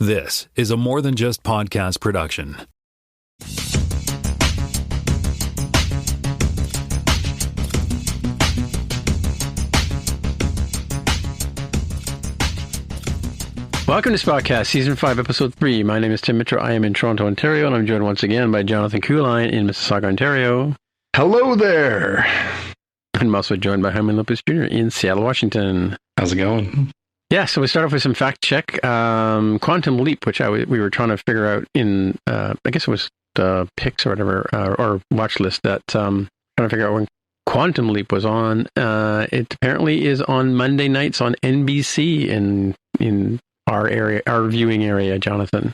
This is a More Than Just Podcast production. Welcome to Spotcast, Season 5, Episode 3. My name is Tim Mitra. I am in Toronto, Ontario, and I'm joined once again by Jonathan Kuline in Mississauga, Ontario. Hello there. And I'm also joined by Hyman Lopez Jr. in Seattle, Washington. How's it going? Yeah, so we start off with some fact check. Quantum Leap, which we were trying to figure out in, I guess it was the picks or whatever, or watch list that, trying to figure out when Quantum Leap was on. It apparently is on Monday nights on NBC in our area, our viewing area, Jonathan.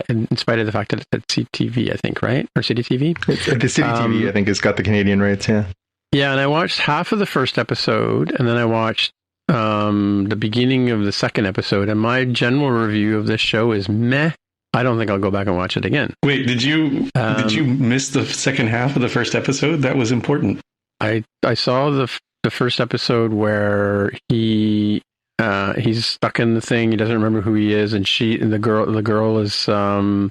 In spite of the fact that it's at CTV, I think, right? Or City TV? It's at the City TV, I think, has got the Canadian rights, yeah. Yeah, and I watched half of the first episode, and then I watched the beginning of the second episode, and my general review of this show is meh. I don't think I'll go back and watch it again. Wait, did you miss the second half of the first episode? That was important. I saw the first episode where he's stuck in the thing. He doesn't remember who he is, and the girl is I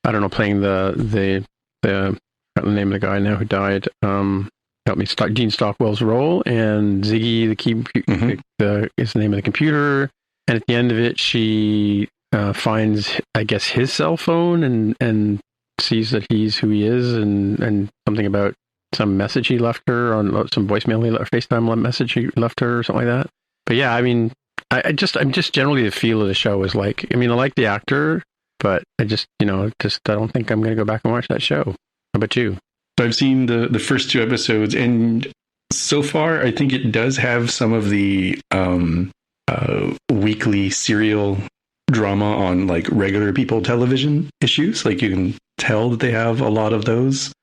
don't know, playing the name of the guy now who died. Help me, Gene Stockwell's role, and Ziggy is the name of the computer. And at the end of it, she finds, I guess, his cell phone and sees that he's who he is, and something about some message he left her on some voicemail, FaceTime message he left her, or something like that. But yeah, I mean, I'm just generally the feel of the show is like, I mean, I like the actor, but I just I don't think I'm going to go back and watch that show. How about you? I've seen the first two episodes, and so far, I think it does have some of the weekly serial drama on like regular people television issues. Like you can tell that they have a lot of those,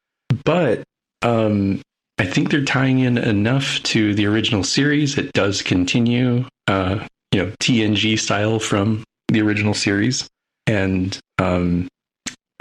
but I think they're tying in enough to the original series. It does continue, TNG style from the original series, and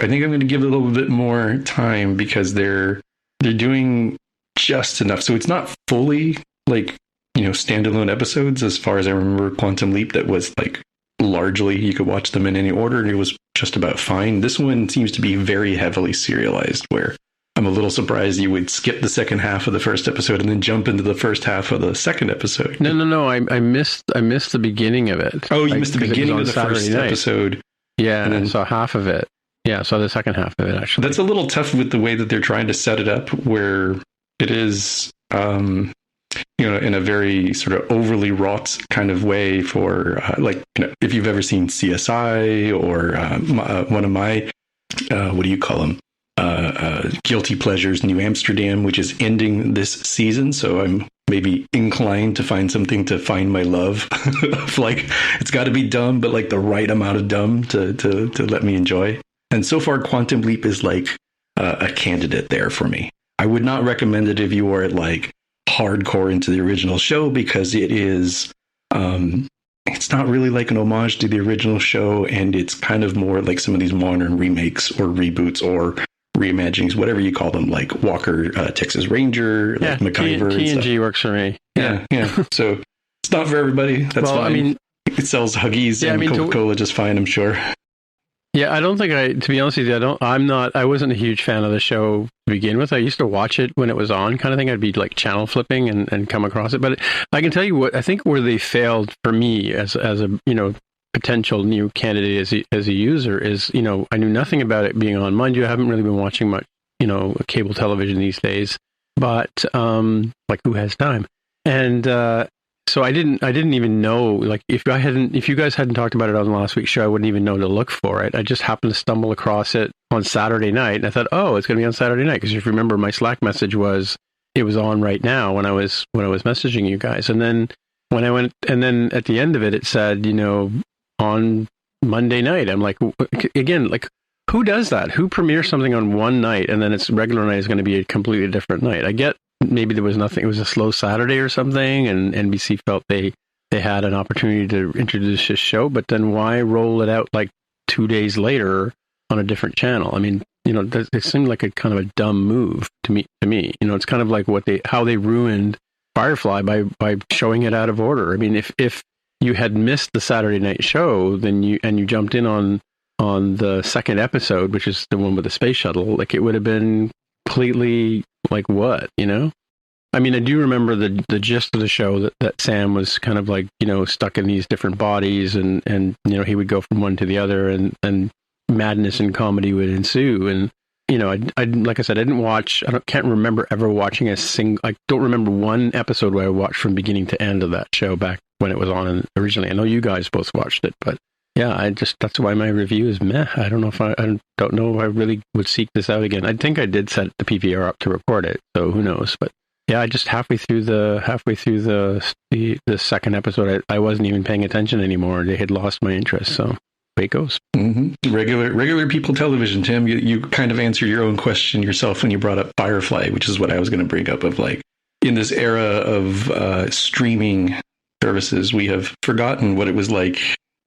I think I'm going to give it a little bit more time because they're doing just enough. So it's not fully like, standalone episodes as far as I remember Quantum Leap that was like largely you could watch them in any order and it was just about fine. This one seems to be very heavily serialized where I'm a little surprised you would skip the second half of the first episode and then jump into the first half of the second episode. No. I missed the beginning of it. Oh, you missed the beginning of the first episode. Yeah, and then I saw half of it. Yeah, I saw the second half of it, actually. That's a little tough with the way that they're trying to set it up, where it is, in a very sort of overly wrought kind of way for, if you've ever seen CSI or one of my, what do you call them? Guilty Pleasures, New Amsterdam, which is ending this season. So I'm maybe inclined to find something to find my love of like, it's got to be dumb, but like the right amount of dumb to let me enjoy. And so far, Quantum Leap is like a candidate there for me. I would not recommend it if you are like hardcore into the original show because it is, it's not really like an homage to the original show. And it's kind of more like some of these modern remakes or reboots or reimaginings, whatever you call them, like Walker, Texas Ranger, like MacGyver. TNG works for me. Yeah. So it's not for everybody. That's fine. I mean, it sells Huggies and Coca-Cola just fine, I'm sure. Yeah, I don't think to be honest with you, I wasn't a huge fan of the show to begin with. I used to watch it when it was on kind of thing. I'd be like channel flipping and come across it. But I can tell you what, I think where they failed for me as a, potential new candidate as a user is, I knew nothing about it being on. Mind you, I haven't really been watching much, cable television these days, but like who has time? And, so I didn't even know, like if you guys hadn't talked about it on last week's show, I wouldn't even know to look for it. I just happened to stumble across it on Saturday night, and I thought, oh, it's going to be on Saturday night, because if you remember, my Slack message was it was on right now when I was messaging you guys, and then when I went, and then at the end of it, it said, on Monday night. I'm like, again, like who does that? Who premieres something on one night and then its regular night is going to be a completely different night? I get. Maybe there was nothing. It was a slow Saturday or something, and NBC felt they had an opportunity to introduce this show. But then why roll it out like 2 days later on a different channel? I mean, it seemed like a kind of a dumb move to me. It's kind of like how they ruined Firefly by showing it out of order. I mean, if you had missed the Saturday night show, then you jumped in on on the second episode, which is the one with the space shuttle, like it would have been completely like what, you know? I mean, I do remember the gist of the show that Sam was kind of like, you know, stuck in these different bodies and you know, he would go from one to the other and madness and comedy would ensue. And, you know, I like I said, I didn't watch, can't remember ever watching I don't remember one episode where I watched from beginning to end of that show back when it was on originally. I know you guys both watched it, but yeah, that's why my review is meh. I don't know if I don't know if I really would seek this out again. I think I did set the PVR up to record it, so who knows, but yeah, I just halfway through the second episode, I wasn't even paying attention anymore. They had lost my interest. So way it goes. Mm-hmm. Regular people television, Tim. You kind of answered your own question yourself when you brought up Firefly, which is what I was going to bring up. Of like in this era of streaming services, we have forgotten what it was like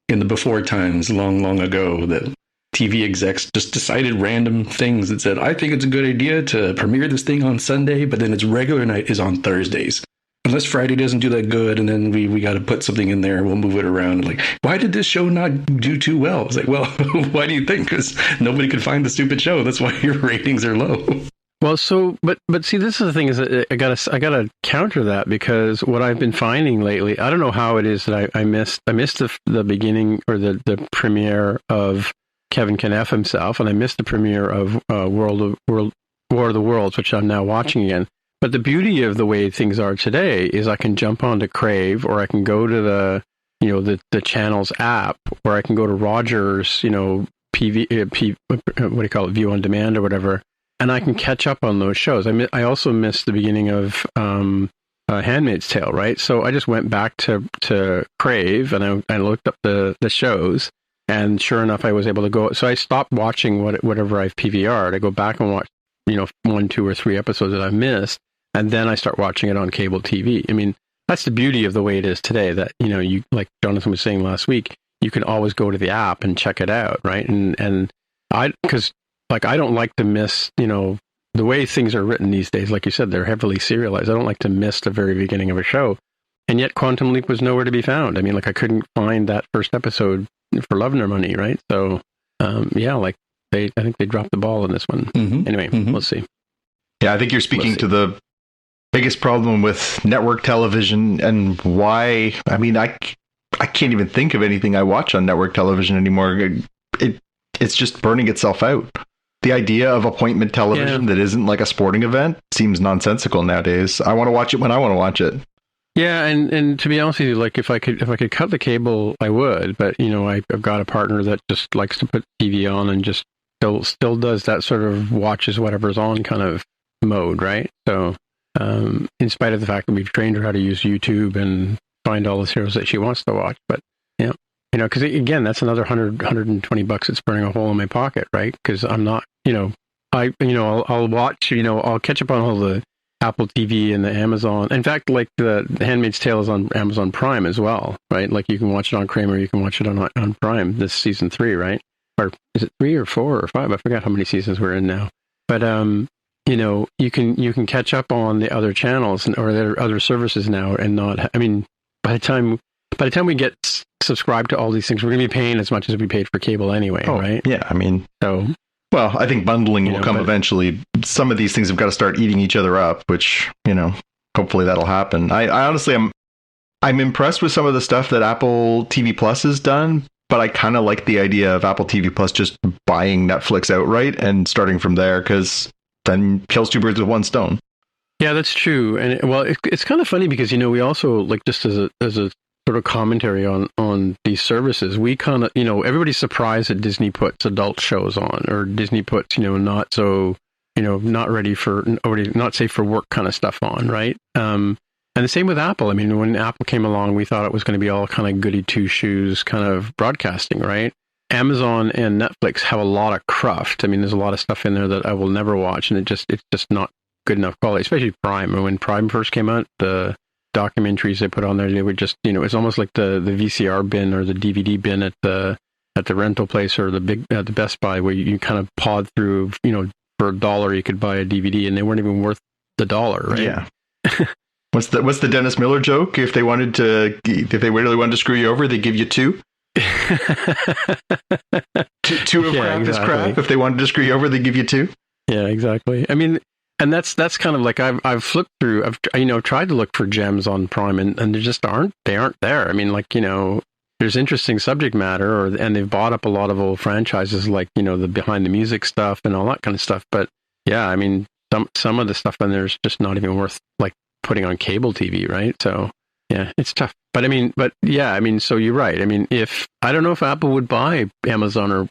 in the before times, long ago. That TV execs just decided random things that said, I think it's a good idea to premiere this thing on Sunday, but then its regular night is on Thursdays. Unless Friday doesn't do that good, and then we got to put something in there, we'll move it around. Like, why did this show not do too well? It's like, well, why do you think? Because nobody could find the stupid show. That's why your ratings are low. Well, so, but see, this is the thing is that I gotta counter that, because what I've been finding lately, I don't know how it is that I missed the beginning or the premiere of Kevin Kneff himself, and I missed the premiere of War of the Worlds, which I'm now watching again. But the beauty of the way things are today is I can jump onto Crave, or I can go to the channel's app, or I can go to Rogers, you know, what do you call it, View on Demand or whatever, and I can catch up on those shows. I also missed the beginning of Handmaid's Tale, right? So I just went back to Crave and I looked up the shows. And sure enough, I was able to go. So I stopped watching whatever I've PVR'd. I go back and watch, you know, 1, 2, or 3 episodes that I've missed, and then I start watching it on cable TV. I mean, that's the beauty of the way it is today. That, you know, you, like Jonathan was saying last week, you can always go to the app and check it out, right? And because like I don't like to miss, you know, the way things are written these days. Like you said, they're heavily serialized. I don't like to miss the very beginning of a show, and yet Quantum Leap was nowhere to be found. I mean, like I couldn't find that first episode for Love Nor Money, right? So, yeah, like I think they dropped the ball on this one. Mm-hmm. Anyway, we'll see. Yeah, I think you're speaking to the biggest problem with network television and why. I mean, I can't even think of anything I watch on network television anymore. It's just burning itself out. The idea of appointment television that isn't like a sporting event seems nonsensical nowadays. I want to watch it when I want to watch it. Yeah, and to be honest with you, like if I could cut the cable, I would. But you know, I've got a partner that just likes to put TV on and just still does that sort of watches whatever's on kind of mode, right? So, in spite of the fact that we've trained her how to use YouTube and find all the shows that she wants to watch, but yeah, you know, because again, that's another $120 that's burning a hole in my pocket, right? Because I'm not, you know, I'll watch, you know, I'll catch up on all the Apple TV and the Amazon. In fact, like the Handmaid's Tale is on Amazon Prime as well, right? Like you can watch it on Kramer, you can watch it on Prime. This season 3, right? Or is it 3 or 4 or 5? I forgot how many seasons we're in now. But you know, you can catch up on the other channels or their other services now, and not. I mean, by the time we get subscribed to all these things, we're going to be paying as much as we paid for cable anyway, right? Yeah, I mean, so. Well, I think bundling will come eventually. Some of these things have got to start eating each other up, which, you know, hopefully that'll happen. I honestly, I'm impressed with some of the stuff that Apple TV Plus has done, but I kind of like the idea of Apple TV Plus just buying Netflix outright and starting from there, because then kills 2 birds with 1 stone. Yeah, that's true. And well, it's kind of funny because, you know, we also, like, just as a sort of commentary on these services, we kind of, you know, everybody's surprised that Disney puts adult shows on, or Disney puts, you know, not so, you know, not ready for, already not safe for work kind of stuff on, right? And the same with Apple. I mean, when Apple came along, we thought it was going to be all kind of goody two shoes kind of broadcasting, right? Amazon and Netflix have a lot of cruft. I mean, there's a lot of stuff in there that I will never watch, and it's just not good enough quality, especially Prime. When Prime first came out, the documentaries they put on there, they were just, you know, it's almost like the VCR bin or the DVD bin at the rental place, or the Best Buy, where you kind of pod through, you know, for $1 you could buy a DVD, and they weren't even worth the $1, right? Yeah. What's the Dennis Miller joke? If they really wanted to screw you over, they give you 2. Two of crap is crap. If they wanted to screw you over, they give you two. Yeah, exactly. I mean, and that's kind of like I've flipped through. I've tried to look for gems on Prime, and they just aren't there. I mean, like, there's interesting subject matter, and they've bought up a lot of old franchises, like the behind the music stuff and all that kind of stuff. But yeah, I mean, some of the stuff on there is just not even worth like putting on cable TV, right? So yeah, it's tough. But so you're right. I mean, I don't know if Apple would buy Amazon or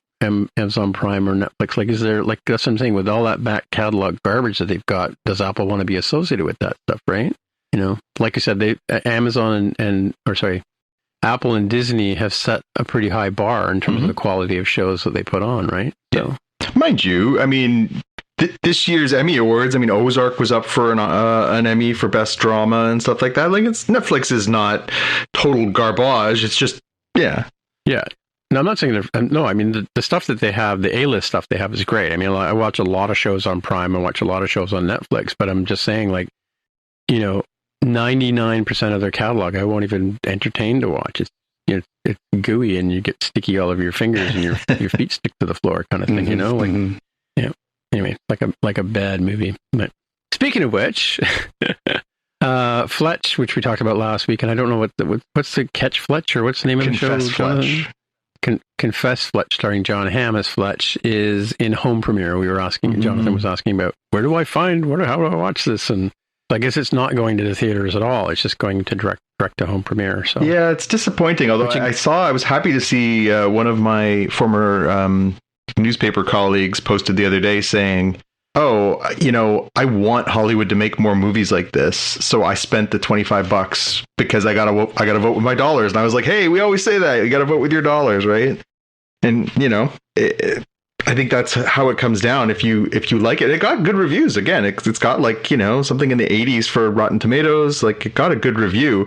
Amazon Prime or Netflix. Like, is there, like, that's what I'm saying, with all that back catalog garbage that they've got, does Apple want to be associated with that stuff, right? Like I said, Amazon Apple and Disney have set a pretty high bar in terms of the quality of shows that they put on, right? So, mind you, I mean, this year's Emmy Awards, I mean, Ozark was up for an Emmy for Best Drama and stuff like that. Like, Netflix is not total garbage. It's just, yeah. Yeah. No, I'm not saying no, I mean, the stuff that they have, the A-list stuff they have is great. I mean, I watch a lot of shows on Prime. I watch a lot of shows on Netflix, but I'm just saying, like, 99% of their catalog, I won't even entertain to watch. It's gooey and you get sticky all over your fingers and your feet stick to the floor kind of thing, yeah. Anyway, like a bad movie. But speaking of which, Fletch, which we talked about last week, and I don't know what's the Catch Fletch, or what's the name of the show? Fletch. Confess Fletch, starring John Hamm as Fletch, is in home premiere. We were asking, Jonathan was asking about, how do I watch this? And I guess it's not going to the theaters at all. It's just going to direct to home premiere. So yeah, it's disappointing. Although I was happy to see one of my former newspaper colleagues posted the other day saying, I want Hollywood to make more movies like this, so I spent the $25 because I gotta vote with my dollars. And I was like, hey, we always say that, you gotta vote with your dollars, right? And I think that's how it comes down. If you like it, it got good reviews. Again, it's got like something in the 80s for Rotten Tomatoes. Like, it got a good review.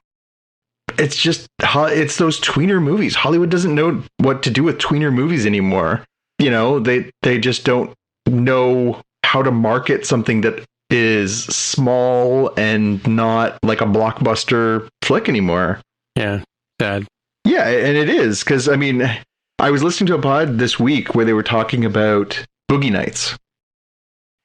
It's just it's those tweener movies. Hollywood doesn't know what to do with tweener movies anymore. They just don't know how to market something that is small and not like a blockbuster flick anymore. Yeah, sad. Yeah, and it is, because I mean, I was listening to a pod this week where they were talking about Boogie Nights.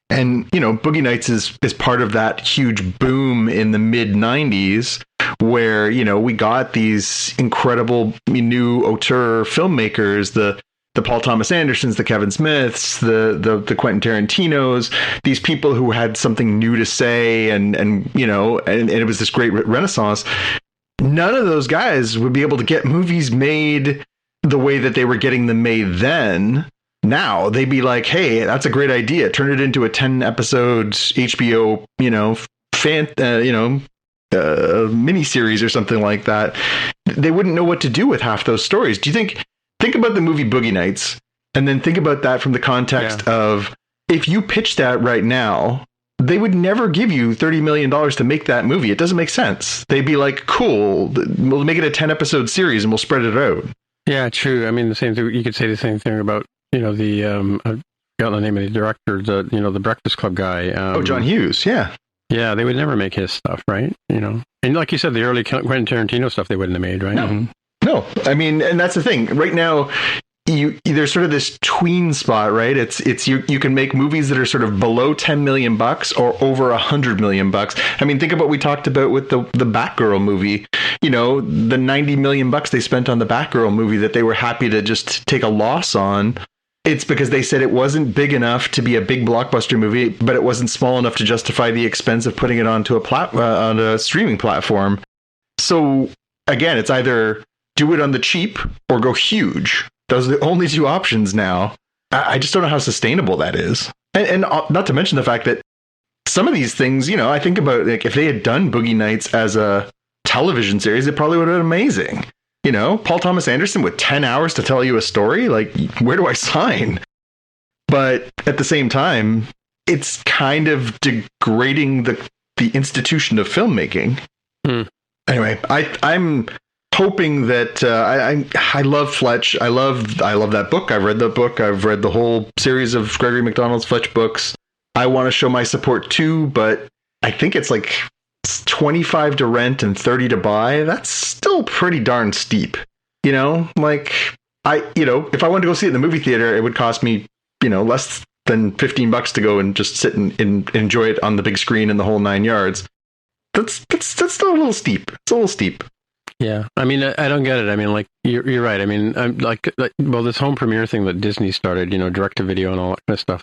And, Boogie Nights is part of that huge boom in the mid-90s where, we got these incredible new auteur filmmakers, the Paul Thomas Andersons, the Kevin Smiths, the Quentin Tarantinos, these people who had something new to say, and it was this great renaissance. None of those guys would be able to get movies made the way that they were getting them made then. Now they'd be like, hey, that's a great idea. Turn it into a 10-episode HBO, miniseries or something like that. They wouldn't know what to do with half those stories. Do you think about the movie Boogie Nights, and then think about that from the context of, if you pitch that right now, they would never give you $30 million to make that movie. It doesn't make sense. They'd be like, cool, we'll make it a 10-episode series and we'll spread it out. Yeah, true. I mean, the same thing. You could say the same thing about, I forgot the name of the director, the Breakfast Club guy. John Hughes. Yeah. Yeah, they would never make his stuff, right? And like you said, the early Quentin Tarantino stuff they wouldn't have made, right? No. No, I mean, and that's the thing. Right now, there's sort of this tween spot, right? It's you can make movies that are sort of below $10 million or over $100 million. I mean, think about what we talked about with the Batgirl movie. The $90 million they spent on the Batgirl movie that they were happy to just take a loss on. It's because they said it wasn't big enough to be a big blockbuster movie, but it wasn't small enough to justify the expense of putting it onto on a streaming platform. So again, it's either do it on the cheap or go huge. Those are the only two options now. I just don't know how sustainable that is. And not to mention the fact that some of these things, I think about, like, if they had done Boogie Nights as a television series, it probably would have been amazing. Paul Thomas Anderson with 10 hours to tell you a story, like, where do I sign? But at the same time, it's kind of degrading the institution of filmmaking. Anyway, I'm hoping that I love Fletch. I love that book. I've read the book. I've read the whole series of Gregory McDonald's Fletch books. I want to show my support too, but I think it's like $25 to rent and $30 to buy. That's still pretty darn steep. Like, if I wanted to go see it in the movie theater, it would cost me, less than $15 to go and just sit and enjoy it on the big screen and the whole 9 yards. That's still a little steep. It's a little steep. Yeah, I mean, I don't get it. I mean, like you're right. I mean, I'm this home premiere thing that Disney started, direct to video and all that kind of stuff.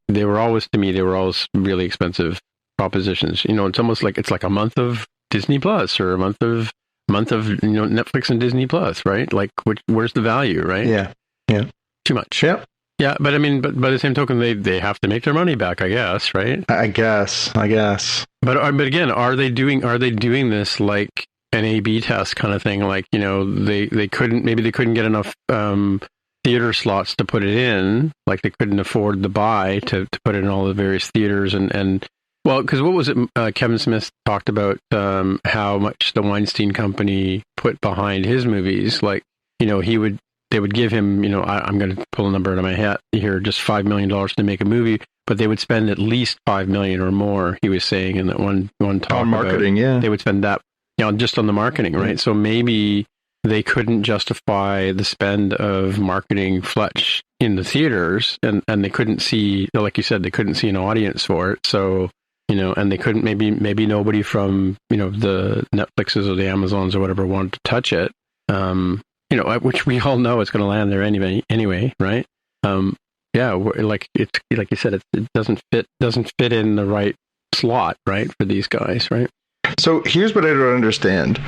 They were always really expensive propositions. It's almost like it's like a month of Disney Plus or a month of Netflix and Disney Plus, right? Like, where's the value, right? Yeah. Too much. Yeah. Yeah, but I mean, but by the same token, they have to make their money back, I guess, right? I guess. But again, are they doing this like an A/B test kind of thing? Like, they couldn't get enough theater slots to put it in, like they couldn't afford the buy to put it in all the various theaters and well, because what was it? Kevin Smith talked about how much the Weinstein Company put behind his movies. Like, they would give him, I'm going to pull a number out of my hat here, just $5 million to make a movie, but they would spend at least $5 million or more. He was saying in that one talk on marketing, they would spend that, just on the marketing, right? Mm-hmm. So maybe they couldn't justify the spend of marketing Fletch in the theaters, and they couldn't see, like you said, they couldn't see an audience for it. So, and they couldn't, maybe nobody from, the Netflixes or the Amazons or whatever wanted to touch it. Which we all know it's going to land there anyway, right? Like you said, it doesn't fit in the right slot, right, for these guys, right? So here's what I don't understand.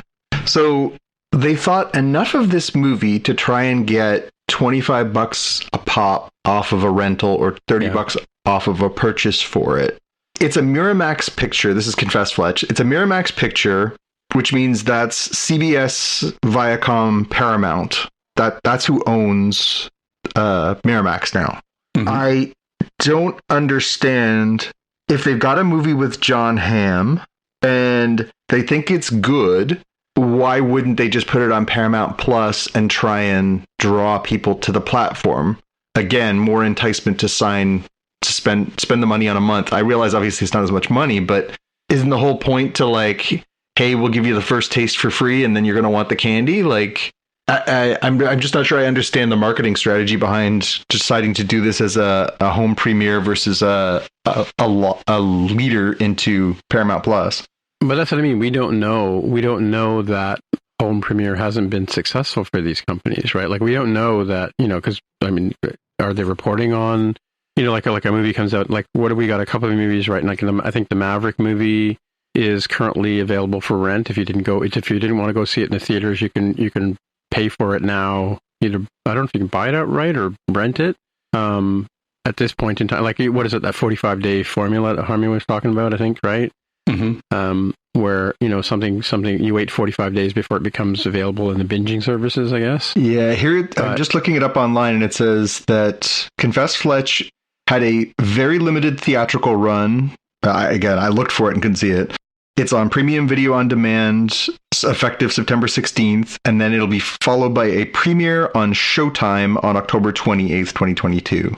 So they thought enough of this movie to try and get $25 a pop off of a rental or $30 off of a purchase for it. It's a Miramax picture. This is Confess Fletch. It's a Miramax picture, which means that's CBS, Viacom, Paramount. That's who owns Miramax now. Mm-hmm. I don't understand if they've got a movie with John Hamm and they think it's good, why wouldn't they just put it on Paramount Plus and try and draw people to the platform? Again, more enticement to spend the money on a month. I realize obviously it's not as much money, but isn't the whole point to like, hey, we'll give you the first taste for free and then you're going to want the candy? Like, I'm just not sure I understand the marketing strategy behind deciding to do this as a home premiere versus a leader into Paramount Plus. But that's what I mean. We don't know that home premiere hasn't been successful for these companies, right? Like, we don't know that, because, I mean, are they reporting on, like a movie comes out, like, what do we got? A couple of movies, right? Like, I think the Maverick movie is currently available for rent. If you didn't want to go see it in the theaters, you can pay for it now. Either, I don't know if you can buy it outright or rent it. At this point in time, like, what is it, that 45-day formula that Harmy was talking about, I think, right? Mm-hmm. Where, something you wait 45 days before it becomes available in the binging services, I guess. Yeah, here, I'm just looking it up online, and it says that Confess Fletch had a very limited theatrical run. Again, I looked for it and couldn't see it. It's on Premium Video on Demand, effective September 16th, and then it'll be followed by a premiere on Showtime on October 28th, 2022.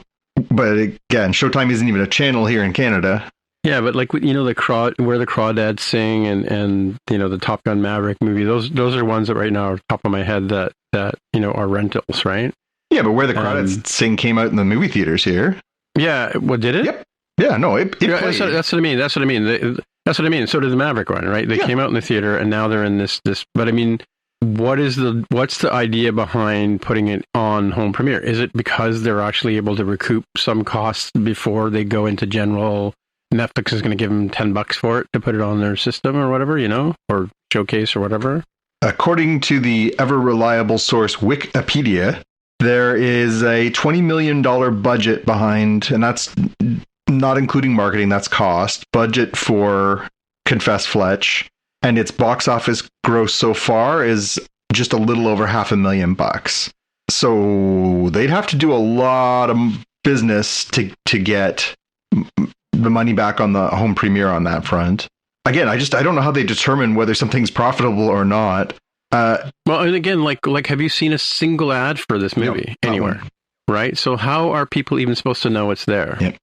But again, Showtime isn't even a channel here in Canada. Yeah, but like, where the Crawdads sing and the Top Gun Maverick movie, those are ones that right now are top of my head that are rentals, right? Yeah, but Where the Crawdads Sing came out in the movie theaters here. Yeah, what did it? Yep. Yeah, no, it that's what I mean. That's what I mean. So did the Maverick one, right? They came out in the theater, and now they're in this. But I mean, what's the idea behind putting it on home premiere? Is it because they're actually able to recoup some costs before they go into general? Netflix is going to give them $10 for it to put it on their system or whatever, or showcase or whatever. According to the ever reliable source Wikipedia, there is a $20 million budget behind, and that's not including marketing, that's cost, budget for Confess Fletch, and its box office gross so far is just a little over $500,000. So they'd have to do a lot of business to get the money back on the home premiere on that front. Again, I don't know how they determine whether something's profitable or not. Well, and again, like, have you seen a single ad for this movie anywhere? Right? So how are people even supposed to know it's there? Yeah.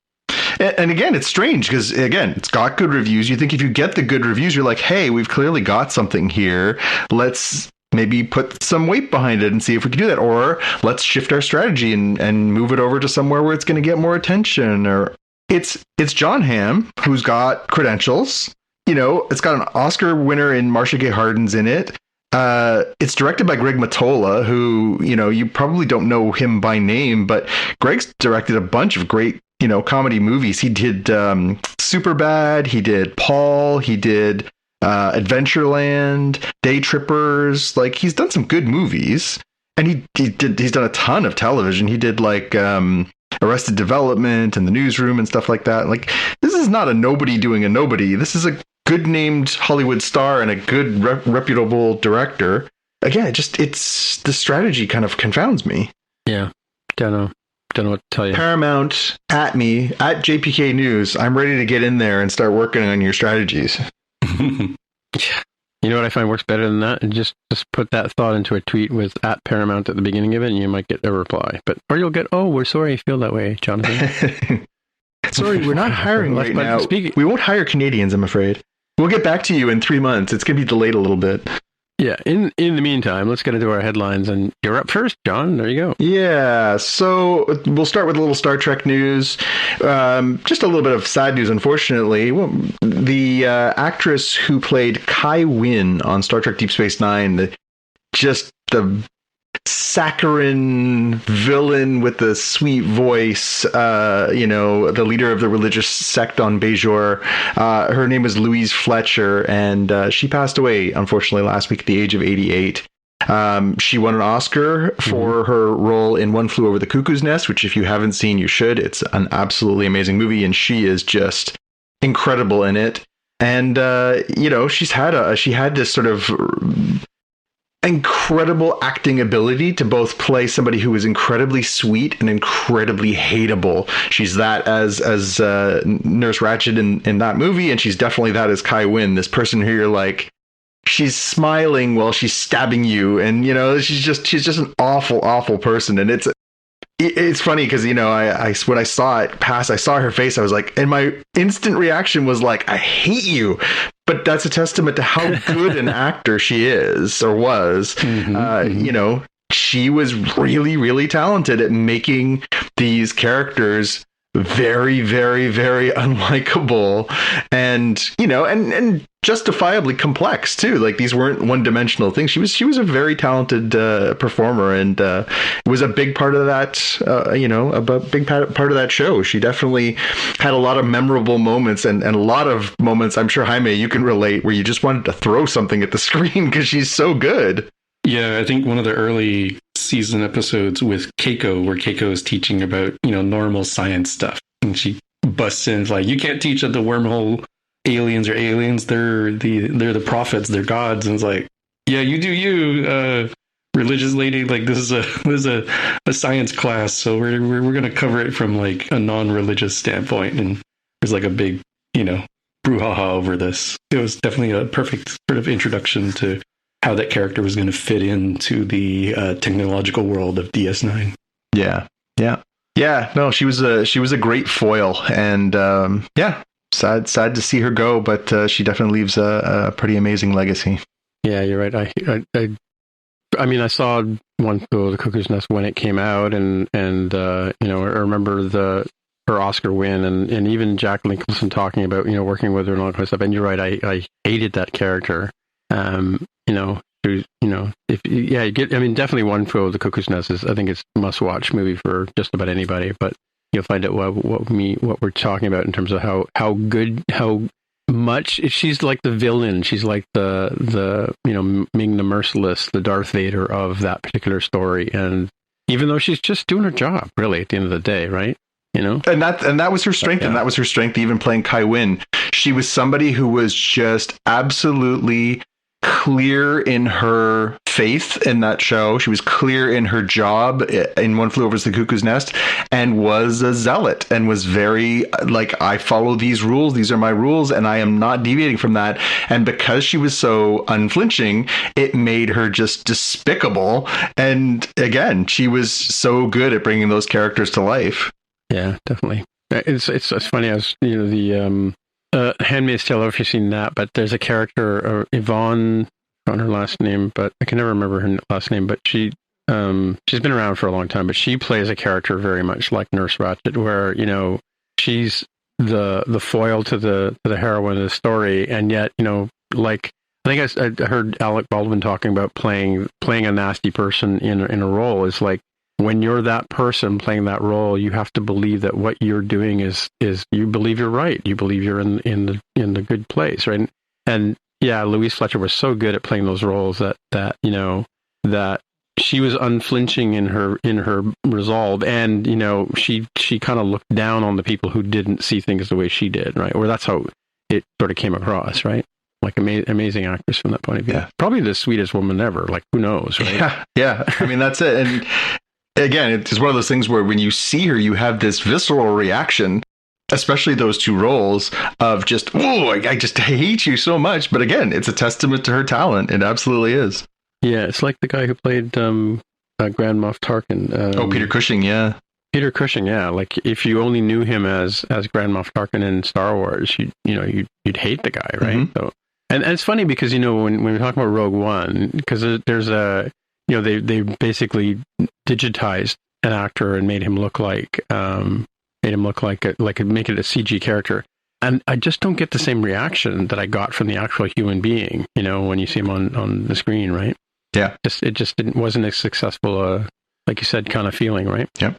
And again, it's strange because, again, it's got good reviews. You think if you get the good reviews, you're like, hey, we've clearly got something here. Let's maybe put some weight behind it and see if we can do that. Or let's shift our strategy and move it over to somewhere where it's going to get more attention. Or it's John Hamm, who's got credentials. It's got an Oscar winner in Marcia Gay Harden's in it. It's directed by Greg Mottola, who, you probably don't know him by name, but Greg's directed a bunch of great, comedy movies. He did Superbad, he did Paul, he did Adventureland, Day Trippers. Like, he's done some good movies, and he's done a ton of television. He did Arrested Development and The Newsroom and stuff like that. Like, this is not a nobody doing a nobody. This is a good named Hollywood star and a good reputable director. Again, it's the strategy kind of confounds me. Yeah, don't know what to tell you. Paramount, at me, at JPK News. I'm ready to get in there and start working on your strategies. You know what I find works better than that? And just put that thought into a tweet with at Paramount at the beginning of it, and you might get a reply. Or you'll get, "Oh, we're sorry you feel that way, Jonathan." Sorry, we're not hiring right now. We won't hire Canadians, I'm afraid. We'll get back to you in 3 months. It's going to be delayed a little bit. Yeah. In the meantime, let's get into our headlines, and you're up first, John. There you go. Yeah. So we'll start with a little Star Trek news. Just a little bit of sad news, unfortunately. The actress who played Kai Wynn on Star Trek Deep Space Nine, the saccharine villain with the sweet voice, the leader of the religious sect on Bajor. Her name was Louise Fletcher, and she passed away, unfortunately, last week at the age of 88. She won an Oscar for her role in One Flew Over the Cuckoo's Nest, which if you haven't seen, you should. It's an absolutely amazing movie, and she is just incredible in it. And, she had this sort of incredible acting ability to both play somebody who is incredibly sweet and incredibly hateable. She's that as Nurse Ratched in that movie, and she's definitely that as Kai Wynn, this person who you're like, she's smiling while she's stabbing you, and she's just an awful person. And it's funny because I when I saw it pass, I saw her face, I was like, and my instant reaction was like, I hate you. But that's a testament to how good an actor she is or was. She was really, really talented at making these characters very, very, very unlikable and justifiably complex too. Like, these weren't one-dimensional things. She was a very talented performer, and was a big part of that, a big part of that show. She definitely had a lot of memorable moments and a lot of moments, I'm sure, Jaime, you can relate, where you just wanted to throw something at the screen because she's so good. Yeah, I think one of the early season episodes with Keiko, where Keiko is teaching about, normal science stuff, and she busts in like, you can't teach that the wormhole aliens are aliens, they're the prophets, they're gods. And it's like, yeah, you do you, religious lady. Like, this is a science class, so we're gonna cover it from like a non-religious standpoint. And there's like a big brouhaha over this. It was definitely a perfect sort of introduction to how that character was going to fit into the technological world of DS9. Yeah. No, she was a great foil, and sad to see her go, but she definitely leaves a pretty amazing legacy. Yeah, you're right. I mean, I saw One Flew Over the Cuckoo's Nest when it came out, and I remember her Oscar win, and even Jack Nicholson talking about working with her and all that kind of stuff. And you're right, I hated that character. Definitely One Flew Over the Cuckoo's Nest is, I think it's a must-watch movie for just about anybody. But you'll find out what we're talking about in terms of how much she's like the villain. She's like the Ming the Merciless, the Darth Vader of that particular story. And even though she's just doing her job, really, at the end of the day, right? And that was her strength, and that was her strength. Even playing Kai Wynn, she was somebody who was just absolutely clear in her faith in that show. She was clear in her job in One Flew Over the Cuckoo's Nest, and was a zealot, and was very like, I follow these rules. These are my rules, and I am not deviating from that. And because she was so unflinching, it made her just despicable. And again, she was so good at bringing those characters to life. Yeah, definitely. It's funny. I was the Handmaid's Tale, if you've seen that, but there's a character, Yvonne on her last name, but I can never remember her last name. But she's been around for a long time. But she plays a character very much like Nurse Ratched, where she's the foil to the heroine of the story, and yet like I think I heard Alec Baldwin talking about playing a nasty person in a role is like, when you're that person playing that role, you have to believe that what you're doing is you believe you're right. You believe you're in the good place, right? And yeah, Louise Fletcher was so good at playing those roles that she was unflinching in her resolve, and she kind of looked down on the people who didn't see things the way she did, right? Or that's how it sort of came across, right? Like amazing actress from that point of view. Yeah. Probably the sweetest woman ever. Like, who knows, right? Yeah. I mean, that's it. And again, it's one of those things where when you see her, you have this visceral reaction, especially those two roles of just, oh, I hate you so much. But again, it's a testament to her talent. It absolutely is. Yeah, it's like the guy who played Grand Moff Tarkin. Peter Cushing, yeah. Peter Cushing, yeah. Like, if you only knew him as Grand Moff Tarkin in Star Wars, you'd hate the guy, right? Mm-hmm. So, and it's funny because when we talk about Rogue One, because there's a they basically digitized an actor and made him look like make it a CG character. And I just don't get the same reaction that I got from the actual human being, when you see him on the screen, right? Yeah. It wasn't as successful, like you said, kind of feeling, right? Yep.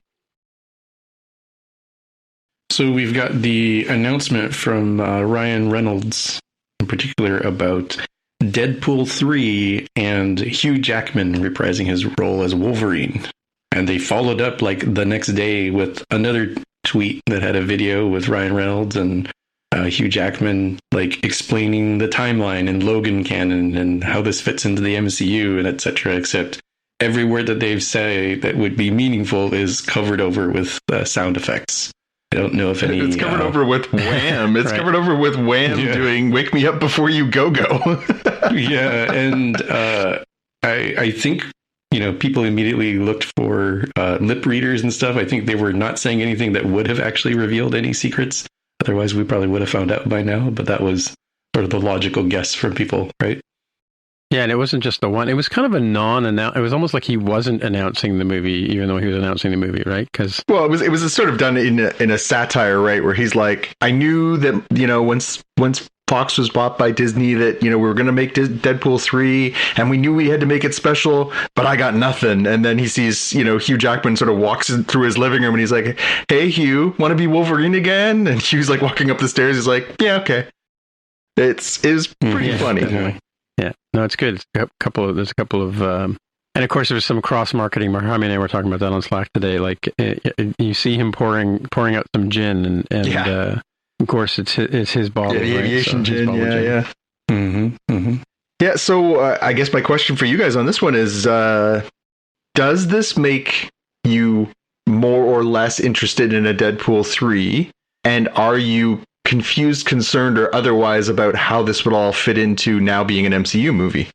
So we've got the announcement from Ryan Reynolds in particular about Deadpool 3 and Hugh Jackman reprising his role as Wolverine. And they followed up like the next day with another tweet that had a video with Ryan Reynolds and Hugh Jackman like explaining the timeline and Logan canon and how this fits into the MCU and etc. Except every word that they say that would be meaningful is covered over with sound effects. I don't know if any... It's covered over with Wham. It's covered over with Wham doing Wake Me Up Before You Go-Go. Yeah, and I think, people immediately looked for lip readers and stuff. I think they were not saying anything that would have actually revealed any secrets. Otherwise, we probably would have found out by now, but that was sort of the logical guess from people, right? Yeah, and it wasn't just the one. It was kind of a non-announce. It was almost like he wasn't announcing the movie, even though he was announcing the movie, right? Because it was a sort of done in a satire, right? Where he's like, I knew that once Fox was bought by Disney that we were going to make Deadpool 3, and we knew we had to make it special, but I got nothing. And then he sees Hugh Jackman sort of walks through his living room, and he's like, Hey Hugh, want to be Wolverine again? And Hugh's like walking up the stairs. He's like, Yeah, okay. It is pretty funny. Definitely. Yeah, no, it's good. There's a couple of, and of course there was some cross marketing. Marhami and I were talking about that on Slack today. Like you see him pouring out some gin, and of course it's his bottle, the aviation gin. Yeah. Mm-hmm. Mm-hmm. Yeah. So I guess my question for you guys on this one is: does this make you more or less interested in a Deadpool 3? And are you confused, concerned, or otherwise about how this would all fit into now being an MCU movie?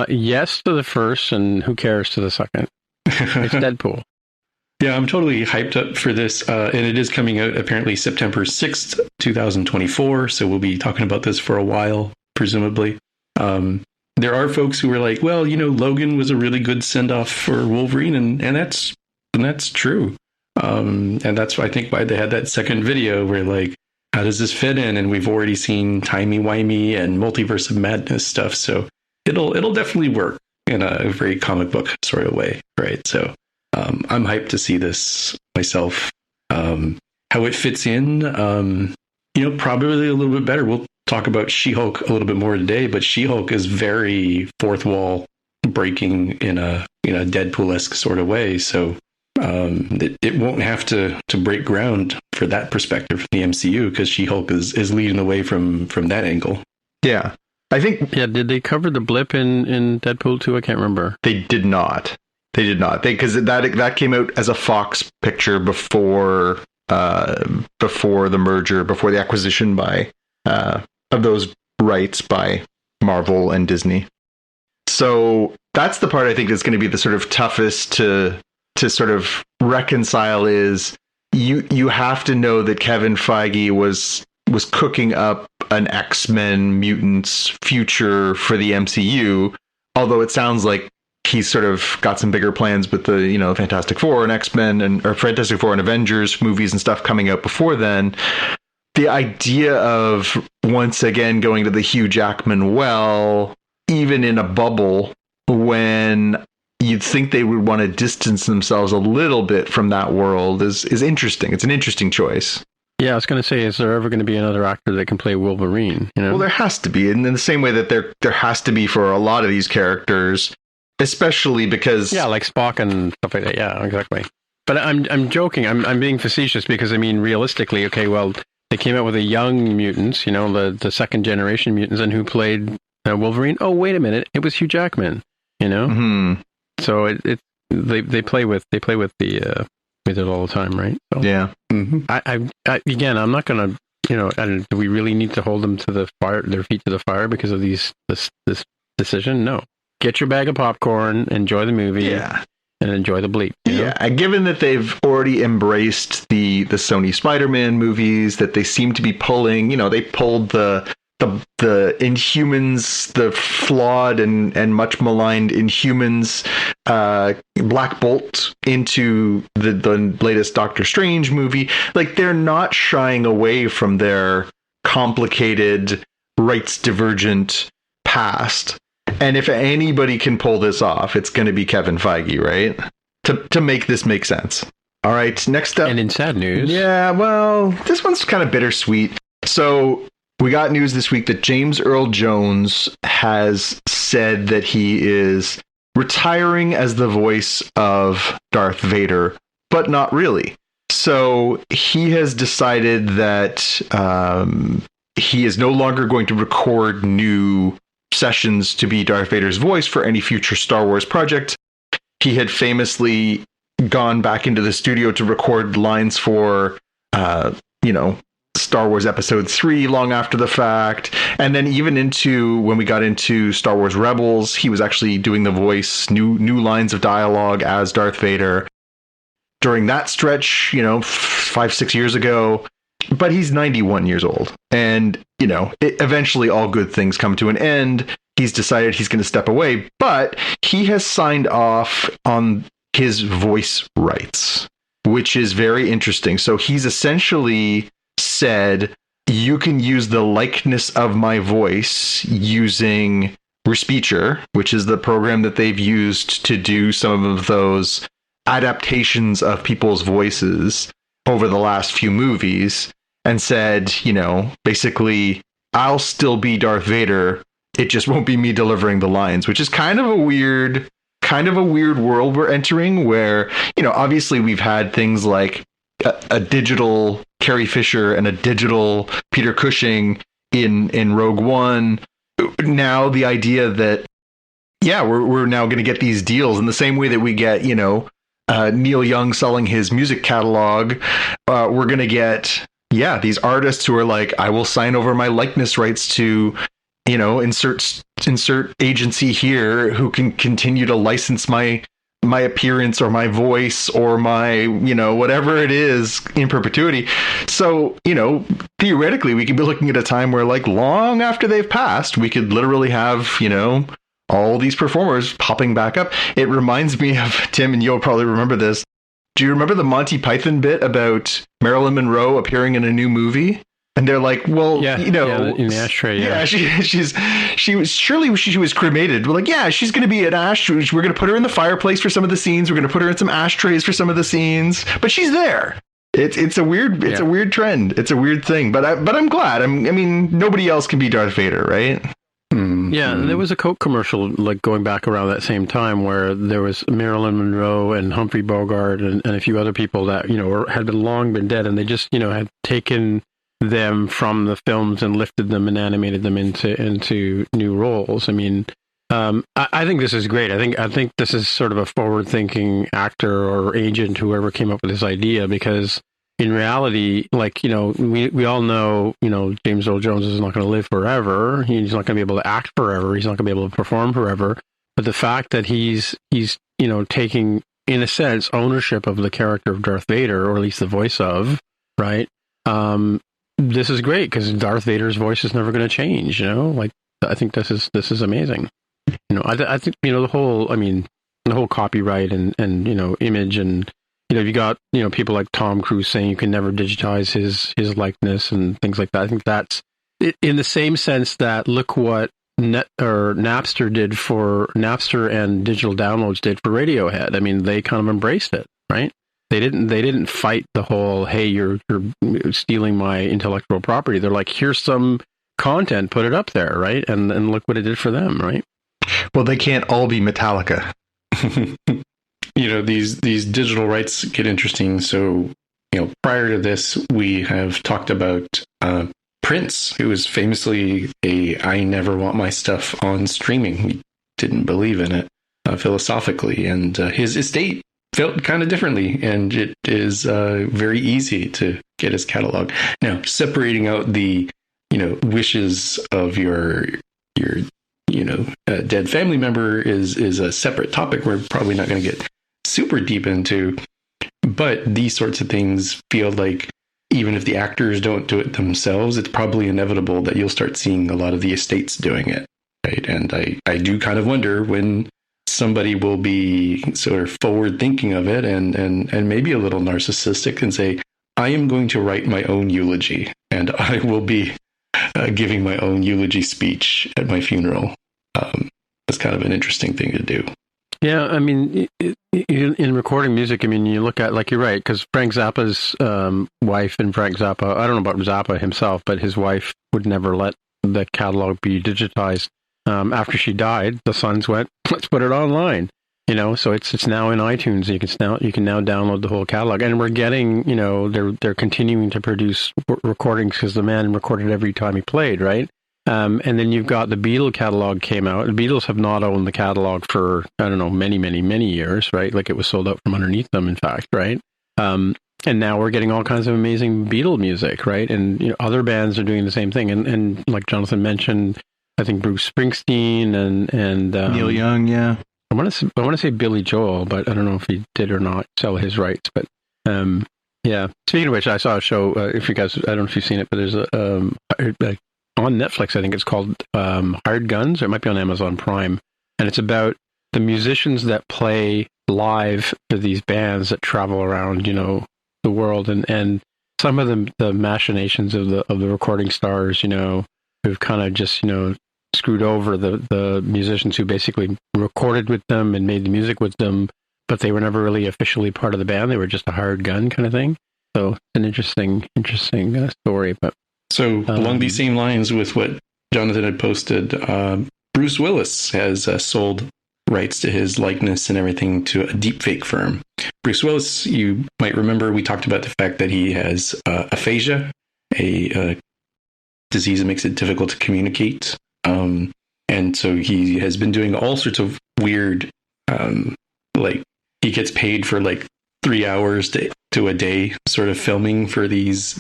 Yes to the first, and who cares to the second. It's Deadpool. Yeah, I'm totally hyped up for this, and it is coming out apparently September 6th, 2024, so we'll be talking about this for a while, presumably. There are folks who are like, well, Logan was a really good send-off for Wolverine, and that's true. And that's, I think, why they had that second video where, like, how does this fit in? And we've already seen timey-wimey and multiverse of madness stuff, so it'll definitely work in a very comic book sort of way, right? So I'm hyped to see this myself. How it fits in, probably a little bit better. We'll talk about She-Hulk a little bit more today, but She-Hulk is very fourth wall breaking in a Deadpool-esque sort of way, so it won't have to break ground for that perspective from the MCU, because She-Hulk is leading the way from that angle. Yeah. I think... Yeah, did they cover the blip in Deadpool 2? I can't remember. They did not. Because that came out as a Fox picture before the merger, before the acquisition by of those rights by Marvel and Disney. So that's the part I think is going to be the sort of toughest to sort of reconcile. Is you have to know that Kevin Feige was cooking up an X-Men mutants future for the MCU although it sounds like he's sort of got some bigger plans with the, Fantastic Four and X-Men or Fantastic Four and Avengers movies and stuff coming out before then. The idea of once again going to the Hugh Jackman well, even in a bubble, when you'd think they would want to distance themselves a little bit from that world is interesting. It's an interesting choice. Yeah, I was going to say, is there ever going to be another actor that can play Wolverine? Well, there has to be, and in the same way that there has to be for a lot of these characters. Especially because like Spock and stuff like that. Yeah, exactly. But I'm joking. I'm being facetious because realistically, okay, well, they came out with the young mutants, the second generation mutants, and who played Wolverine? Oh, wait a minute, it was Hugh Jackman. Mm-hmm. So they play with with it all the time, right? So, yeah. Mm-hmm. I again, I'm not gonna, do we really need to hold them to their feet to the fire because of this decision? No. Get your bag of popcorn, enjoy the movie, and enjoy the bleep. Yeah, given that they've already embraced the Sony Spider-Man movies, that they seem to be pulling, they pulled the Inhumans, the flawed and much maligned Inhumans, Black Bolt into the latest Doctor Strange movie. Like, they're not shying away from their complicated, rights divergent past. And if anybody can pull this off, it's going to be Kevin Feige, right? To make this make sense. All right, next up. And in sad news. Yeah, well, this one's kind of bittersweet. So we got news this week that James Earl Jones has said that he is retiring as the voice of Darth Vader, but not really. So he has decided that he is no longer going to record new sessions to be Darth Vader's voice for any future Star Wars project. He had famously gone back into the studio to record lines for, Star Wars Episode 3 long after the fact. And then even into when we got into Star Wars Rebels, he was actually doing the voice, new lines of dialogue as Darth Vader. During that stretch, 5-6 years ago, but he's 91 years old. And, eventually all good things come to an end. He's decided he's going to step away, but he has signed off on his voice rights, which is very interesting. So he's essentially said, you can use the likeness of my voice using Respeecher, which is the program that they've used to do some of those adaptations of people's voices over the last few movies, and said, basically, I'll still be Darth Vader. It just won't be me delivering the lines, which is kind of a weird world we're entering where, obviously we've had things like a digital Carrie Fisher and a digital Peter Cushing in Rogue One. Now the idea that, we're now going to get these deals in the same way that we get, Neil Young selling his music catalog. We're going to get, these artists who are like, I will sign over my likeness rights to, insert agency here who can continue to license my appearance or my voice or my, whatever it is in perpetuity. So, theoretically, we could be looking at a time where, like, long after they've passed, we could literally have, all these performers popping back up. It reminds me of, Tim, and you'll probably remember this. Do you remember the Monty Python bit about Marilyn Monroe appearing in a new movie? And they're like, well, in the ashtray. Yeah, she was cremated. We're like, she's going to be an ashtray. We're going to put her in the fireplace for some of the scenes. We're going to put her in some ashtrays for some of the scenes. But she's there. It's a weird trend. It's a weird thing. But I'm glad. I mean, nobody else can be Darth Vader, right? Yeah, there was a Coke commercial like going back around that same time where there was Marilyn Monroe and Humphrey Bogart and a few other people that had long been dead, and they just had taken them from the films and lifted them and animated them into new roles. I mean, I think this is great. I think this is sort of a forward-thinking actor or agent, whoever came up with this idea, because in reality, like, we all know, James Earl Jones is not going to live forever. He's not going to be able to act forever. He's not going to be able to perform forever. But the fact that he's taking, in a sense, ownership of the character of Darth Vader, or at least the voice of, right? This is great because Darth Vader's voice is never going to change. Like, I think this is amazing. I think, the whole copyright and image, and, you got, people like Tom Cruise saying you can never digitize his likeness and things like that. I think that's in the same sense that look what Napster and digital downloads did for Radiohead. I mean, they kind of embraced it, right? They didn't fight the whole, hey, you're stealing my intellectual property. They're like, here's some content, put it up there, right? And look what it did for them, right? Well, they can't all be Metallica. These digital rights get interesting. So, prior to this, we have talked about Prince, who was famously I never want my stuff on streaming. He didn't believe in it philosophically, and his estate felt kind of differently, and it is very easy to get his catalog. Now, separating out the wishes of your dead family member is a separate topic we're probably not going to get super deep into, but these sorts of things feel like even if the actors don't do it themselves, it's probably inevitable that you'll start seeing a lot of the estates doing it, right? And I do kind of wonder when somebody will be sort of forward thinking of it and maybe a little narcissistic and say, I am going to write my own eulogy, and I will be giving my own eulogy speech at my funeral. That's kind of an interesting thing to do. Yeah, I mean, in recording music, I mean, you look at, like, you're right, because Frank Zappa's wife and Frank Zappa, I don't know about Zappa himself, but his wife would never let the catalog be digitized. After she died, the sons went, let's put it online. So it's now in iTunes. You can now download the whole catalog, and we're getting, they're continuing to produce recordings because the man recorded every time he played, right? And then you've got the Beatle catalog came out. The Beatles have not owned the catalog for, I don't know, many, many, many years, right? Like, it was sold out from underneath them, in fact, right? And now we're getting all kinds of amazing Beatle music, right? And other bands are doing the same thing. And like Jonathan mentioned, I think Bruce Springsteen and Neil Young, yeah. I want to say Billy Joel, but I don't know if he did or not sell his rights. But yeah. Speaking of which, I saw a show. If you guys, I don't know if you've seen it, but there's on Netflix. I think it's called Hired Guns, or it might be on Amazon Prime, and it's about the musicians that play live for these bands that travel around, the world, and some of the machinations of the recording stars, who've kind of just screwed over the musicians who basically recorded with them and made the music with them, but they were never really officially part of the band. They were just a hired gun kind of thing. So it's an interesting story. But so along these same lines with what Jonathan had posted, Bruce Willis has sold rights to his likeness and everything to a deepfake firm. Bruce Willis, you might remember, we talked about the fact that he has aphasia, a disease that makes it difficult to communicate. And so he has been doing all sorts of weird, like, he gets paid for like 3 hours to a day sort of filming for these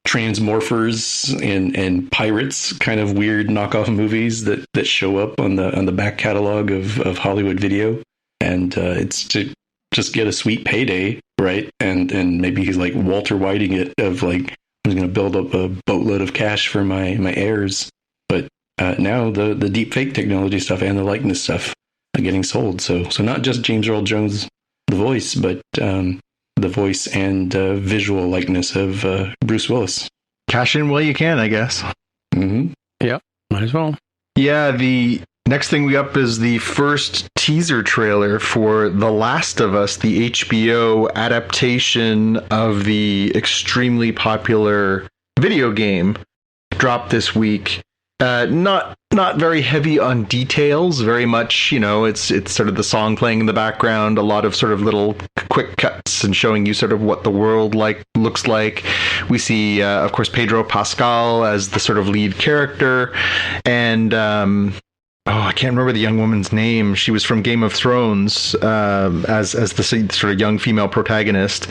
transmorphers and pirates kind of weird knockoff movies that show up on the back catalog of Hollywood Video. And it's to just get a sweet payday, right? And maybe he's like Walter Whiting it of like, I'm going to build up a boatload of cash for my heirs. But now the deep fake technology stuff and the likeness stuff are getting sold. So not just James Earl Jones, the voice, but the voice and visual likeness of Bruce Willis. Cash in while you can, I guess. Mm-hmm. Yeah, might as well. Yeah, the next thing we up is the first teaser trailer for The Last of Us, the HBO adaptation of the extremely popular video game, dropped this week. Not very heavy on details, very much, it's sort of the song playing in the background, a lot of sort of little quick cuts and showing you sort of what the world looks like. We see, of course, Pedro Pascal as the sort of lead character, and I can't remember the young woman's name. She was from Game of Thrones as the sort of young female protagonist.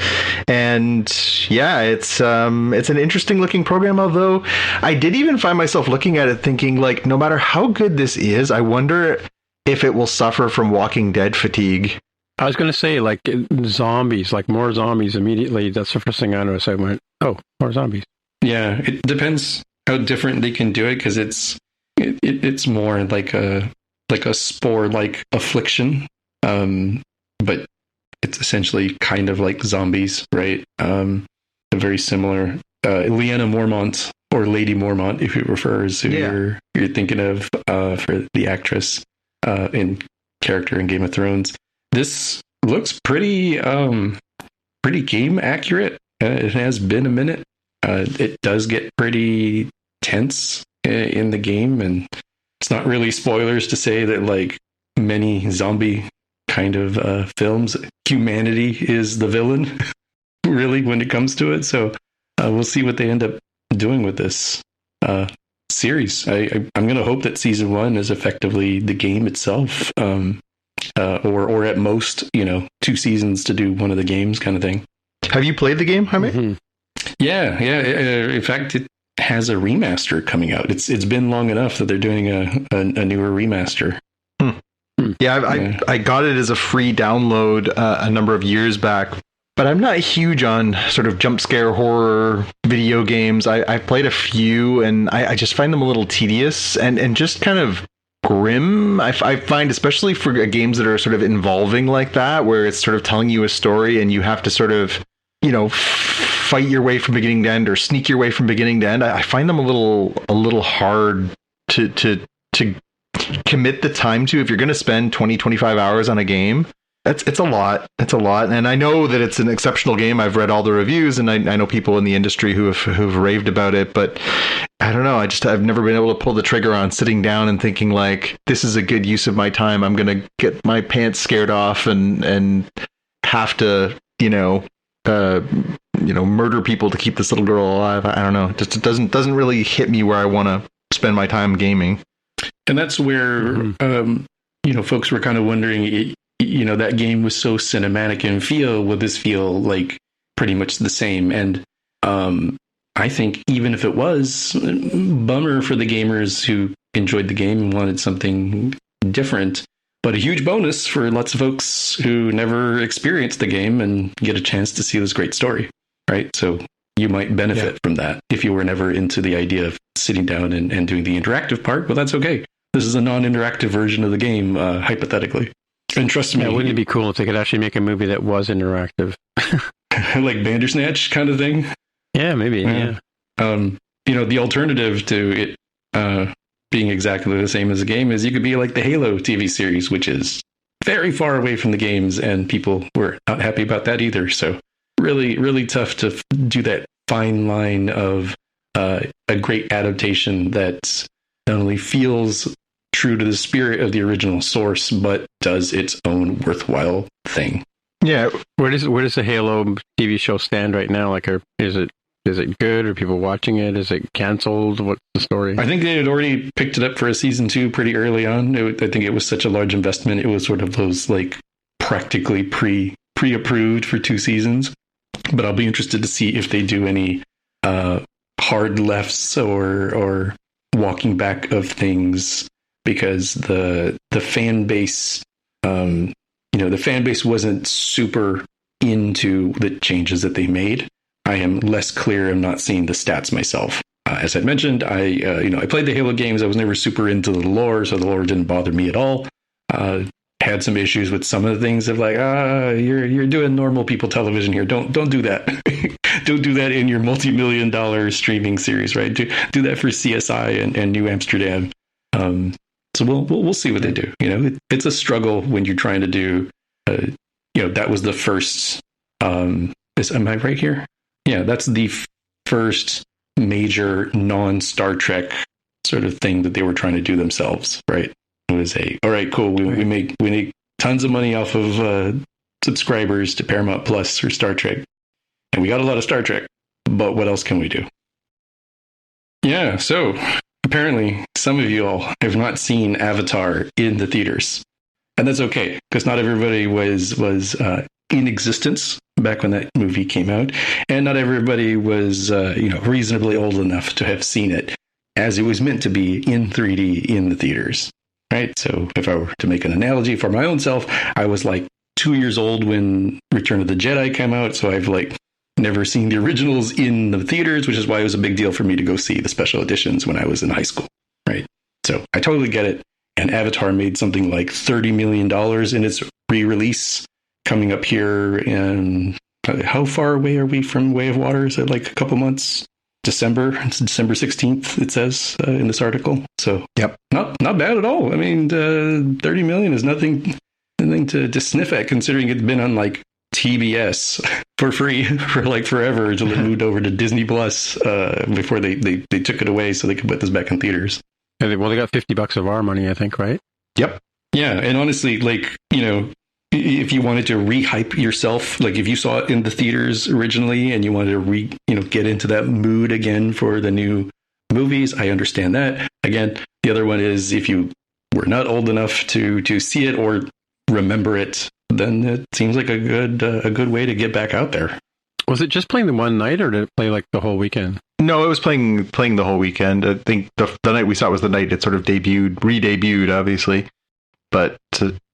And yeah, it's an interesting looking program, although I did even find myself looking at it thinking, like, no matter how good this is, I wonder if it will suffer from Walking Dead fatigue. I was going to say, like, zombies, like more zombies immediately. That's the first thing I noticed. I went, oh, more zombies. Yeah, it depends how different they can do it, because it's it's more like a spore-like affliction, but it's essentially kind of like zombies, right? Very similar. Lyanna Mormont, or Lady Mormont, if it refers who you're thinking of for the actress in character in Game of Thrones. This looks pretty game accurate. It has been a minute. It does get pretty tense in the game, and it's not really spoilers to say that, like many zombie kind of films, humanity is the villain, really, when it comes to it. So we'll see what they end up doing with this series. I'm going to hope that season 1 is effectively the game itself, or at most, 2 seasons to do one of the games, kind of thing. Have you played the game, Jaime? Mm-hmm. Yeah. In fact, it has a remaster coming out. It's been long enough that they're doing a newer remaster. Yeah, I got it as a free download a number of years back, but I'm not huge on sort of jump scare horror video games. I've played a few, and I just find them a little tedious and just kind of grim. I find, especially for games that are sort of involving like that, where it's sort of telling you a story and you have to sort of, fight your way from beginning to end or sneak your way from beginning to end. I find them a little hard to commit the time to. If you're going to spend 20-25 hours on a game, it's a lot. And I know that it's an exceptional game. I've read all the reviews, and I know people in the industry who've raved about it, but I don't know. I've never been able to pull the trigger on sitting down and thinking like, this is a good use of my time. I'm going to get my pants scared off and have to, murder people to keep this little girl alive. I don't know. It just doesn't really hit me where I want to spend my time gaming. And that's where, folks were kind of wondering, that game was so cinematic in feel. Will this feel like pretty much the same? And I think even if it was, bummer for the gamers who enjoyed the game and wanted something different, but a huge bonus for lots of folks who never experienced the game and get a chance to see this great story, right? So you might benefit from that if you were never into the idea of sitting down and doing the interactive part. Well, that's okay. This is a non-interactive version of the game, hypothetically. And trust me, wouldn't it be cool if they could actually make a movie that was interactive? Like Bandersnatch kind of thing? Yeah, maybe. Yeah. The alternative to it being exactly the same as a game is you could be like the Halo TV series, which is very far away from the games, and people were not happy about that either. So really, really tough to do that fine line of a great adaptation that not only feels true to the spirit of the original source, but does its own worthwhile thing. Yeah. Where does the Halo TV show stand right now? Like, is it good? Are people watching it? Is it canceled? What's the story? I think they had already picked it up for a season 2 pretty early on. I think it was such a large investment. It was sort of those like practically pre-approved for 2 seasons. But I'll be interested to see if they do any hard lefts or walking back of things, because the fan base, the fan base wasn't super into the changes that they made. I am less clear. I'm not seeing the stats myself. As I mentioned, I played the Halo games. I was never super into the lore, so the lore didn't bother me at all. Had some issues with some of the things of like, you're doing normal people television here. Don't do that. Don't do that in your multi-million-dollar streaming series, right? Do that for CSI and New Amsterdam. So we'll see what they do. It's a struggle when you're trying to do. That was the first. Am I right here? Yeah, that's the first major non-Star Trek sort of thing that they were trying to do themselves, right? It was all right, cool. We make tons of money off of subscribers to Paramount Plus or Star Trek, and we got a lot of Star Trek. But what else can we do? Yeah, so apparently some of you all have not seen Avatar in the theaters, and that's okay, because not everybody was in existence back when that movie came out, and not everybody was reasonably old enough to have seen it as it was meant to be in 3D in the theaters, right? So if I were to make an analogy for my own self, I was like 2 years old when Return of the Jedi came out, so I've like never seen the originals in the theaters, which is why it was a big deal for me to go see the special editions when I was in high school, right? So I totally get it. And Avatar made something like $30 million in its re-release coming up here in, how far away are we from Way of Water? Is it like a couple months? It's December 16th, it says in this article. So yep, not bad at all. I mean, 30 million is nothing to sniff at, considering it's been on like TBS for free for like forever until it moved over to Disney Plus before they took it away so they could put this back in theaters. They got $50 of our money, I think, right? Yep. Yeah, and honestly, like, you know, if you wanted to re-hype yourself, like if you saw it in the theaters originally and you wanted to get into that mood again for the new movies, I understand that. Again, the other one is if you were not old enough to see it or remember it, then it seems like a good way to get back out there. Was it just playing the one night, or did it play like the whole weekend? No, it was playing the whole weekend. I think the night we saw it was the night it sort of re-debuted, obviously. But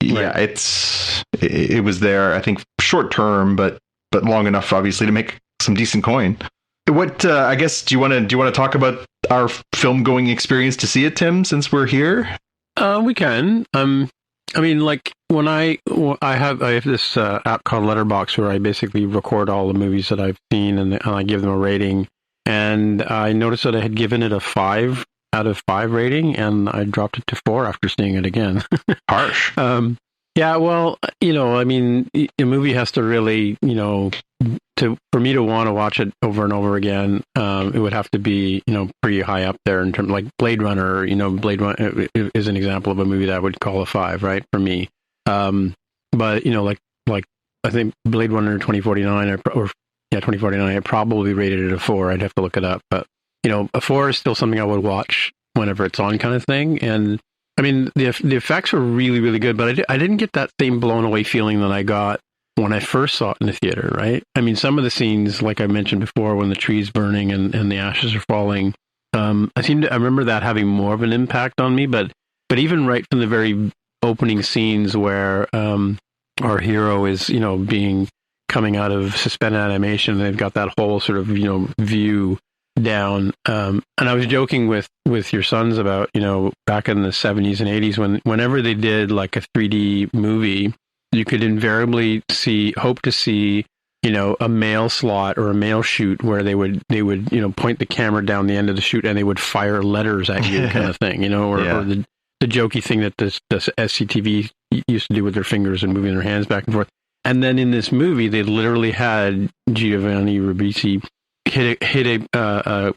yeah, it was there. I think short term, but long enough, obviously, to make some decent coin. What I guess do you want to talk about our film going experience to see it, Tim? Since we're here, we can. I mean, like when I have this app called Letterboxd where I basically record all the movies that I've seen and I give them a rating. And I noticed that I had given it a 5 out of 5 rating, and I dropped it to 4 after seeing it again. Harsh. Yeah, well, you know, I mean, a movie has to really, you know, for me to want to watch it over and over again, it would have to be, you know, pretty high up there in terms, like Blade Runner. You know, Blade Runner is an example of a movie that I would call a 5, right, for me. But you know, like I think Blade Runner 2049 or 2049, I probably rated it a 4. I'd have to look it up, but you know, a 4 is still something I would watch whenever it's on, kind of thing. And I mean, the effects were really, really good, but I didn't get that same blown away feeling that I got when I first saw it in the theater, right? I mean, some of the scenes, like I mentioned before, when the tree's burning and the ashes are falling, I remember that having more of an impact on me. But even right from the very opening scenes where our hero is, you know, coming out of suspended animation, they've got that whole sort of, you know, view down. And I was joking with your sons about, you know, back in the 70s and 80s, whenever they did like a 3D movie, you could invariably hope to see, you know, a mail slot or a mail chute where they would, you know, point the camera down the end of the chute and they would fire letters at you, kind of thing, you know, or the jokey thing that this SCTV used to do with their fingers and moving their hands back and forth. And then in this movie, they literally had Giovanni Ribisi hit a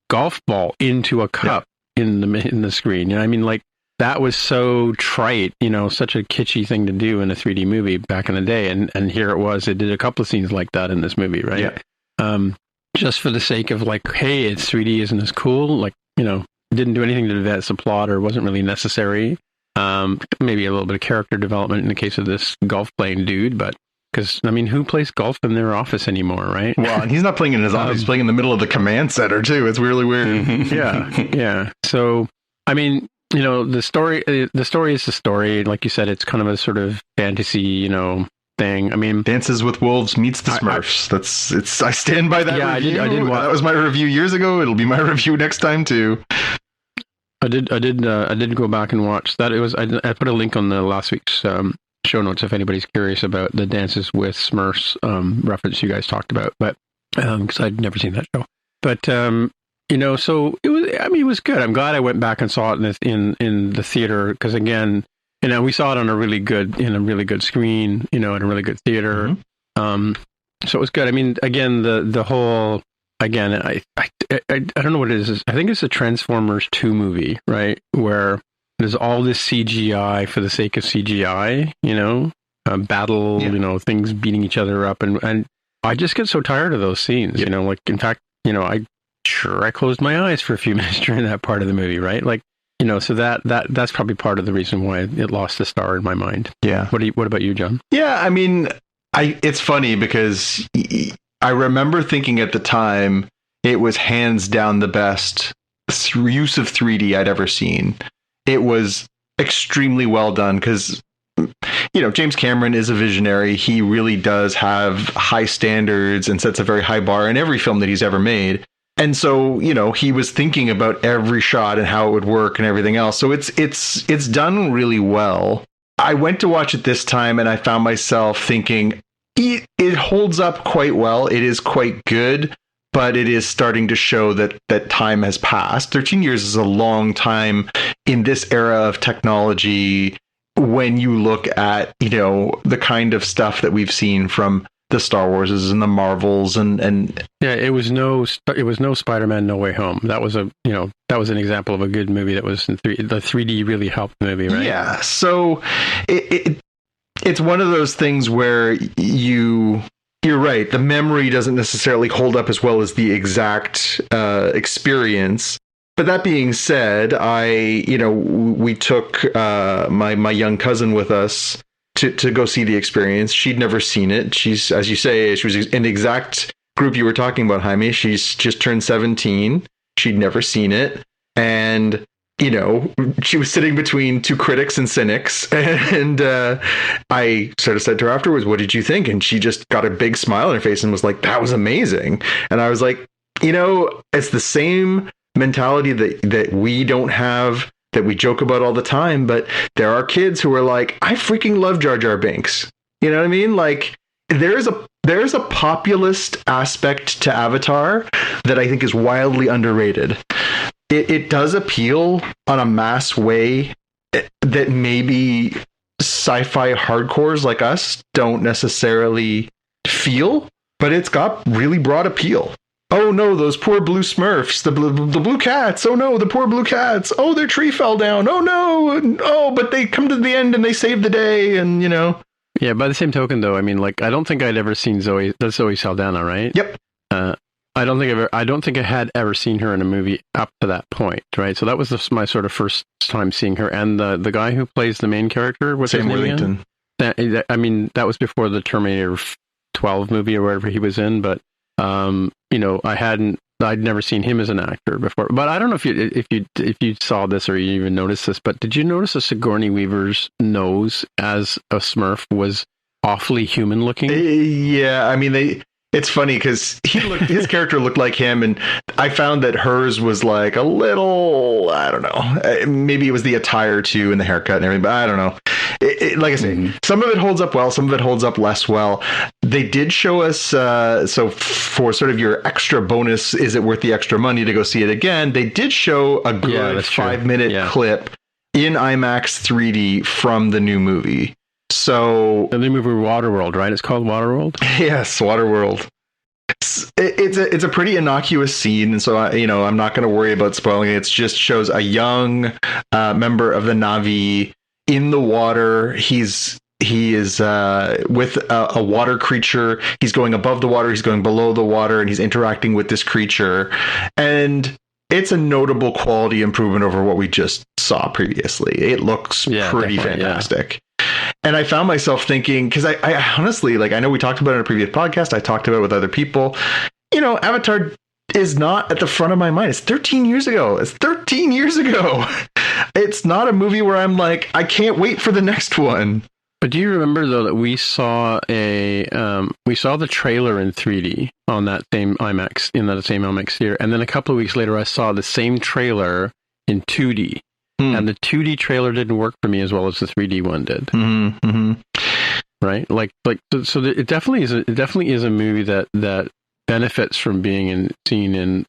golf ball into a cup in the screen. You know, I mean, like, that was so trite, you know, such a kitschy thing to do in a 3D movie back in the day. And here it was. It did a couple of scenes like that in this movie, right? Yeah. Just for the sake of like, hey, it's 3D, isn't this cool? Like, you know, it didn't do anything to advance the plot or wasn't really necessary. Maybe a little bit of character development in the case of this golf playing dude, but because, I mean, who plays golf in their office anymore, right? Well, and he's not playing in his office. He's playing in the middle of the command center, too. It's really weird. Yeah. So, I mean, you know, the story is the story. Like you said, it's kind of a sort of fantasy, you know, thing. I mean, Dances with Wolves meets the Smurfs. I stand by that review. I did that was my review years ago. It'll be my review next time, too. I did go back and watch that. I put a link on the last week's show notes if anybody's curious about the Dances with Smurfs reference you guys talked about, but because I'd never seen that show. But you know, so it was. I mean, it was good. I'm glad I went back and saw it in the theater because, again, you know, we saw it on a really good screen, you know, in a really good theater. Mm-hmm. So it was good. I mean, again, the whole. Again, I don't know what it is. I think it's a Transformers 2 movie, right? Where there's all this CGI for the sake of CGI, you know, battle, you know, things beating each other up. And I just get so tired of those scenes, you know, like, in fact, you know, I closed my eyes for a few minutes during that part of the movie, right? Like, you know, so that's probably part of the reason why it lost a star in my mind. Yeah. What about you, John? Yeah, I mean, it's funny because I remember thinking at the time it was hands down the best use of 3D I'd ever seen. It was extremely well done because, you know, James Cameron is a visionary. He really does have high standards and sets a very high bar in every film that he's ever made. And so, he was thinking about every shot and how it would work and everything else. So it's done really well. I went to watch it this time and I found myself thinking it holds up quite well. It is quite good, but it is starting to show that time has passed. 13 years is a long time in this era of technology when you look at, the kind of stuff that we've seen from the Star Warses and the Marvels and yeah, it was no Spider-Man No Way Home. That was an example of a good movie that was in the 3D really helped the movie, right? Yeah. So it's one of those things where you're right. The memory doesn't necessarily hold up as well as the exact experience. But that being said, we took my young cousin with us to go see the experience. She'd never seen it. She's, as you say, she was in the exact group you were talking about, Jaime. She's just turned 17. She'd never seen it. And, she was sitting between two critics and cynics. And I sort of said to her afterwards, what did you think? And she just got a big smile on her face and was like, that was amazing. And I was like, it's the same mentality that we don't have, that we joke about all the time, but there are kids who are like, I freaking love Jar Jar Binks. You know what I mean? Like, there's a populist aspect to Avatar that I think is wildly underrated. It does appeal on a mass way that maybe sci-fi hardcores like us don't necessarily feel, but it's got really broad appeal. Oh no, those poor blue Smurfs, the blue cats. Oh no, the poor blue cats. Oh, their tree fell down. Oh no. Oh, but they come to the end and they save the day, and Yeah, by the same token, though, I mean, like, I don't think I'd ever seen Zoe Saldana, right? Yep. I don't think I had ever seen her in a movie up to that point, right? So that was my sort of first time seeing her. And the guy who plays the main character, what's his name again? I mean, that was before the Terminator 12 movie or whatever he was in, but I'd never seen him as an actor before. But I don't know if you saw this or you even noticed this, but did you notice that Sigourney Weaver's nose as a Smurf was awfully human looking? Yeah, I mean, it's funny because his character looked like him, and I found that hers was like a little, I don't know, maybe it was the attire too and the haircut and everything, but I don't know. Like I say, some of it holds up well, some of it holds up less well. They did show us, so for sort of your extra bonus, is it worth the extra money to go see it again? They did show a good 5-minute clip in IMAX 3D from the new movie. So the new movie Waterworld, right? It's called Waterworld. Yes, Waterworld. It's a pretty innocuous scene, and so I'm not going to worry about spoiling it. It just shows a young member of the Na'vi in the water. He is with a water creature. He's going above the water. He's going below the water, and he's interacting with this creature. And it's a notable quality improvement over what we just saw previously. It looks pretty fantastic. Yeah. And I found myself thinking, because I honestly, like, I know we talked about it in a previous podcast. I talked about it with other people. Avatar is not at the front of my mind. It's 13 years ago. It's 13 years ago. It's not a movie where I'm like, I can't wait for the next one. But do you remember, though, that we saw the trailer in 3D on that same IMAX theater, and then a couple of weeks later, I saw the same trailer in 2D. And the 2D trailer didn't work for me as well as the 3D one did. Mm-hmm. Right? So it definitely is a movie that benefits from being seen in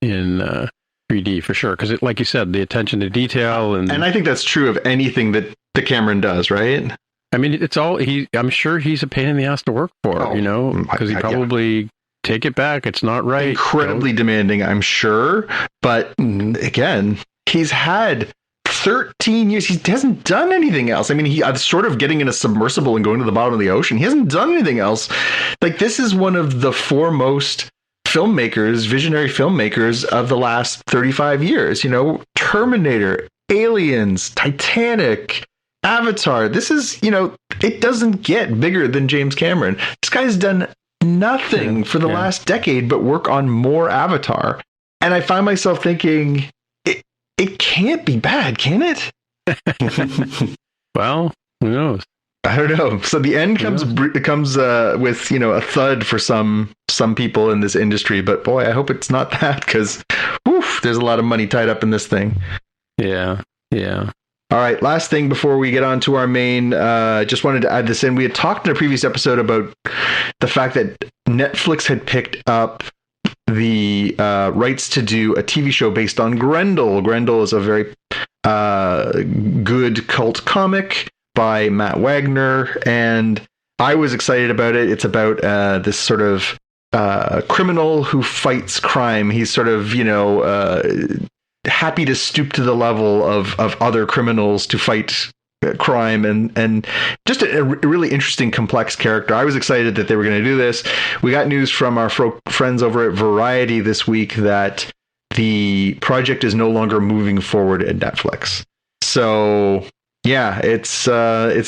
3D for sure. Because, like you said, the attention to detail and I think that's true of anything that the Cameron does, right? I mean, it's all I'm sure he's a pain in the ass to work for, because he probably take it back. It's not right. Incredibly demanding, I'm sure. But again, he's had 13 years. He hasn't done anything else. I mean, he's sort of getting in a submersible and going to the bottom of the ocean. He hasn't done anything else. Like, this is one of the foremost visionary filmmakers of the last 35 years. Terminator, Aliens, Titanic, Avatar. This is, it doesn't get bigger than James Cameron. This guy's done nothing for the last decade but work on more Avatar. And I find myself thinking, it can't be bad, can it? Well, who knows? I don't know. So the end comes with, you know, a thud for some people in this industry, but boy, I hope it's not that, because there's a lot of money tied up in this thing. Yeah. All right, last thing before we get on to our main, just wanted to add this in. We had talked in a previous episode about the fact that Netflix had picked up the rights to do a TV show based on Grendel. Grendel is a very good cult comic by Matt Wagner, and I was excited about it. It's about this sort of criminal who fights crime. He's sort of, you know, happy to stoop to the level of other criminals to fight crime, and just a really interesting, complex character. I was excited that they were going to do this. We got news from our friends over at Variety this week that the project is no longer moving forward at Netflix. So yeah, it's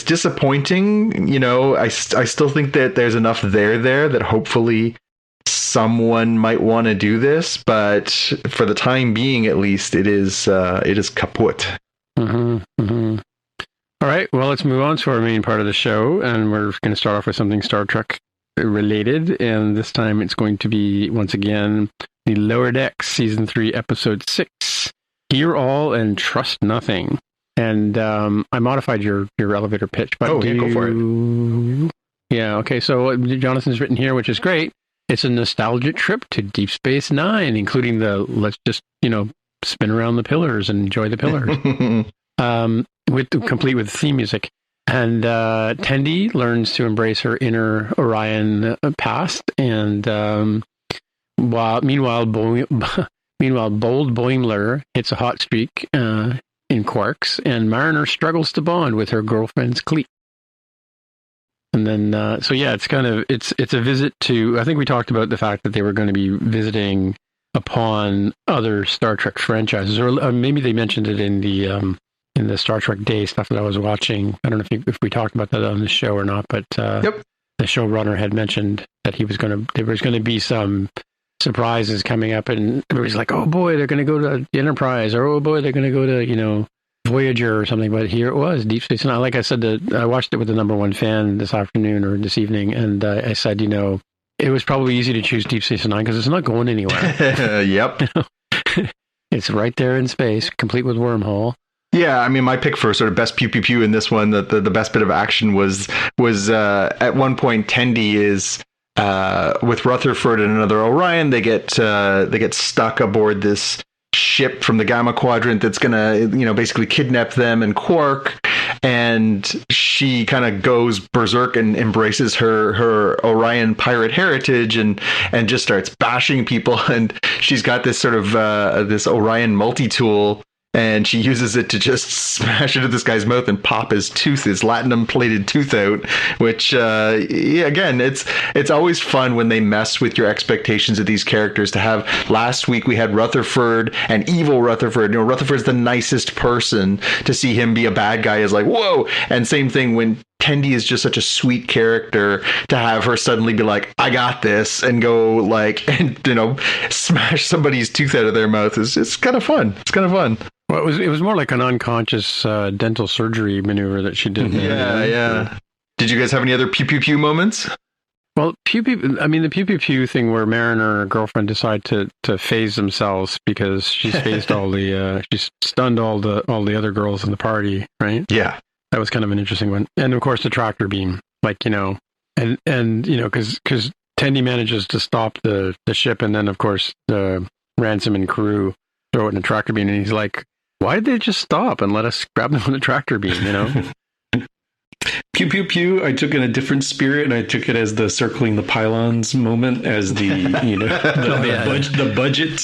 disappointing. You know, I still think that there's enough there that hopefully someone might want to do this, but for the time being, at least, it is kaput. All right, well, let's move on to our main part of the show, and we're going to start off with something Star Trek related, and this time it's going to be, once again, the Lower Decks Season 3, Episode 6, Hear All and Trust Nothing. And I modified your elevator pitch, but go for it. Yeah, okay, so what Jonathan's written here, which is great. It's a nostalgic trip to Deep Space Nine, including the let's just, you know, spin around the pillars and enjoy the pillars. Complete with theme music. And Tendi learns to embrace her inner Orion past, and meanwhile, Bold Boimler hits a hot streak in Quarks, and Mariner struggles to bond with her girlfriend's clique. And then, so yeah, it's kind of it's a visit to. I think we talked about the fact that they were going to be visiting upon other Star Trek franchises, or maybe they mentioned it in the Star Trek Day stuff that I was watching. I don't know if we talked about that on the show or not, but the showrunner had mentioned that there was going to be some surprises coming up, and everybody's like, "Oh boy, they're going to go to the Enterprise," or "Oh boy, they're going to go to, you know, Voyager or something." But here it was, Deep Space Nine. Like I said, I watched it with the number one fan this afternoon or this evening, and I said, you know, it was probably easy to choose Deep Space Nine because it's not going anywhere. Yep. It's right there in space, complete with wormhole. Yeah, I mean, my pick for sort of best pew pew pew in this one, the best bit of action was at one point Tendi is with Rutherford and another Orion. They get stuck aboard this ship from the Gamma Quadrant that's gonna, you know, basically kidnap them and Quark, and she kind of goes berserk and embraces her Orion pirate heritage and just starts bashing people, and she's got this sort of this Orion multi-tool, and she uses it to just smash into this guy's mouth and pop his latinum plated tooth out, which, again, it's always fun when they mess with your expectations of these characters. To have, last week we had Rutherford and evil Rutherford. You know, Rutherford's the nicest person. To see him be a bad guy is like, whoa. And same thing when Tendi is just such a sweet character, to have her suddenly be like, I got this, and go like, and, you know, smash somebody's tooth out of their mouth it's kind of fun. It's kind of fun. Well, it was more like an unconscious dental surgery maneuver that she did. Yeah. Did you guys have any other pew pew pew moments? Well, the pew pew pew thing where Mariner and her girlfriend decide to phase themselves because she's phased she's stunned all the other girls in the party, right? Yeah. That was kind of an interesting one. And of course the tractor beam, like, you know, and you know, because Tendi manages to stop the ship, and then of course the Ransom and crew throw it in a tractor beam, and he's like, why did they just stop and let us grab them on the tractor beam, you know? Pew pew pew. I took it in a different spirit, and I took it as the circling the pylons moment, as the, you know, the budget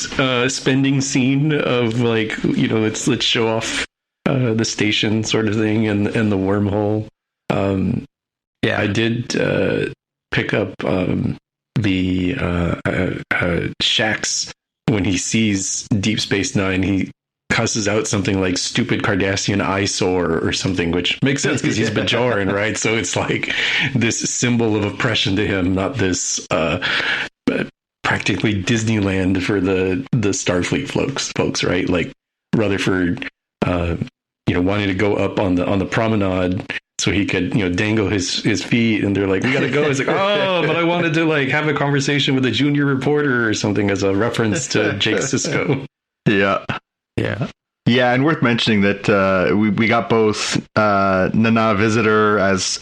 spending scene of, like, you know, let's show off the station sort of thing, and the wormhole. I did pick up the Shax when he sees Deep Space Nine. He cusses out something like "stupid Cardassian eyesore" or something, which makes sense because he's Bajoran, right? So it's like this symbol of oppression to him, not this practically Disneyland for the Starfleet folks, right? Like Rutherford, you know, wanting to go up on the promenade so he could, dangle his feet. And they're like, we got to go. He's like, oh, but I wanted to like have a conversation with a junior reporter or something as a reference to Jake Sisko. Yeah. Yeah. Yeah, and worth mentioning that we got both Nana Visitor as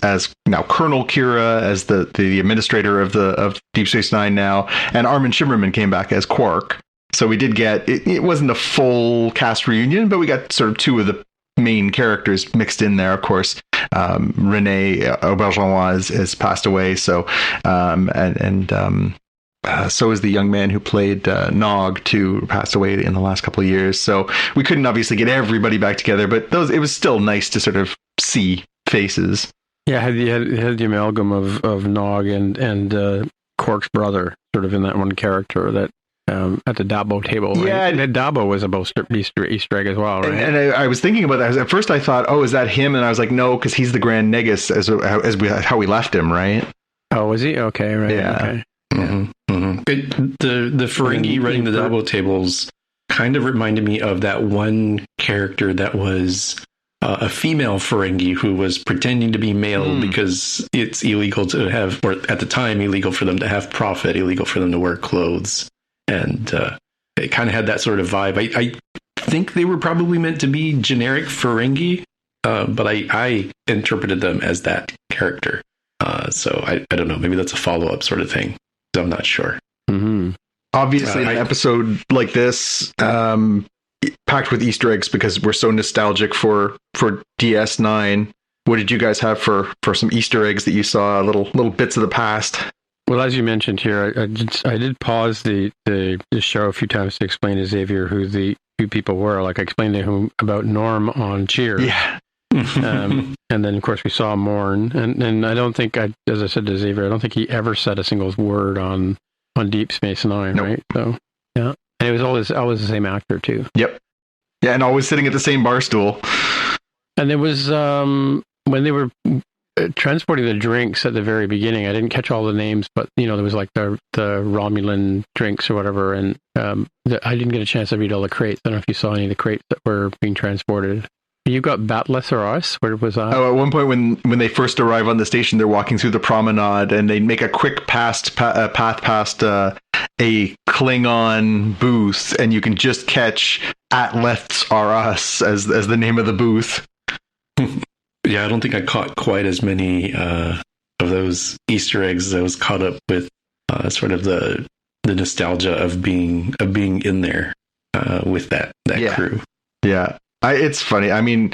now Colonel Kira as the administrator of Deep Space Nine now, and Armin Shimmerman came back as Quark. So we did get it wasn't a full cast reunion, but we got sort of two of the main characters mixed in there. Of course, Renee Auberjonois has passed away, so so is the young man who played Nog, too, passed away in the last couple of years. So we couldn't obviously get everybody back together, but it was still nice to sort of see faces. Yeah, had the amalgam of Nog and Quark's brother sort of in that one character that at the Dabo table. Right? Yeah, and Dabo was a Easter egg as well, right? And I was thinking about that. At first, I thought, "Oh, is that him?" And I was like, "No, because he's the Grand Negus how we left him, right?" Oh, was he? Okay, right. Yeah. Okay. Mm-hmm. Mm-hmm. The Ferengi running the Dabo tables kind of reminded me of that one character that was a female Ferengi who was pretending to be male because it's illegal to have, or at the time, illegal for them to have profit, illegal for them to wear clothes. And it kind of had that sort of vibe. I think they were probably meant to be generic Ferengi, but I interpreted them as that character. So I don't know. Maybe that's a follow-up sort of thing. I'm not sure. Mm-hmm. Obviously, an episode like this, packed with Easter eggs because we're so nostalgic for DS9. What did you guys have for some Easter eggs that you saw, little bits of the past? Well, as you mentioned here, I did pause the show a few times to explain to Xavier who the two people were. Like I explained to him about Norm on Cheers. Yeah. And then, of course, we saw Morn. And I don't think, as I said to Xavier, I don't think he ever said a single word on Deep Space Nine, nope. Right? So, yeah. And it was always the same actor, too. Yep. Yeah, and always sitting at the same bar stool. And there was, when they were transporting the drinks at the very beginning, I didn't catch all the names, but, there was like the Romulan drinks or whatever, and I didn't get a chance to read all the crates. I don't know if you saw any of the crates that were being transported. You got Batleth R Us? Where was that? Oh, at one point when they first arrive on the station, they're walking through the promenade and they make a quick path past a Klingon booth, and you can just catch Batleth R Us as the name of the booth. Yeah, I don't think I caught quite as many of those Easter eggs as I was caught up with sort of the nostalgia of being in there with that crew. Yeah. It's funny. I mean,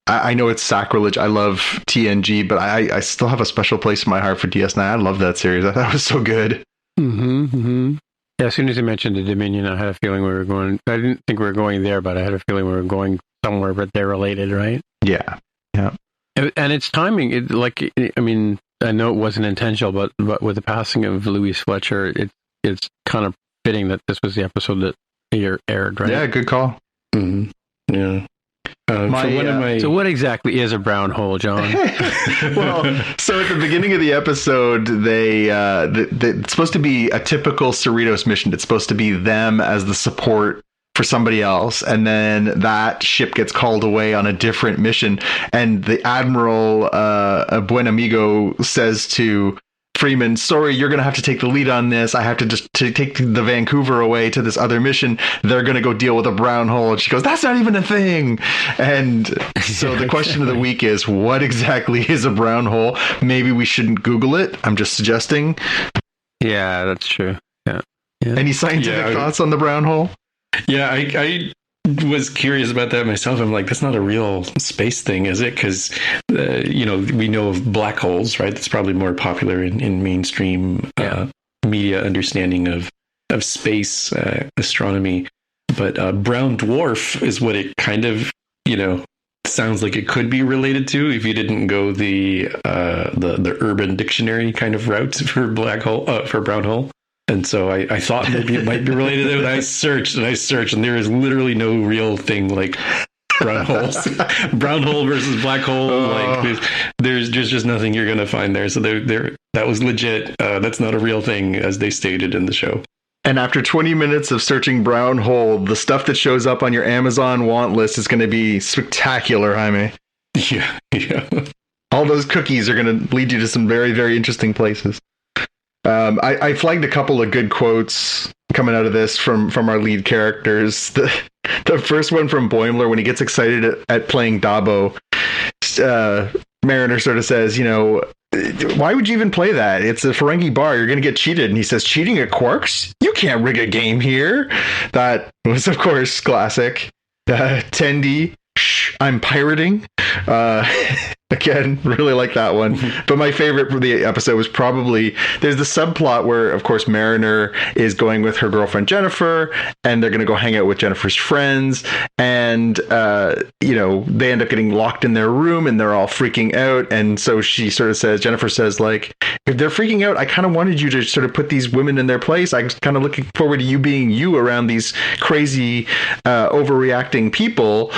I know it's sacrilege. I love TNG, but I still have a special place in my heart for DS9. I love that series. I thought it was so good. Mm-hmm. Mm-hmm. Yeah, as soon as you mentioned the Dominion, I had a feeling we were going. I didn't think we were going there, but I had a feeling we were going somewhere, but they're related, right? Yeah. Yeah. And it's timing. I know it wasn't intentional, but with the passing of Louise Fletcher, it's kind of fitting that this was the episode that aired, right? Yeah, good call. Mm-hmm. Yeah. So what exactly is a brown hole, John? Well, so at the beginning of the episode, it's supposed to be a typical Cerritos mission. It's supposed to be them as the support for somebody else, and then that ship gets called away on a different mission, and the Admiral Buen Amigo says to Freeman, sorry, you're going to have to take the lead on this. I have to just take the Vancouver away to this other mission. They're going to go deal with a brown hole. And she goes, that's not even a thing. And so the question of the week is, what exactly is a brown hole? Maybe we shouldn't Google it. I'm just suggesting. Yeah, that's true. Yeah. Any scientific thoughts on the brown hole? Yeah, I was curious about that myself. I'm like, that's not a real space thing, is it? Because, we know of black holes, right? That's probably more popular in mainstream media understanding of space astronomy. But brown dwarf is what it kind of, sounds like it could be related to if you didn't go the Urban Dictionary kind of route for black hole, for brown hole. And so I thought maybe it might be related to it. I searched, and there is literally no real thing like brown holes. Brown hole versus black hole. Like there's just nothing you're going to find there. So that was legit. That's not a real thing, as they stated in the show. And after 20 minutes of searching brown hole, the stuff that shows up on your Amazon want list is going to be spectacular, Jaime. Yeah. all those cookies are going to lead you to some very, very interesting places. I flagged a couple of good quotes coming out of this from our lead characters. The first one from Boimler, when he gets excited at playing Dabo, Mariner sort of says, why would you even play that? It's a Ferengi bar. You're going to get cheated. And he says, cheating at Quarks? You can't rig a game here. That was, of course, classic. Tendi, shh, I'm pirating. Again, really like that one. But my favorite for the episode was probably, there's the subplot where, of course, Mariner is going with her girlfriend Jennifer, and they're going to go hang out with Jennifer's friends. And, they end up getting locked in their room and they're all freaking out. And so Jennifer says, like, if they're freaking out, I kind of wanted you to sort of put these women in their place. I'm kind of looking forward to you being you around these crazy, overreacting people.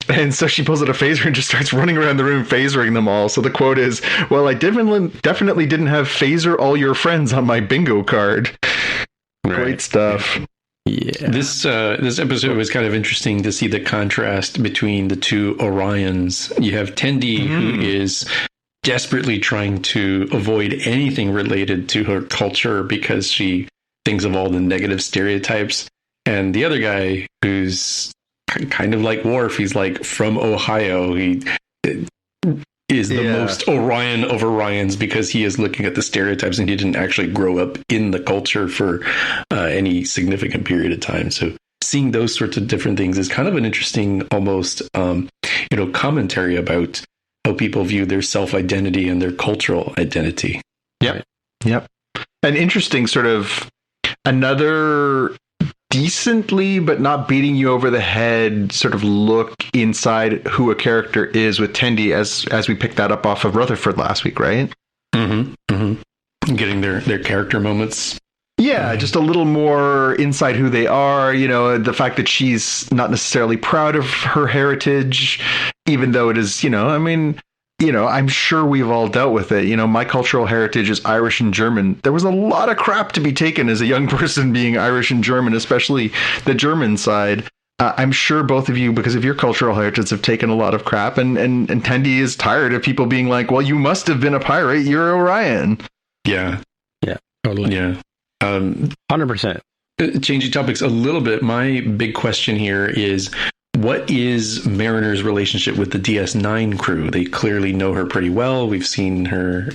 And so she pulls out a phaser and just starts running around the room, phasering them all. So the quote is, well, I definitely didn't have phaser all your friends on my bingo card. Right. Great stuff. Yeah. This episode was kind of interesting to see the contrast between the two Orions. You have Tendi, who is desperately trying to avoid anything related to her culture because she thinks of all the negative stereotypes. And the other guy who's kind of like Worf, he's like from Ohio. He is the most Orion of Orions because he is looking at the stereotypes and he didn't actually grow up in the culture for any significant period of time. So seeing those sorts of different things is kind of an interesting, almost, commentary about how people view their self-identity and their cultural identity. Yep. Right? Yep. An interesting sort of another decently but not beating you over the head sort of look inside who a character is with Tendi as we picked that up off of Rutherford last week, right? Getting their character moments. Yeah, just a little more inside who they are, the fact that she's not necessarily proud of her heritage, even though it is, I'm sure we've all dealt with it. My cultural heritage is Irish and German. There was a lot of crap to be taken as a young person being Irish and German, especially the German side. I'm sure both of you, because of your cultural heritage, have taken a lot of crap. And Tendi is tired of people being like, well, you must have been a pirate. You're Orion. Yeah. Yeah, totally. Yeah. 100%. Changing topics a little bit, my big question here is, what is Mariner's relationship with the DS9 crew? They clearly know her pretty well. We've seen her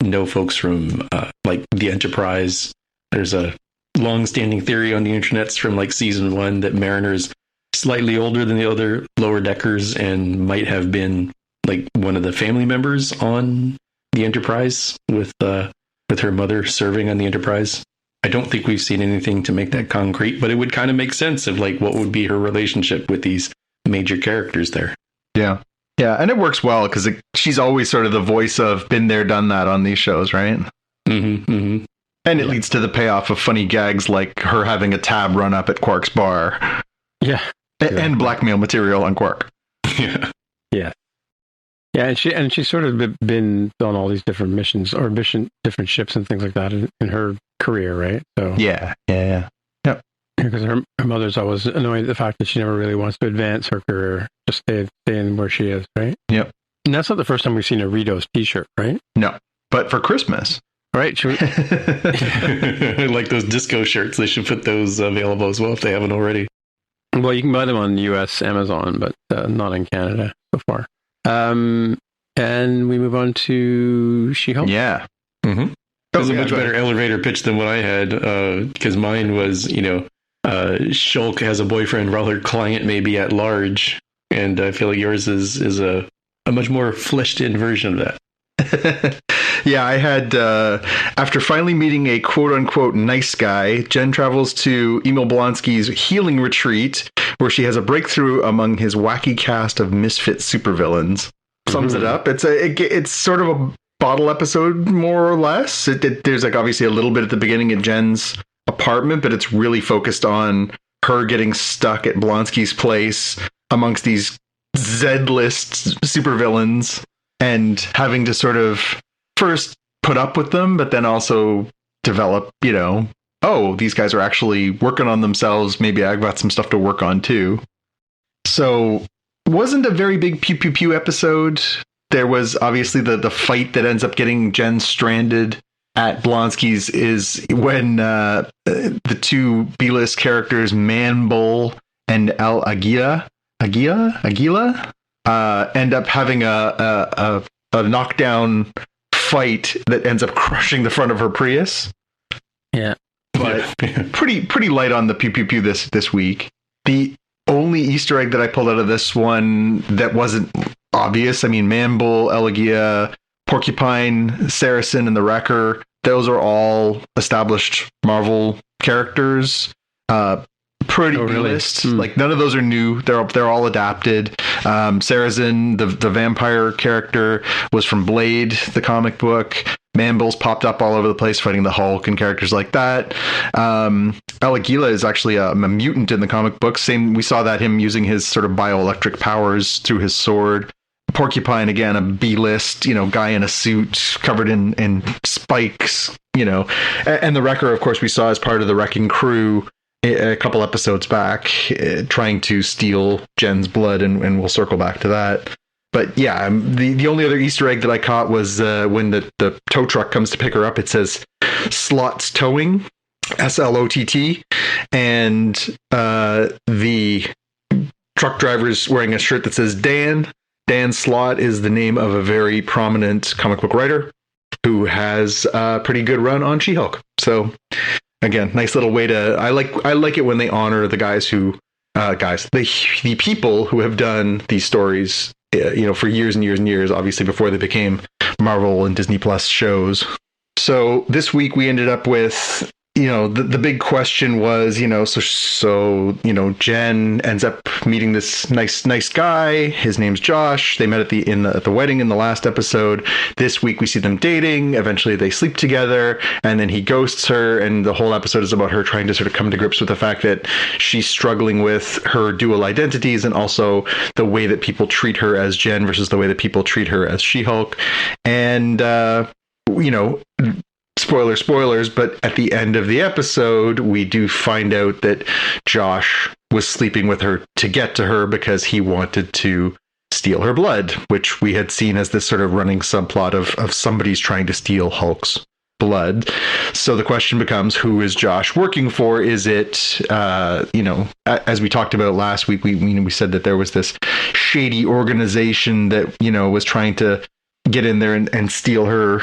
know folks from like the Enterprise. There's a long-standing theory on the internets from like season 1 that Mariner's slightly older than the other lower deckers and might have been like one of the family members on the Enterprise with her mother serving on the Enterprise. I don't think we've seen anything to make that concrete, but it would kind of make sense of like what would be her relationship with these major characters there. Yeah. Yeah. And it works well because she's always sort of the voice of been there, done that on these shows, right? And it leads to the payoff of funny gags like her having a tab run up at Quark's bar. Yeah. And blackmail material on Quark. Yeah. Yeah. Yeah, and she's sort of been on all these different missions or different ships and things like that in her career, right? So yeah. Because her mother's always annoyed at the fact that she never really wants to advance her career, just stay in where she is, right? Yep. And that's not the first time we've seen a Ritos T-shirt, right? No, but for Christmas, right? Like those disco shirts, they should put those available as well if they haven't already. Well, you can buy them on U.S. Amazon, but not in Canada so far. And we move on to She-Hulk. Yeah. It was a much better elevator pitch than what I had, because mine was, Shulk has a boyfriend while her client may be at large, and I feel like yours is a much more fleshed-in version of that. Yeah, I had, after finally meeting a quote-unquote nice guy, Jen travels to Emil Blonsky's healing retreat, where she has a breakthrough among his wacky cast of misfit supervillains. Sums it up. It's sort of a bottle episode, more or less. There's like obviously a little bit at the beginning at Jen's apartment, but it's really focused on her getting stuck at Blonsky's place amongst these Z-list supervillains and having to sort of first put up with them, but then also develop, these guys are actually working on themselves. Maybe I've got some stuff to work on too. So wasn't a very big pew pew pew episode. there was obviously the fight that ends up getting Jen stranded at Blonsky's is when the two B-list characters, Man Bull and El Aguila, end up having a knockdown fight that ends up crushing the front of her Prius. Yeah. But pretty light on the pew pew pew this week. The only Easter egg that I pulled out of this one that wasn't obvious, I mean, Man Bull, Elegia, Porcupine, Saracen, and the Wrecker, those are all established Marvel characters. Pretty B-list. Like, none of those are new. They're all adapted. Saracen, the vampire character, was from Blade, the comic book. Manbull's popped up all over the place fighting the Hulk and characters like that. Aligila is actually a mutant in the comic book. We saw that him using his sort of bioelectric powers through his sword. Porcupine, again, a B-list, guy in a suit covered in spikes, and the Wrecker, of course, we saw as part of the Wrecking Crew a couple episodes back, trying to steal Jen's blood, and we'll circle back to that. But yeah, the only other Easter egg that I caught was when the tow truck comes to pick her up, it says Slots Towing, SLOTT, and the truck driver's wearing a shirt that says Dan. Dan Slott is the name of a very prominent comic book writer who has a pretty good run on She-Hulk. So again, nice little way to, I like it when they honor the guys who, the people who have done these stories, for years and years and years, obviously before they became Marvel and Disney Plus shows. So this week we ended up with, the big question was, so Jen ends up meeting this nice guy. His name's Josh. They met at the wedding in the last episode. This week we see them dating. Eventually they sleep together, and then he ghosts her. And the whole episode is about her trying to sort of come to grips with the fact that she's struggling with her dual identities, and also the way that people treat her as Jen versus the way that people treat her as She-Hulk. And spoilers, but at the end of the episode, we do find out that Josh was sleeping with her to get to her because he wanted to steal her blood, which we had seen as this sort of running subplot of somebody's trying to steal Hulk's blood. So the question becomes, who is Josh working for? Is it, as we talked about last week, we said that there was this shady organization that, was trying to get in there and steal her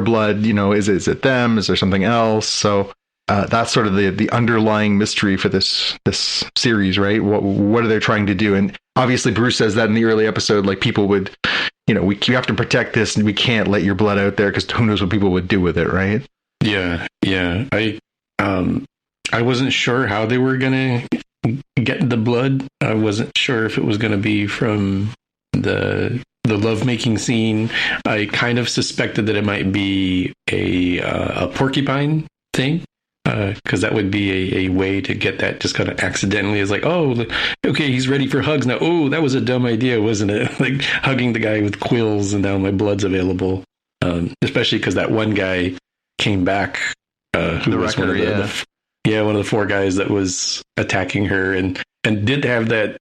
blood. Is it them? Is there something else? So that's sort of the underlying mystery for this series, right? What are they trying to do? And obviously Bruce says that in the early episode, like, people would, we have to protect this and we can't let your blood out there because who knows what people would do with it, right? Yeah. I wasn't sure how they were gonna get the blood. I wasn't sure if it was gonna be from the lovemaking scene. I kind of suspected that it might be a porcupine thing, because that would be a way to get that just kind of accidentally. Is like, oh, okay, he's ready for hugs now. Oh, that was a dumb idea, wasn't it? Like hugging the guy with quills and now my blood's available. Especially because that one guy came back, who was one of one of the four guys that was attacking her, and did have that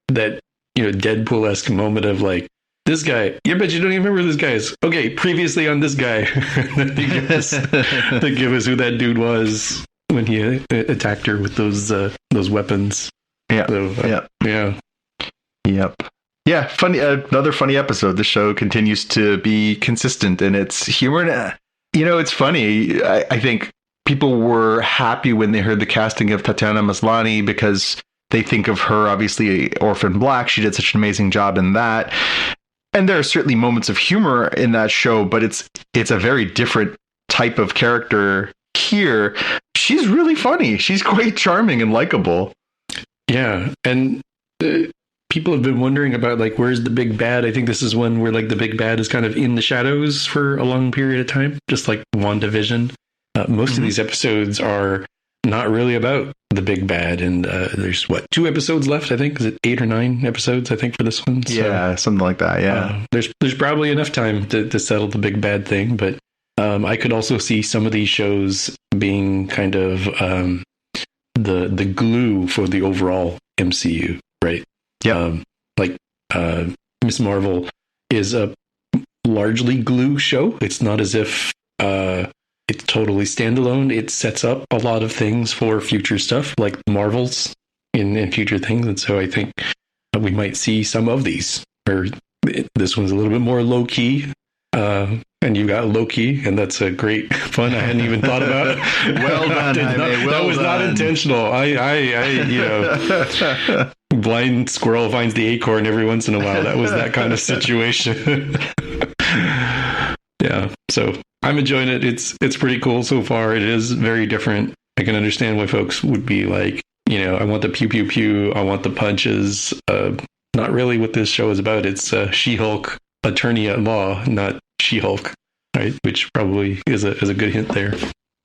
Deadpool-esque moment of like, this guy, yeah, but you don't even remember who this guy is. Okay, previously on this guy. They give us who that dude was when he attacked her with those weapons. Yeah. So, Yep. Yeah, funny. Another funny episode. The show continues to be consistent in its humor. And, it's funny. I think people were happy when they heard the casting of Tatiana Maslany because they think of her, obviously, Orphan Black. She did such an amazing job in that. And there are certainly moments of humor in that show, but it's a very different type of character here. She's really funny. She's quite charming and likable. Yeah, and people have been wondering about, like, where's the big bad? I think this is one where, like, the big bad is kind of in the shadows for a long period of time, just like WandaVision. Most of these episodes are not really about the big bad, and there's 2 episodes left, I think. Is it 8 or 9 episodes, I think, for this one? So, yeah, something like that. Yeah, there's probably enough time to settle the big bad thing, but I could also see some of these shows being kind of the glue for the overall MCU, right? Yeah, like Miss Marvel is a largely glue show. It's not as if it's totally standalone. It sets up a lot of things for future stuff, like Marvels in future things. And so I think we might see some of these, where this one's a little bit more low key. And you got Loki, and that's a great fun. I hadn't even thought about it. Well done, Jaime. That was not intentional. I blind squirrel finds the acorn every once in a while. That was that kind of situation. Yeah, so I'm enjoying it. It's pretty cool so far. It is very different. I can understand why folks would be like, I want the pew pew pew. I want the punches. Not really what this show is about. It's She-Hulk attorney at law, not She-Hulk, right? Which probably is a good hint there.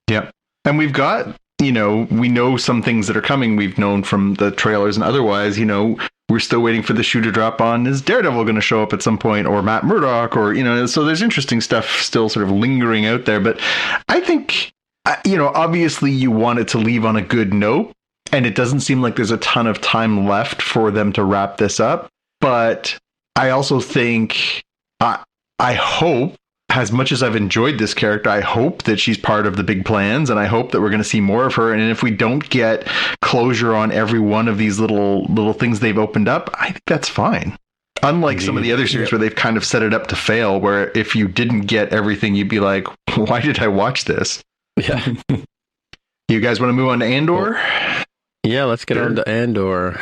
Yep. And we've got, we know some things that are coming. We've known from the trailers and otherwise, we're still waiting for the shoe to drop on. Is Daredevil going to show up at some point, or Matt Murdock, or, so there's interesting stuff still sort of lingering out there. But I think, obviously you want it to leave on a good note, and it doesn't seem like there's a ton of time left for them to wrap this up. But I also think, I hope, as much as I've enjoyed this character, I hope that she's part of the big plans, and I hope that we're going to see more of her. And if we don't get closure on every one of these little things they've opened up, I think that's fine. Unlike some of the other series where they've kind of set it up to fail, where if you didn't get everything, you'd be like, why did I watch this? Yeah. You guys want to move on to Andor? Yeah, let's get on to Andor.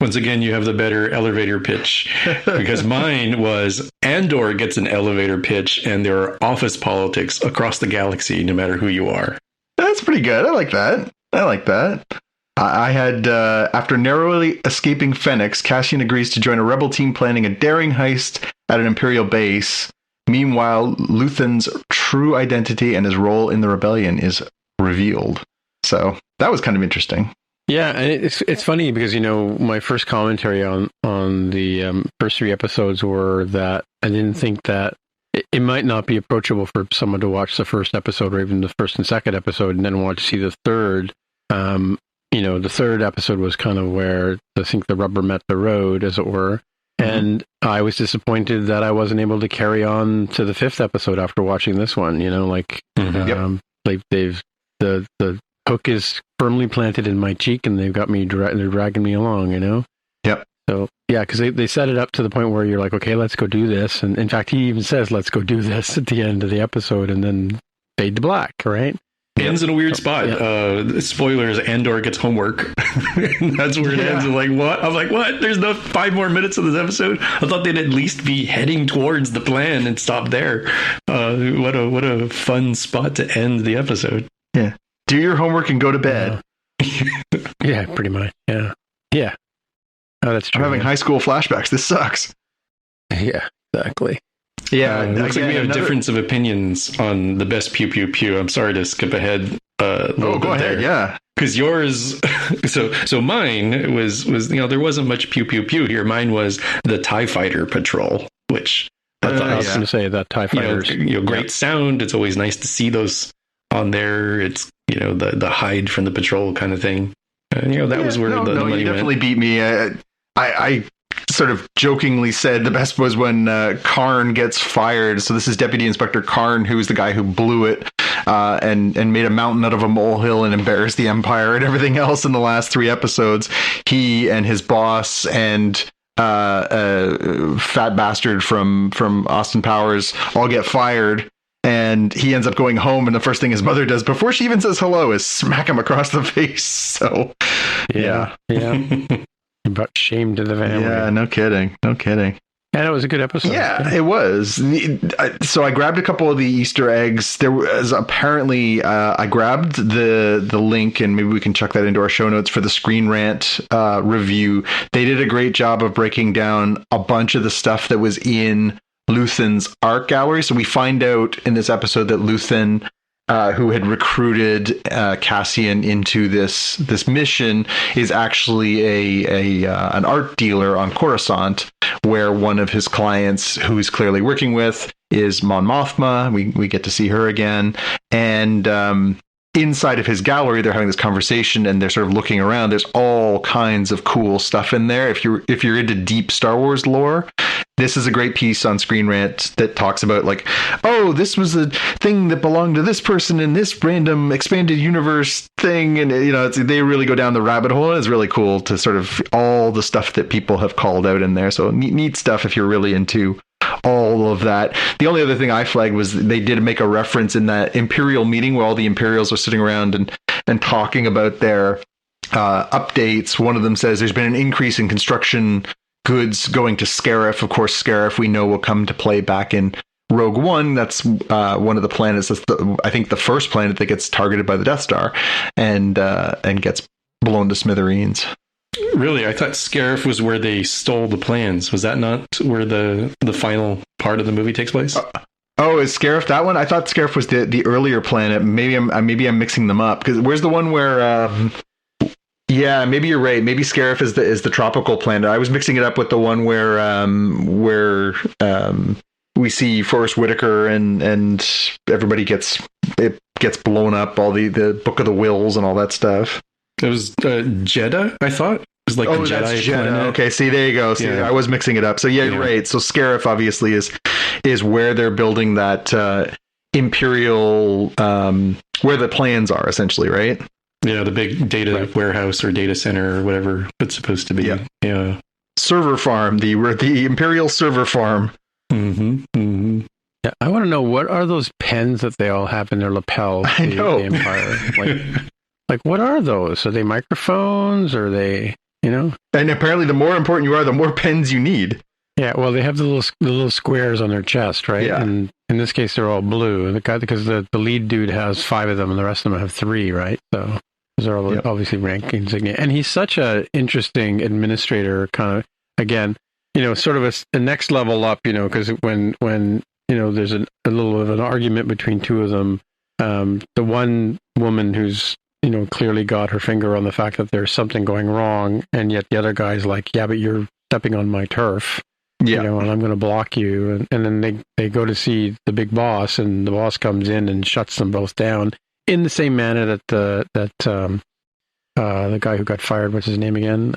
Once again, you have the better elevator pitch, because mine was Andor gets an elevator pitch, and there are office politics across the galaxy, no matter who you are. That's pretty good. I like that. I had, after narrowly escaping Fennec, Cassian agrees to join a rebel team planning a daring heist at an Imperial base. Meanwhile, Luthen's true identity and his role in the rebellion is revealed. So that was kind of interesting. Yeah, and it's funny because, my first commentary on the first 3 episodes were that I didn't think that it might not be approachable for someone to watch the first episode or even the first and second episode and then want to see the third. The third episode was kind of where I think the rubber met the road, as it were. Mm-hmm. And I was disappointed that I wasn't able to carry on to the 5th episode after watching this one. They've the hook is firmly planted in my cheek, and they've got me they're dragging me along, Yep. So yeah, because they set it up to the point where you're like, okay, let's go do this, and in fact, he even says, "Let's go do this" at the end of the episode, and then fade to black, right? Ends in a weird spot. Yeah. Spoilers: Andor gets homework. That's where it ends. I'm like, what? I'm like, what? There's no 5 more minutes of this episode. I thought they'd at least be heading towards the plan and stop there. What a fun spot to end the episode. Yeah. Do your homework and go to bed. Yeah, pretty much. Yeah. Yeah. Oh, that's true. I'm having high school flashbacks. This sucks. Yeah, exactly. Yeah. It looks like we have a difference of opinions on the best pew pew pew. I'm sorry to skip ahead a little bit go ahead. there. Yeah. Because yours, so mine was there wasn't much pew pew pew here. Mine was the TIE Fighter Patrol, which I was going to say that TIE Fighters. Great sound. It's always nice to see those on there. It's the hide from the patrol kind of thing. That was where the money you definitely went. beat me. I sort of jokingly said the best was when Karn gets fired. So this is Deputy Inspector Karn, who's the guy who blew it and made a mountain out of a molehill and embarrassed the Empire and everything else in the last 3 episodes. He and his boss and fat bastard from Austin Powers all get fired. And he ends up going home, and the first thing his mother does before she even says hello is smack him across the face. So, yeah. Brought shame to the family. Yeah, no kidding. And it was a good episode. Yeah, it was. So I grabbed a couple of the Easter eggs. There was apparently, I grabbed the link, and maybe we can chuck that into our show notes for the Screen Rant review. They did a great job of breaking down a bunch of the stuff that was in Luthen's art gallery. So we find out in this episode that Luthen, who had recruited Cassian into this mission, is actually an art dealer on Coruscant, where one of his clients, who he's clearly working with, is Mon Mothma. We get to see her again, and inside of his gallery, they're having this conversation, and they're sort of looking around. There's all kinds of cool stuff in there. If you're into deep Star Wars lore, this is a great piece on Screen Rant that talks about like, oh, this was a thing that belonged to this person in this random expanded universe thing. And, they really go down the rabbit hole. It's really cool to sort of all the stuff that people have called out in there. So neat stuff if you're really into all of that. The only other thing I flagged was they did make a reference in that Imperial meeting where all the Imperials are sitting around and talking about their updates. One of them says there's been an increase in construction goods going to Scarif. Of course, Scarif we know will come to play back in Rogue One. That's one of the planets. That's I think the first planet that gets targeted by the Death Star and gets blown to smithereens. Really? I thought Scarif was where they stole the plans. Was that not where the final part of the movie takes place? Is Scarif that one? I thought Scarif was the earlier planet. Maybe I'm mixing them up. Because where's the one where? Yeah, maybe you're right. Maybe Scarif is the tropical planet. I was mixing it up with the one where we see Forrest Whitaker and everybody gets blown up. All the Book of the Wills and all that stuff. It was Jeddah, I thought. It was like the Jedi planet. Okay, see, there you go. See, I was mixing it up. So you're right. So Scarif obviously is where they're building that Imperial, where the plans are essentially, right? Yeah, the big data warehouse or data center or whatever it's supposed to be. Yeah. Server farm, the Imperial server farm. Mm-hmm. Mm-hmm. Yeah, I want to know, what are those pens that they all have in their lapels? I know. The Empire. Like, what are those? Are they microphones? Or are they, And apparently the more important you are, the more pens you need. Yeah, well, they have the little squares on their chest, right? Yeah. And in this case, they're all blue. And because the lead dude has 5 of them, and the rest of them have 3, right? So those are all obviously rank insignia. And he's such a interesting administrator, kind of, again, sort of a next level up, because when there's a little bit of an argument between two of them, the one woman who's clearly got her finger on the fact that there's something going wrong, and yet the other guy's like, yeah, but you're stepping on my turf, and I'm going to block you. And then they go to see the big boss, and the boss comes in and shuts them both down in the same manner that the guy who got fired, what's his name again?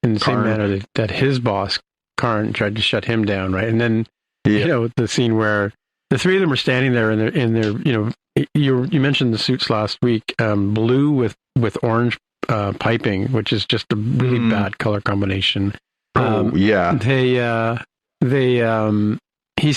In the same manner that his boss, Karn, tried to shut him down, right? And then, the scene where the 3 of them are standing there in their you mentioned the suits last week, blue with orange piping, which is just a really bad color combination. He's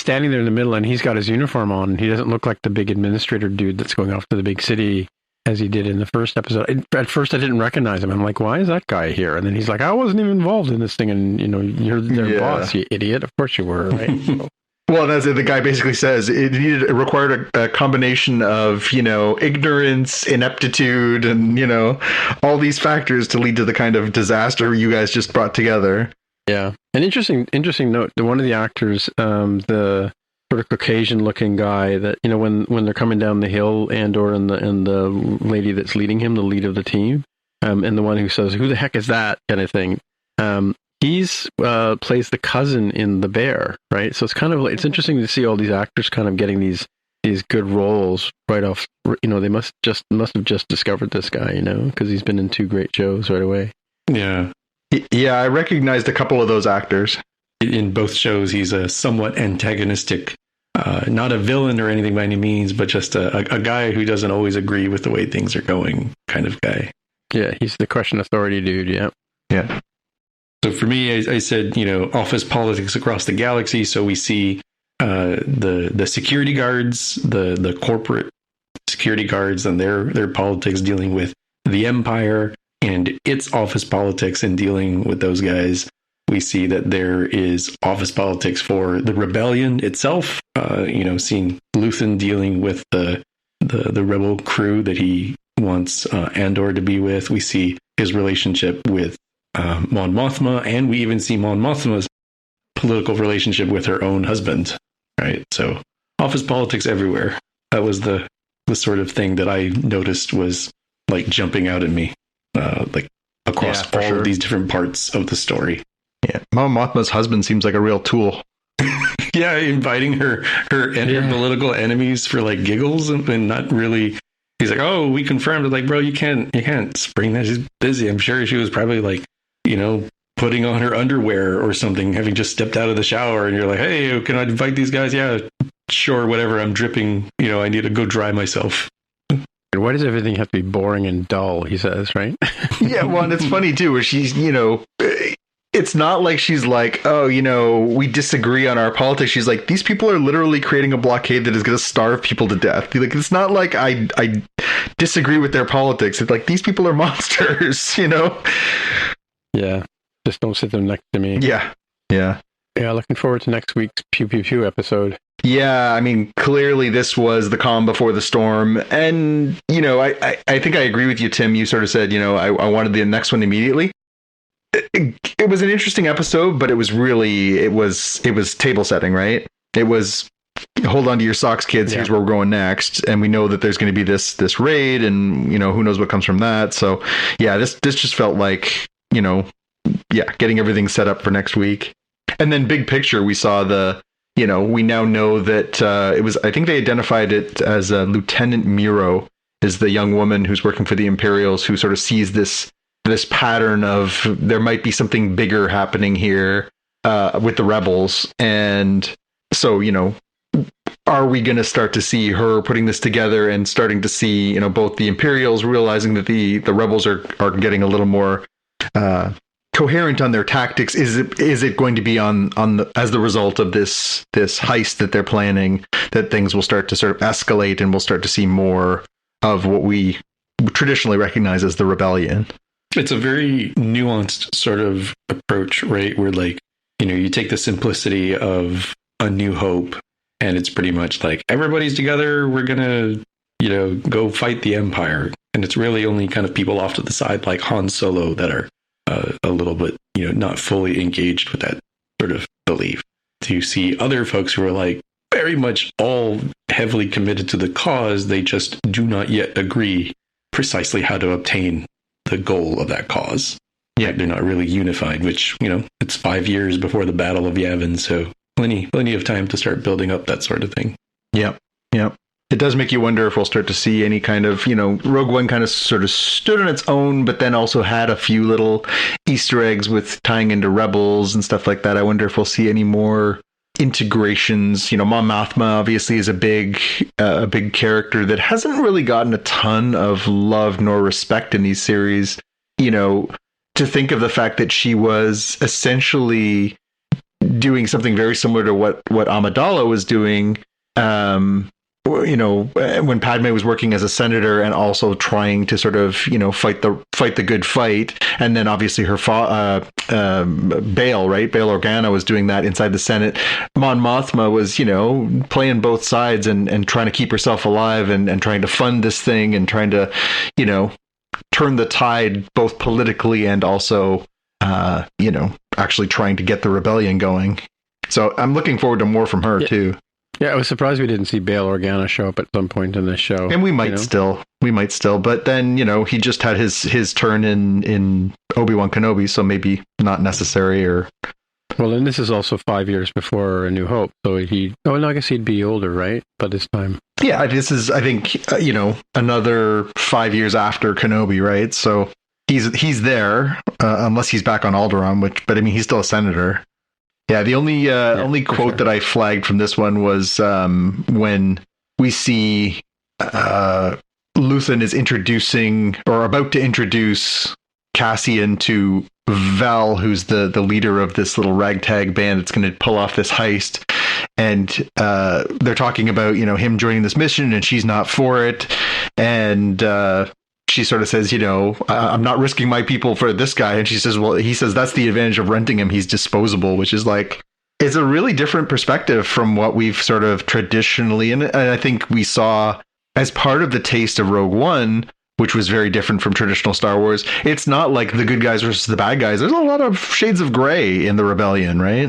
standing there in the middle, and he's got his uniform on, and he doesn't look like the big administrator dude that's going off to the big city as he did in the first episode. At first, I didn't recognize him. I'm like, why is that guy here? And then he's like, I wasn't even involved in this thing, and you're their boss, you idiot. Of course you were, right? So. Well, that's it. The guy basically says it required a combination of, ignorance, ineptitude, and, all these factors to lead to the kind of disaster you guys just brought together. Yeah. An interesting note. One of the actors, the sort of Caucasian-looking guy that, when they're coming down the hill, Andor and the lady that's leading him, the lead of the team, and the one who says, who the heck is that, kind of thing. He's plays the cousin in The Bear, right? So it's interesting to see all these actors kind of getting these good roles right off. They must have just discovered this guy, because he's been in 2 great shows right away. Yeah. Yeah, I recognized a couple of those actors. In both shows, he's a somewhat antagonistic, not a villain or anything by any means, but just a guy who doesn't always agree with the way things are going kind of guy. Yeah, he's the question authority dude, yeah. Yeah. So for me, I said, office politics across the galaxy. So we see the security guards, the corporate security guards, and their politics dealing with the Empire and its office politics and dealing with those guys. We see that there is office politics for the rebellion itself. Seeing Luthen dealing with the rebel crew that he wants Andor to be with. We see his relationship with Mon Mothma, and we even see Mon Mothma's political relationship with her own husband, right? So office politics everywhere. That was the sort of thing that I noticed was like jumping out at me, like across all of these different parts of the story. Yeah, Mon Mothma's husband seems like a real tool. Yeah, inviting her and her political enemies for like giggles and not really. He's like, oh, we confirmed it. Like, bro, you can't spring that. She's busy. I'm sure she was probably like, putting on her underwear or something, having just stepped out of the shower, and you're like, hey, can I invite these guys? Yeah, sure, whatever. I'm dripping. I need to go dry myself. And why does everything have to be boring and dull, he says, right? Yeah, well, and it's funny, too, where she's, it's not like she's like, oh, we disagree on our politics. She's like, these people are literally creating a blockade that is going to starve people to death. Like, it's not like I disagree with their politics. It's like, these people are monsters, Yeah, just don't sit them next to me. Yeah. Yeah, looking forward to next week's Pew Pew Pew episode. Yeah, I mean, clearly this was the calm before the storm. And, I think I agree with you, Tim. You sort of said, I wanted the next one immediately. It was an interesting episode, but it was table setting, right? It was, hold on to your socks, kids. Yeah. Here's where we're going next. And we know that there's going to be this raid, and, who knows what comes from that. So, yeah, this just felt like, getting everything set up for next week. And then big picture, we saw we now know that I think they identified it as Lieutenant Miro is the young woman who's working for the Imperials, who sort of sees this pattern of there might be something bigger happening here with the rebels. And so, are we going to start to see her putting this together and starting to see, both the Imperials realizing that the rebels are getting a little more coherent on their tactics? Is it going to be as the result of this heist that they're planning, that things will start to sort of escalate and we'll start to see more of what we traditionally recognize as the rebellion? It's a very nuanced sort of approach, right? Where you take the simplicity of A New Hope, and it's pretty much like everybody's together. We're going to, go fight the Empire. And it's really only kind of people off to the side like Han Solo that are a little bit, not fully engaged with that sort of belief. To see other folks who are like very much all heavily committed to the cause, they just do not yet agree precisely how to obtain the goal of that cause. Yeah, they're not really unified, which, it's 5 years before the Battle of Yavin, so plenty of time to start building up that sort of thing. Yep. It does make you wonder if we'll start to see any kind of, Rogue One kind of sort of stood on its own, but then also had a few little Easter eggs with tying into Rebels and stuff like that. I wonder if we'll see any more integrations. Mon Mothma obviously is a big character that hasn't really gotten a ton of love nor respect in these series. To think of the fact that she was essentially doing something very similar to what Amidala was doing, when Padme was working as a senator and also trying to sort of, fight the good fight. And then obviously her Bail, right? Bail Organa was doing that inside the Senate. Mon Mothma was, playing both sides and trying to keep herself alive and trying to fund this thing and trying to, turn the tide both politically and also, actually trying to get the rebellion going. So I'm looking forward to more from her too. Yeah, I was surprised we didn't see Bail Organa show up at some point in this show. And we might still. But then, he just had his turn in Obi-Wan Kenobi, so maybe not necessary. Or well, and this is also 5 years before A New Hope, so I guess he'd be older, right? By this time. Yeah, this is, I think, another 5 years after Kenobi, right? So he's there, unless he's back on Alderaan, but he's still a senator. Yeah, the only quote that I flagged from this one was when we see Luthen is introducing or about to introduce Cassian to Val, who's the leader of this little ragtag band that's going to pull off this heist. And they're talking about, him joining this mission and she's not for it. And she sort of says, I'm not risking my people for this guy. And she says, well, he says that's the advantage of renting him. He's disposable, which is like, it's a really different perspective from what we've sort of traditionally, and I think we saw as part of the taste of Rogue One, which was very different from traditional Star Wars. It's not like the good guys versus the bad guys. There's a lot of shades of gray in the rebellion, right?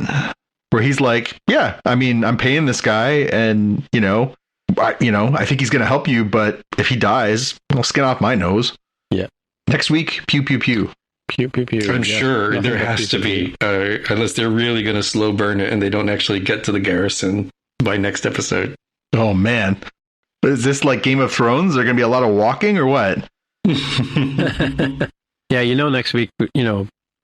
Where he's like, yeah, I'm paying this guy and, I think he's going to help you, but if he dies, I'll skin off my nose. Yeah. Next week, pew, pew, pew. Pew, pew, pew. I'm sure there has to be, unless they're really going to slow burn it and they don't actually get to the garrison by next episode. Oh, man. Is this like Game of Thrones? Is there going to be a lot of walking or what? Yeah, next week,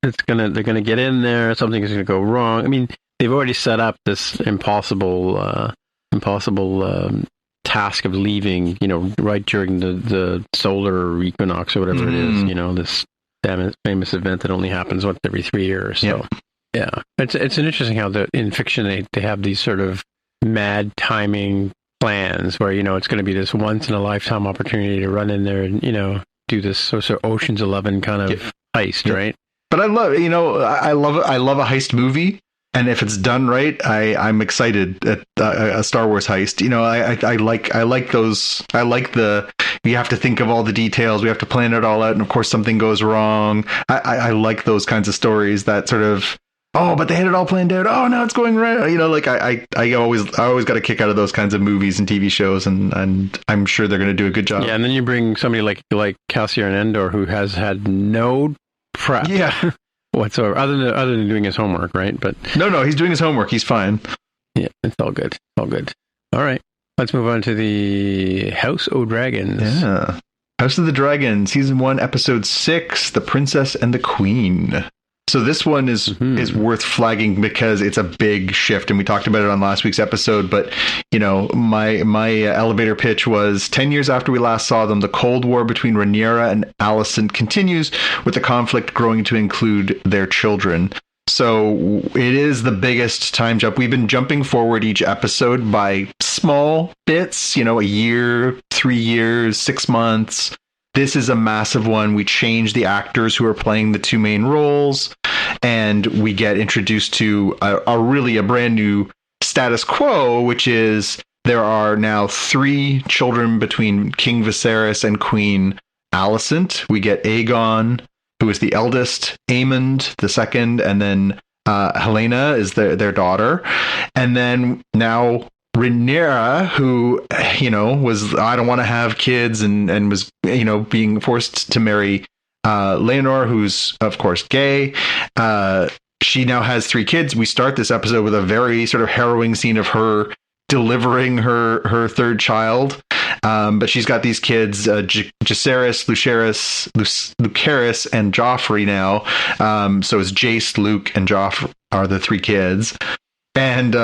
they're gonna get in there. Something is gonna go wrong. I mean, they've already set up this impossible task of leaving. Right during the solar equinox or whatever it is. This famous event that only happens once every 3 years. So yeah, it's an interesting how in fiction they have these sort of mad timing plans where it's going to be this once in a lifetime opportunity to run in there and do this sort of Ocean's 11 kind of heist, right? But I love I love a heist movie, and if it's done right, I'm excited at a Star Wars heist. I like those. I like we have to think of all the details, we have to plan it all out, and of course something goes wrong. I like those kinds of stories that sort of, oh, but they had it all planned out. Oh, now it's going right. I always got a kick out of those kinds of movies and TV shows, and I'm sure they're going to do a good job. Yeah, and then you bring somebody like Cassian Andor, who has had no prep whatsoever, other than doing his homework, right? But no, he's doing his homework. He's fine. Yeah, it's all good. All good. All right, let's move on to the House o' Dragons. Yeah, House of the Dragon, season 1, episode 6, The Princess and the Queen. So this one is worth flagging because it's a big shift, and we talked about it on last week's episode. But my elevator pitch was 10 years after we last saw them, the Cold War between Rhaenyra and Alicent continues, with the conflict growing to include their children. So it is the biggest time jump. We've been jumping forward each episode by small bits, a year, 3 years, 6 months. This is a massive one. We change the actors who are playing the two main roles, and we get introduced to a brand new status quo, which is there are now 3 children between King Viserys and Queen Alicent. We get Aegon, who is the eldest, Aemond the second, and then Helena is their daughter. And then now Rhaenyra, who, was, I don't want to have kids, and was, being forced to marry Leonor, who's, of course, gay. She now has 3 kids. We start this episode with a very sort of harrowing scene of her delivering her third child. But she's got these kids, Jacaerys, Lucerys, and Joffrey now. So it's Jace, Luke, and Joff are the 3 kids. And,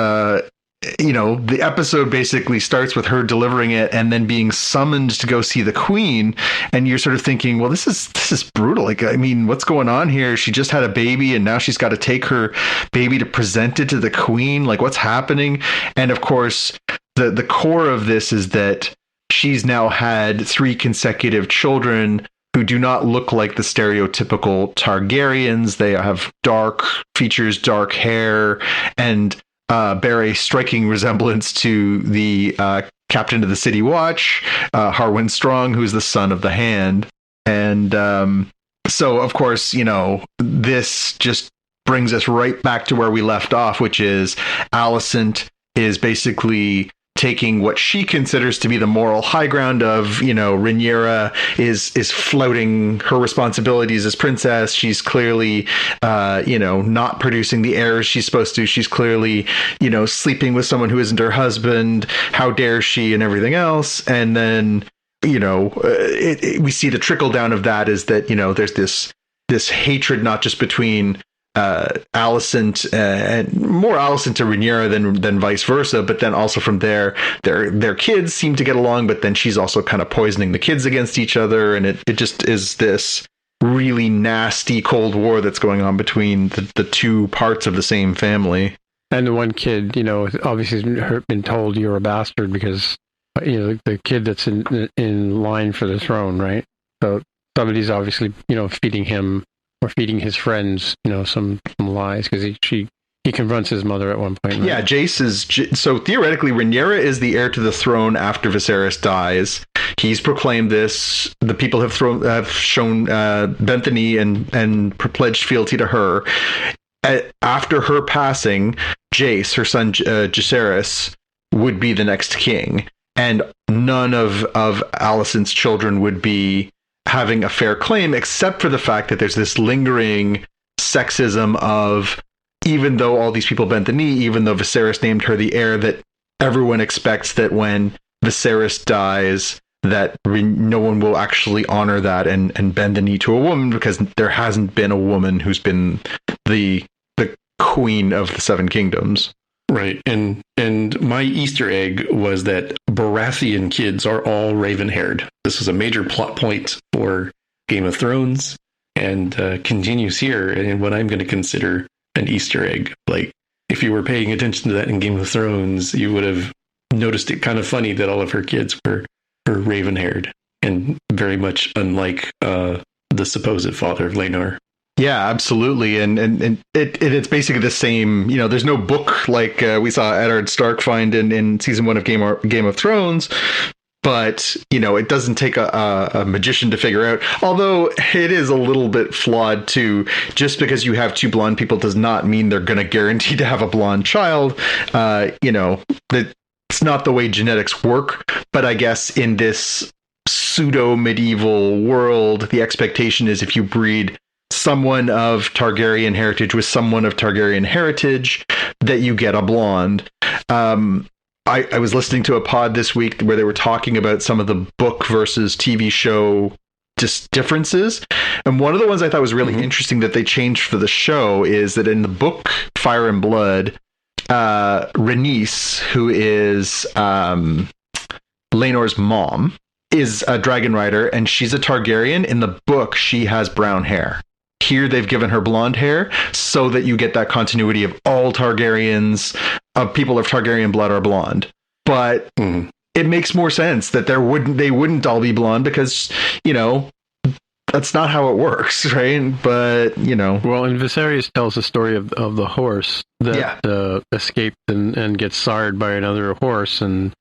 the episode basically starts with her delivering it and then being summoned to go see the Queen. And you're sort of thinking, well, this is brutal. What's going on here? She just had a baby and now she's got to take her baby to present it to the Queen. What's happening? And of course, the core of this is that she's now had 3 consecutive children who do not look like the stereotypical Targaryens. They have dark features, dark hair, and bear a striking resemblance to the captain of the City Watch, Harwin Strong, who's the son of the Hand. And so, of course, this just brings us right back to where we left off, which is Alicent is basically taking what she considers to be the moral high ground of, Rhaenyra is flouting her responsibilities as princess. She's clearly, not producing the heirs she's supposed to. She's clearly, sleeping with someone who isn't her husband. How dare she, and everything else. And then, we see the trickle down of that is that, there's this hatred, not just between Alicent and more Alicent to Rhaenyra than vice versa, but then also from their kids seem to get along, but then she's also kind of poisoning the kids against each other, and it just is this really nasty Cold War that's going on between the 2 parts of the same family. And the one kid, obviously has been told you're a bastard because the kid that's in line for the throne, right? So somebody's obviously feeding him or feeding his friends, some lies, because he confronts his mother at one point. Right? Yeah, Jace is... So theoretically, Rhaenyra is the heir to the throne after Viserys dies. He's proclaimed this. The people have shown bent the knee and pledged fealty to her. After her passing, Jace, her son Jacaerys, would be the next king. And none of Alicent's children would be having a fair claim, except for the fact that there's this lingering sexism of, even though all these people bent the knee, even though Viserys named her the heir, that everyone expects that when Viserys dies, no one will actually honor that and bend the knee to a woman, because there hasn't been a woman who's been the queen of the Seven Kingdoms. Right. And my Easter egg was that Baratheon kids are all raven-haired. This was a major plot point for Game of Thrones, and continues here in what I'm going to consider an Easter egg. Like, if you were paying attention to that in Game of Thrones, you would have noticed it kind of funny that all of her kids were raven-haired, and very much unlike the supposed father of Laenor. Yeah, absolutely, and it's basically the same. You know, there's no book like we saw Eddard Stark find in season 1 of Game of Thrones, but you know, it doesn't take a magician to figure out. Although it is a little bit flawed too. Just because you have two blonde people does not mean they're going to guarantee to have a blonde child. You know, it's not the way genetics work. But I guess in this pseudo medieval world, the expectation is if you breed someone of Targaryen heritage with someone of Targaryen heritage, that you get a blonde. I was listening to a pod this week where they were talking about some of the book versus TV show differences. And one of the ones I thought was really interesting that they changed for the show is that in the book Fire and Blood, Rhaenys, who is Laenor's mom, is a dragon rider, and she's a Targaryen. In the book, she has brown hair. Here, they've given her blonde hair so that you get that continuity of all Targaryens, of people of Targaryen blood are blonde. But it makes more sense that they wouldn't all be blonde, because, you know, that's not how it works, right? But, you know. Well, and Viserys tells the story of the horse that escaped and gets sired by another horse. And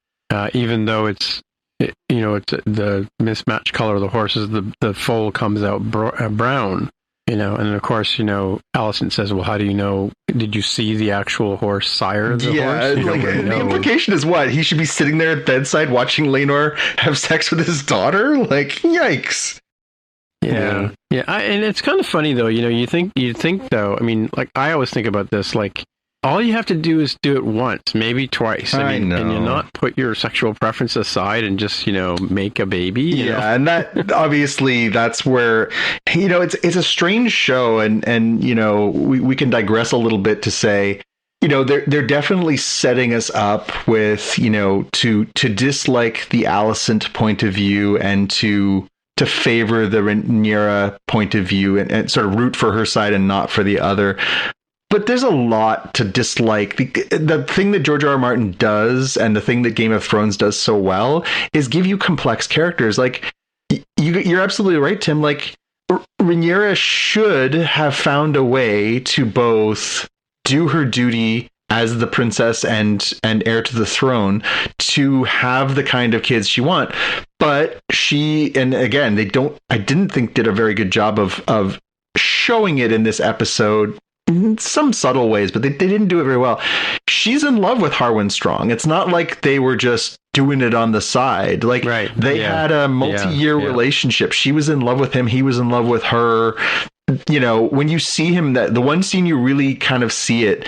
even though it's the mismatched color of the horses, the foal comes out brown. You know, and of course, you know, Alicent says, well, how do you know? Did you see the actual horse sire the horse? Like, the implication is what? He should be sitting there at bedside watching Laenor have sex with his daughter? Like, yikes. Yeah. And it's kind of funny, though. You know, you'd think, though, I mean, like, I always think about this, like, all you have to do is do it once, maybe twice. I mean, and you not put your sexual preference aside and just, you know, make a baby. You know? And that obviously that's where, you know, it's a strange show, and you know, we can digress a little bit to say, you know, they're definitely setting us up with, you know, to dislike the Alicent point of view and to favor the Rhaenyra point of view and sort of root for her side and not for the other. But there's a lot to dislike. The thing that George R. R. Martin does, and the thing that Game of Thrones does so well, is give you complex characters. Like, you're absolutely right, Tim. Like, Rhaenyra should have found a way to both do her duty as the princess and heir to the throne, to have the kind of kids she wants. But she, and again, I didn't think did a very good job of showing it in this episode. In some subtle ways, but they didn't do it very well. She's in love with Harwin Strong. It's not like they were just doing it on the side. Like, they had a multi-year relationship. She was in love with him. He was in love with her. You know, when you see him, that the one scene you really kind of see it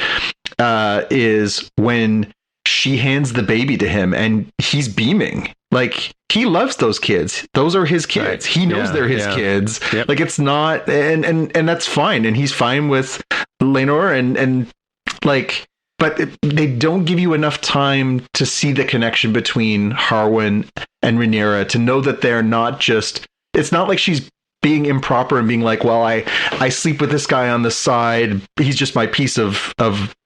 is when she hands the baby to him and he's beaming. Like, he loves those kids. Those are his kids. Right. He knows they're his kids. Yep. Like, it's not, and that's fine. And he's fine with Laenor and like, but they don't give you enough time to see the connection between Harwin and Rhaenyra to know that they're not just, it's not like she's being improper and being like, well, I sleep with this guy on the side. He's just my piece of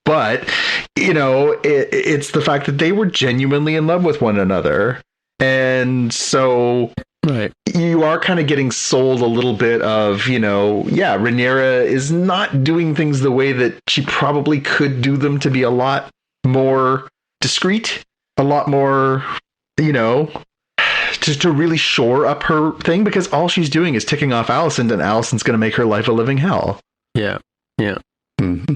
butt. You know, it's the fact that they were genuinely in love with one another. And so you are kind of getting sold a little bit of, you know, Rhaenyra is not doing things the way that she probably could do them, to be a lot more discreet, a lot more, you know, to really shore up her thing, because all she's doing is ticking off Alicent, and Alicent's going to make her life a living hell. Yeah.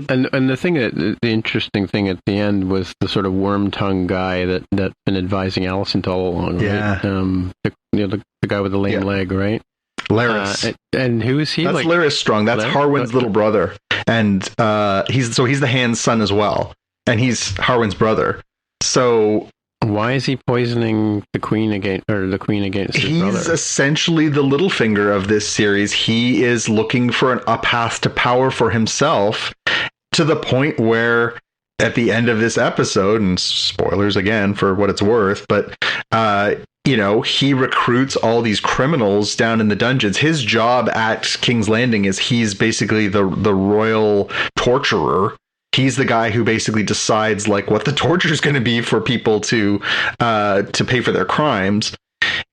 And the thing the interesting thing at the end was the sort of worm tongue guy that's been advising Alicent all along, right? The guy with the lame leg, right? Larys. And who is he? That's Larys Strong. That's Harwin's little brother, and he's the Hand's son as well, and he's Harwin's brother. So Why is he poisoning the queen against his brother? He's essentially the Littlefinger of this series. He is looking for a path to power for himself, to the point where at the end of this episode, and spoilers again for what it's worth, but he recruits all these criminals down in the dungeons. His job at King's Landing is he's basically the royal torturer. He's the guy who basically decides like what the torture is going to be for people to pay for their crimes.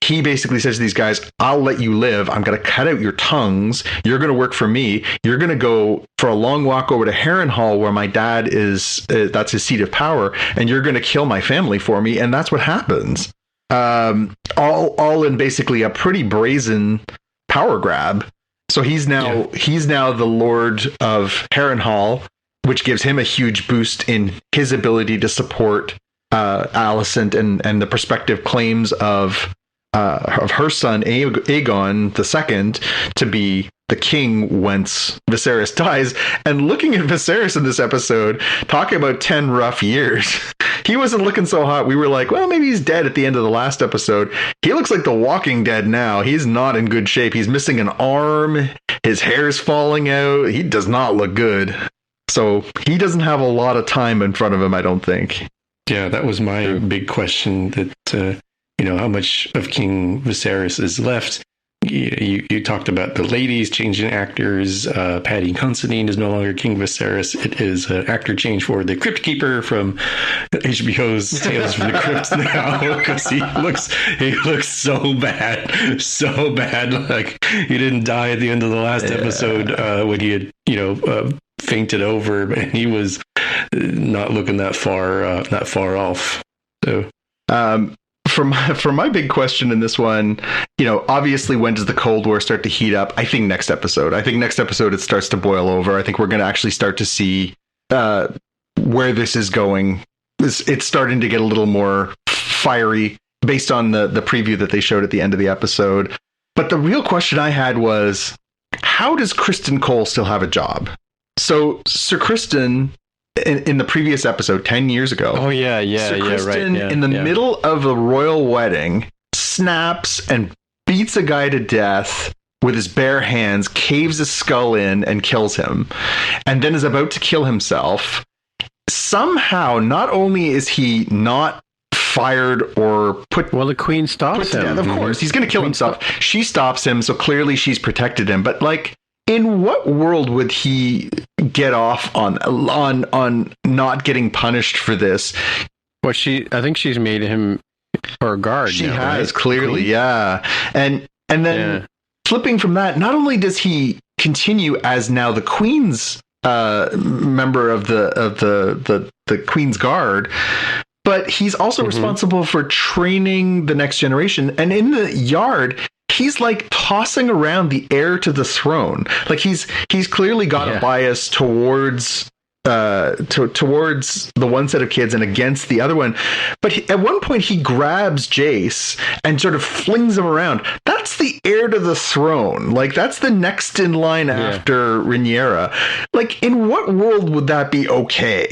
He basically says to these guys, I'll let you live. I'm going to cut out your tongues. You're going to work for me. You're going to go for a long walk over to Harrenhal, where my dad is. That's his seat of power. And you're going to kill my family for me. And that's what happens. All in basically a pretty brazen power grab. So he's now the Lord of Harrenhal, which gives him a huge boost in his ability to support Alicent and the prospective claims of her son Aegon II to be the king once Viserys dies. And looking at Viserys in this episode, talking about 10 rough years, he wasn't looking so hot. We were like, well, maybe he's dead at the end of the last episode. He looks like the Walking Dead now. He's not in good shape. He's missing an arm. His hair's falling out. He does not look good. So he doesn't have a lot of time in front of him, I don't think. Yeah, that was my big question, that, how much of King Viserys is left. You talked about the ladies changing actors. Paddy Considine is no longer King Viserys. It is an actor change for the Crypt Keeper from HBO's Tales from the Crypt now, because he looks so bad. Like he didn't die at the end of the last episode when he had fainted over, and he was not looking that far off. So. For my big question in this one, obviously, when does the Cold War start to heat up? I think next episode. It starts to boil over. I think we're going to actually start to see where this is going. It's starting to get a little more fiery based on the preview that they showed at the end of the episode. But the real question I had was, how does Criston Cole still have a job? So Sir Criston, in the previous episode 10 years ago. Oh, yeah, Criston, right. In the middle of a royal wedding, snaps and beats a guy to death with his bare hands, caves his skull in and kills him, and then is about to kill himself. Somehow, not only is he not fired or put... Well, the queen stops him. Of course, he's going to kill himself. She stops him, so clearly she's protected him. But, in what world would he get off on not getting punished for this? Well, I think she's made him her guard. She has, right? Clearly, yeah. And then flipping from that, not only does he continue as now the Queen's member of the Queen's Guard, but he's also responsible for training the next generation. And in the yard, he's tossing around the heir to the throne. He's clearly got a bias towards the one set of kids and against the other one. But at one point he grabs Jace and sort of flings him around. That's the heir to the throne. That's the next in line after Rhaenyra. In what world would that be okay?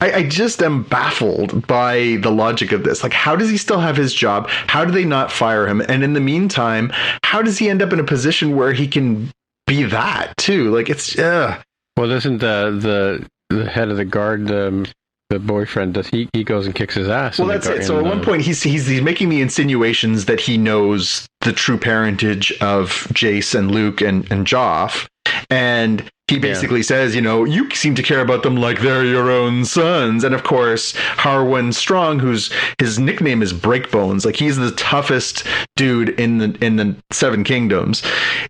I just am baffled by the logic of this. How does he still have his job? How do they not fire him? And in the meantime, how does he end up in a position where he can be that too? It's Well, isn't the head of the guard the boyfriend? Does he goes and kicks his ass? Well, that's it. So at one point he's making the insinuations that he knows the true parentage of Jace and Luke and Joff, and he basically says, you seem to care about them like they're your own sons. And of course, Harwin Strong, his nickname is Breakbones, he's the toughest dude in the Seven Kingdoms.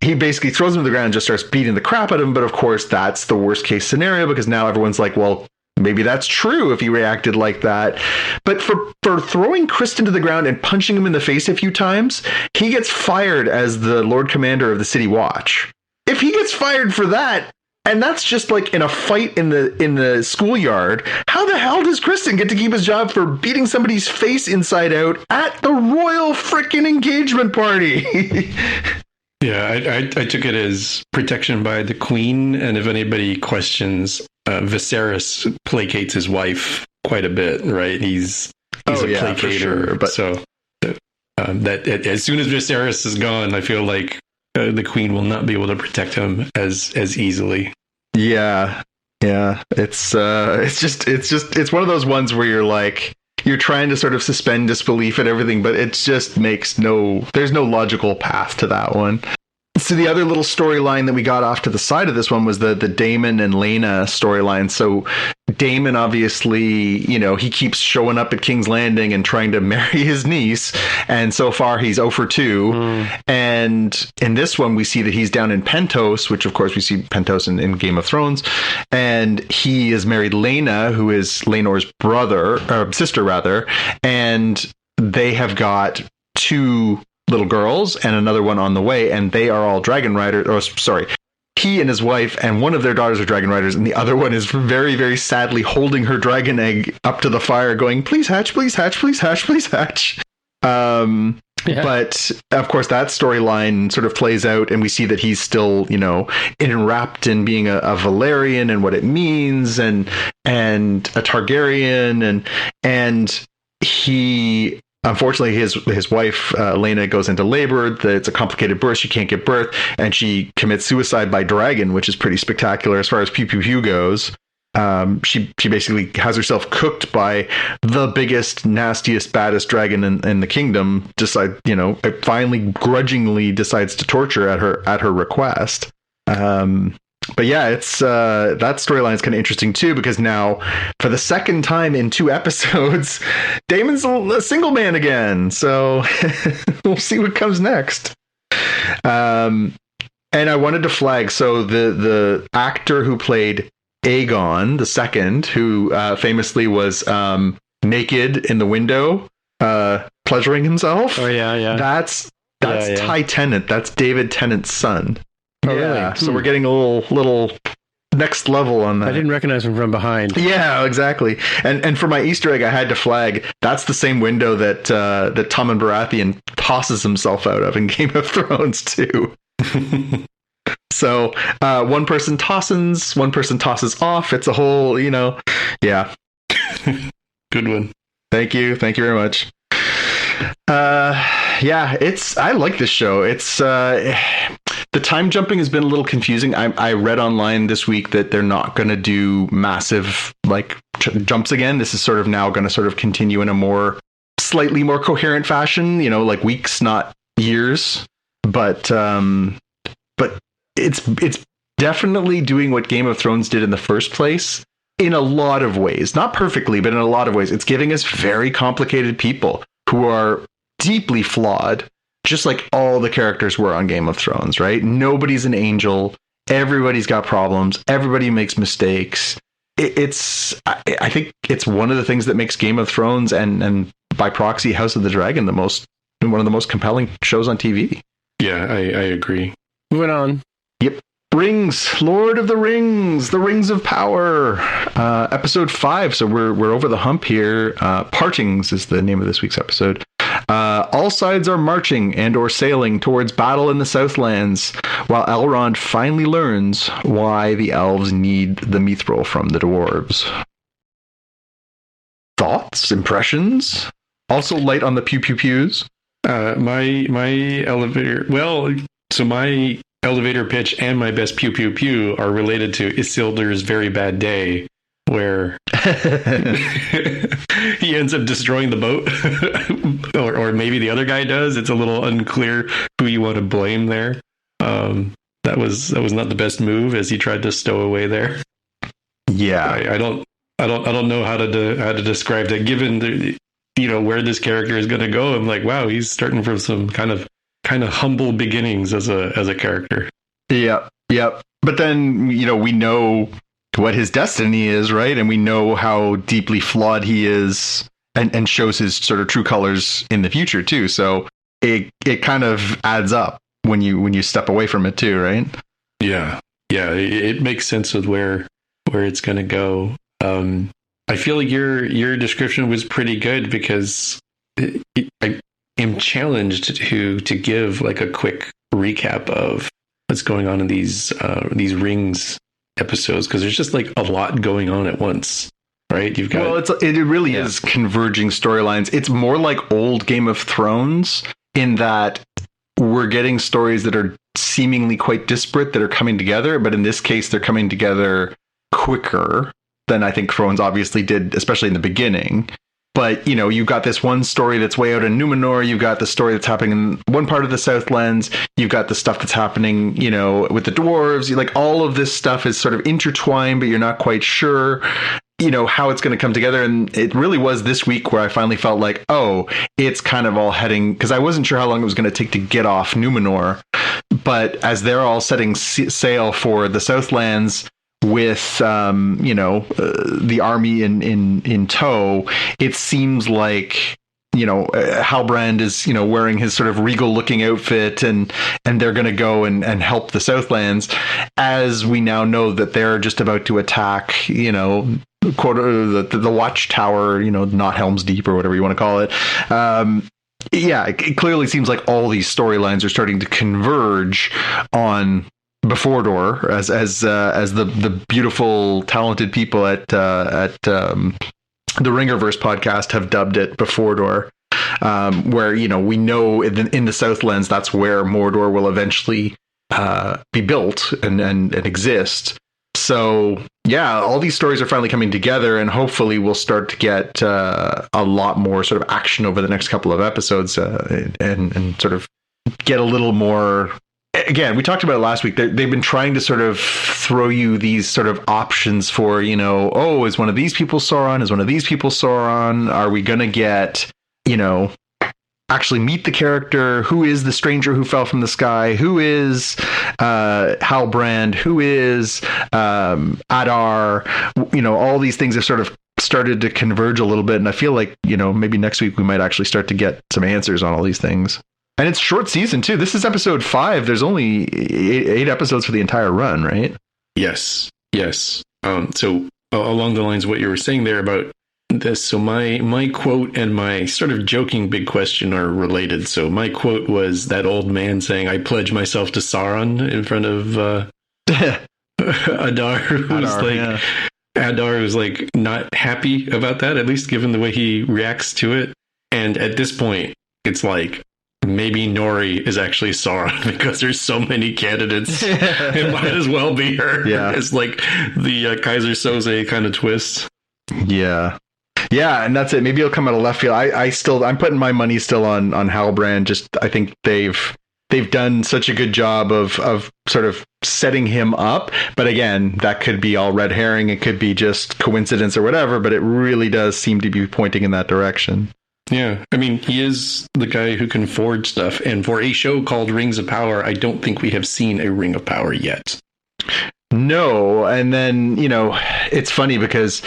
He basically throws him to the ground and just starts beating the crap out of him. But of course, that's the worst case scenario, because now everyone's like, well, maybe that's true if he reacted like that. But for throwing Criston to the ground and punching him in the face a few times, he gets fired as the Lord Commander of the City Watch. If he gets fired for that, and that's just in a fight in the schoolyard, how the hell does Criston get to keep his job for beating somebody's face inside out at the royal frickin' engagement party? Yeah, I took it as protection by the Queen, and if anybody questions, Viserys placates his wife quite a bit, right? He's he's a yeah, placater. for sure, but so that as soon as Viserys is gone, I feel like the queen will not be able to protect him as easily. Yeah. It's one of those ones where you're like, you're trying to sort of suspend disbelief and everything, but it just there's no logical path to that one. So the other little storyline that we got off to the side of this one was the Daemon and Laena storyline. So Daemon, obviously, he keeps showing up at King's Landing and trying to marry his niece. And so far he's 0 for 2. And in this one, we see that he's down in Pentos, which of course we see Pentos in Game of Thrones. And he has married Laena, who is Laenor's sister rather. And they have got 2 little girls and another one on the way, and they are all dragon riders. He and his wife and one of their daughters are dragon riders, and the other one is very, very sadly holding her dragon egg up to the fire going, please hatch, please hatch, please hatch, please hatch. But of course that storyline sort of plays out, and we see that he's still enwrapped in being a Valyrian and what it means, and a Targaryen, and he, unfortunately, his wife, Laena, goes into labor. It's a complicated birth. She can't give birth, and she commits suicide by dragon, which is pretty spectacular as far as pew pew pew goes. She basically has herself cooked by the biggest, nastiest, baddest dragon in the kingdom. Finally, grudgingly decides to torture at her request. But yeah, it's that storyline is kind of interesting too, because now for the second time in 2 episodes, Daemon's a single man again. So we'll see what comes next. And I wanted to flag, so the actor who played Aegon II, who famously was naked in the window, pleasuring himself. Oh yeah. That's Ty Tennant. That's David Tennant's son. Oh, really? So we're getting a little next level on that. I didn't recognize him from behind. Yeah, exactly. And for my Easter egg, I had to flag that's the same window that Tommen Baratheon tosses himself out of in Game of Thrones too. So one person tosses off. It's a whole, yeah. Good one. Thank you very much. Yeah, I like this show. It's the time jumping has been a little confusing. I read online this week that they're not going to do massive jumps again. This is sort of now going to sort of continue in a slightly more coherent fashion, like weeks, not years. But it's definitely doing what Game of Thrones did in the first place in a lot of ways. Not perfectly, but in a lot of ways. It's giving us very complicated people who are deeply flawed, just like all the characters were on Game of Thrones, right? Nobody's an angel. Everybody's got problems. Everybody makes mistakes. I think it's one of the things that makes Game of Thrones and by proxy House of the Dragon one of the most compelling shows on TV. Yeah, I agree. Moving on. Yep. Rings, Lord of the Rings, the Rings of Power, episode 5. So we're over the hump here. Partings is the name of this week's episode. All sides are marching and or sailing towards battle in the Southlands, while Elrond finally learns why the elves need the mithril from the dwarves. Thoughts, impressions? Also light on the pew pew pews. My elevator. Well, so my elevator pitch and my best pew pew pew are related to Isildur's very bad day, where he ends up destroying the boat, or maybe the other guy does. It's a little unclear who you want to blame there. That was not the best move, as he tried to stow away there. Yeah, I don't know how to describe that, given the where this character is going to go. I'm like, wow, he's starting from some kind of humble beginnings as a character. Yep. But then we know what his destiny is, right? And we know how deeply flawed he is, and shows his sort of true colors in the future too. So it kind of adds up when you step away from it too, right? Yeah. It makes sense with where it's going to go. I feel like your description was pretty good, because I am challenged to give like a quick recap of what's going on in these Rings episodes, because there's just like a lot going on at once. right? You've got it really is converging storylines. It's more like old Game of Thrones in that we're getting stories that are seemingly quite disparate that are coming together, but in this case, they're coming together quicker than I think Thrones obviously did, especially in the beginning. But, you know, you've got this one story that's way out in Numenor. You've got the story that's happening in one part of the Southlands. You've got the stuff that's happening, you know, with the dwarves. Like, all of this stuff is sort of intertwined, but you're not quite sure, you know, how it's going to come together. And it really was this week where I finally felt like, oh, it's kind of all heading, because I wasn't sure how long it was going to take to get off Numenor. But as they're all setting sail for the Southlands, with the army in tow, it seems like, you know, Halbrand is, you know, wearing his sort of regal looking outfit, and they're going to go and help the Southlands, as we now know that they're just about to attack, you know, the watchtower, you know, not Helm's Deep or whatever you want to call it. It clearly seems like all these storylines are starting to converge on Before as the beautiful, talented people at the Ringerverse podcast have dubbed it, Before, where, you know, we know in the Southlands that's where Mordor will eventually be built and exist. So yeah, all these stories are finally coming together, and hopefully we'll start to get a lot more sort of action over the next couple of episodes, and sort of get a little more. Again, we talked about it last week. They've been trying to sort of throw you these sort of options for, you know, oh, is one of these people Sauron? Is one of these people Sauron? Are we going to get, you know, actually meet the character? Who is the stranger who fell from the sky? Who is Halbrand? Who is Adar? You know, all these things have sort of started to converge a little bit. And I feel like, you know, maybe next week we might actually start to get some answers on all these things. And it's short season too. This is episode 5. There's only 8 episodes for the entire run, right? Yes. So along the lines of what you were saying there about this, so my quote and my sort of joking big question are related. So my quote was that old man saying, "I pledge myself to Sauron," in front of Adar, who's Adar was like not happy about that, at least given the way he reacts to it. And at this point, it's like, maybe Nori is actually Sauron, because there's so many candidates. It might as well be her. Yeah. It's like the Kaiser Soze kind of twist. Yeah, and that's it. Maybe it'll come out of left field. I'm putting my money still on Halbrand. Just, I think they've done such a good job of sort of setting him up. But again, that could be all red herring. It could be just coincidence or whatever, but it really does seem to be pointing in that direction. Yeah, I mean, he is the guy who can forge stuff. And for a show called Rings of Power, I don't think we have seen a Ring of Power yet. No, and then, you know, it's funny because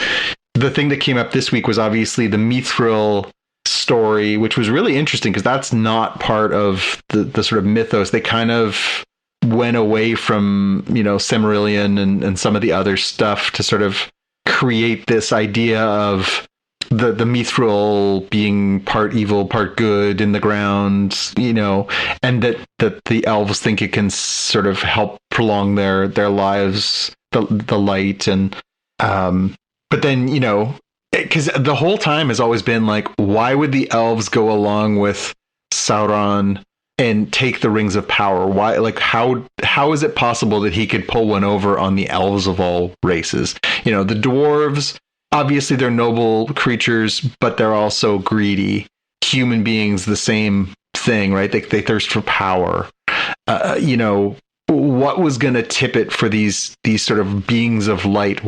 the thing that came up this week was obviously the Mithril story, which was really interesting because that's not part of the sort of mythos. They kind of went away from, you know, Silmarillion and some of the other stuff to sort of create this idea of the Mithril being part evil, part good in the ground, you know, and that the elves think it can sort of help prolong their lives, the light. And but then, you know, because the whole time has always been like, why would the elves go along with Sauron and take the Rings of Power? Why, like, how is it possible that he could pull one over on the elves of all races? You know, the dwarves, obviously they're noble creatures, but they're also greedy. Human beings, the same thing, right? They thirst for power. You know, what was going to tip it for these sort of beings of light?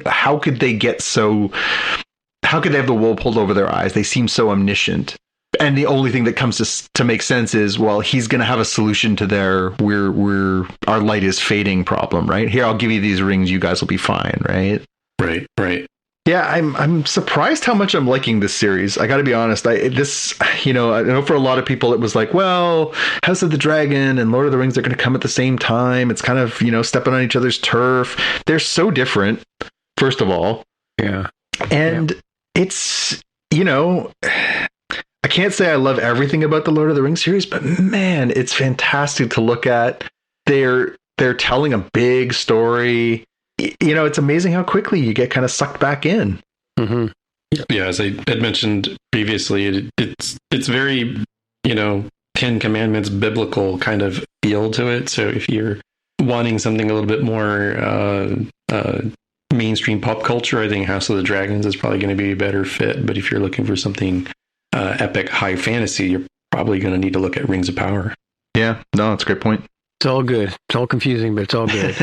How could they have the wool pulled over their eyes? They seem so omniscient. And the only thing that comes to make sense is, well, he's going to have a solution to their our light is fading problem, right? Here, I'll give you these rings. You guys will be fine, right? Right. Yeah, I'm surprised how much I'm liking this series. I got to be honest. I know for a lot of people it was like, well, House of the Dragon and Lord of the Rings are going to come at the same time. It's kind of, you know, stepping on each other's turf. They're so different, first of all. Yeah. And it's, you know, I can't say I love everything about the Lord of the Rings series, but man, it's fantastic to look at. They're telling a big story. You know, it's amazing how quickly you get kind of sucked back in. Mm-hmm. Yeah, as I had mentioned previously, it's very, Ten Commandments biblical kind of feel to it. So if you're wanting something a little bit more mainstream pop culture, I think House of the Dragons is probably going to be a better fit. But if you're looking for something epic high fantasy, you're probably going to need to look at Rings of Power. Yeah, no, that's a great point. It's all good. It's all confusing, but it's all good.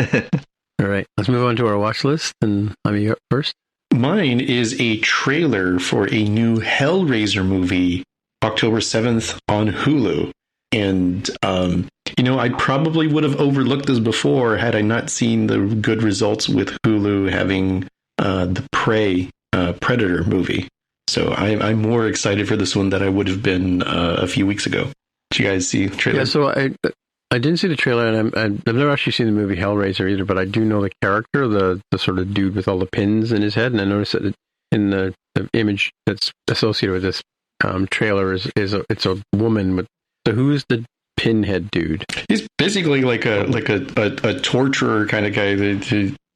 All right, let's move on to our watch list. And you're up first. Mine is a trailer for a new Hellraiser movie, October 7th on Hulu. And, I probably would have overlooked this before had I not seen the good results with Hulu having the Prey Predator movie. So I'm more excited for this one than I would have been a few weeks ago. Did you guys see the trailer? Yeah, so I didn't see the trailer, and I've never actually seen the movie Hellraiser either, but I do know the character, the sort of dude with all the pins in his head, and I noticed that in the image that's associated with this trailer it's a woman with. So who is the pinhead dude? He's basically like a torturer kind of guy.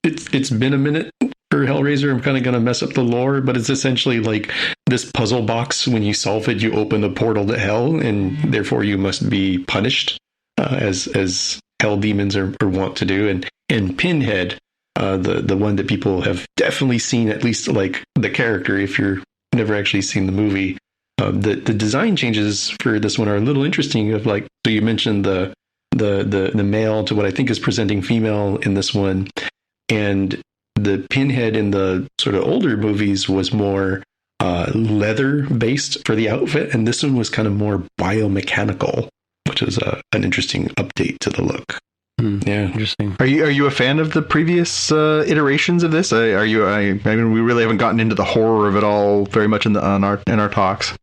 It's been a minute for Hellraiser. I'm kind of going to mess up the lore, but it's essentially like this puzzle box. When you solve it, you open the portal to hell, and therefore you must be punished. As hell demons are wont to do, and Pinhead, the one that people have definitely seen, at least like the character, if you're never actually seen the movie, the design changes for this one are a little interesting. Of like, so you mentioned the male to what I think is presenting female in this one, and the Pinhead in the sort of older movies was more leather based for the outfit, and this one was kind of more biomechanical, which is an interesting update to the look. Yeah, interesting. Are you a fan of the previous iterations of this? I mean, we really haven't gotten into the horror of it all very much in our talks.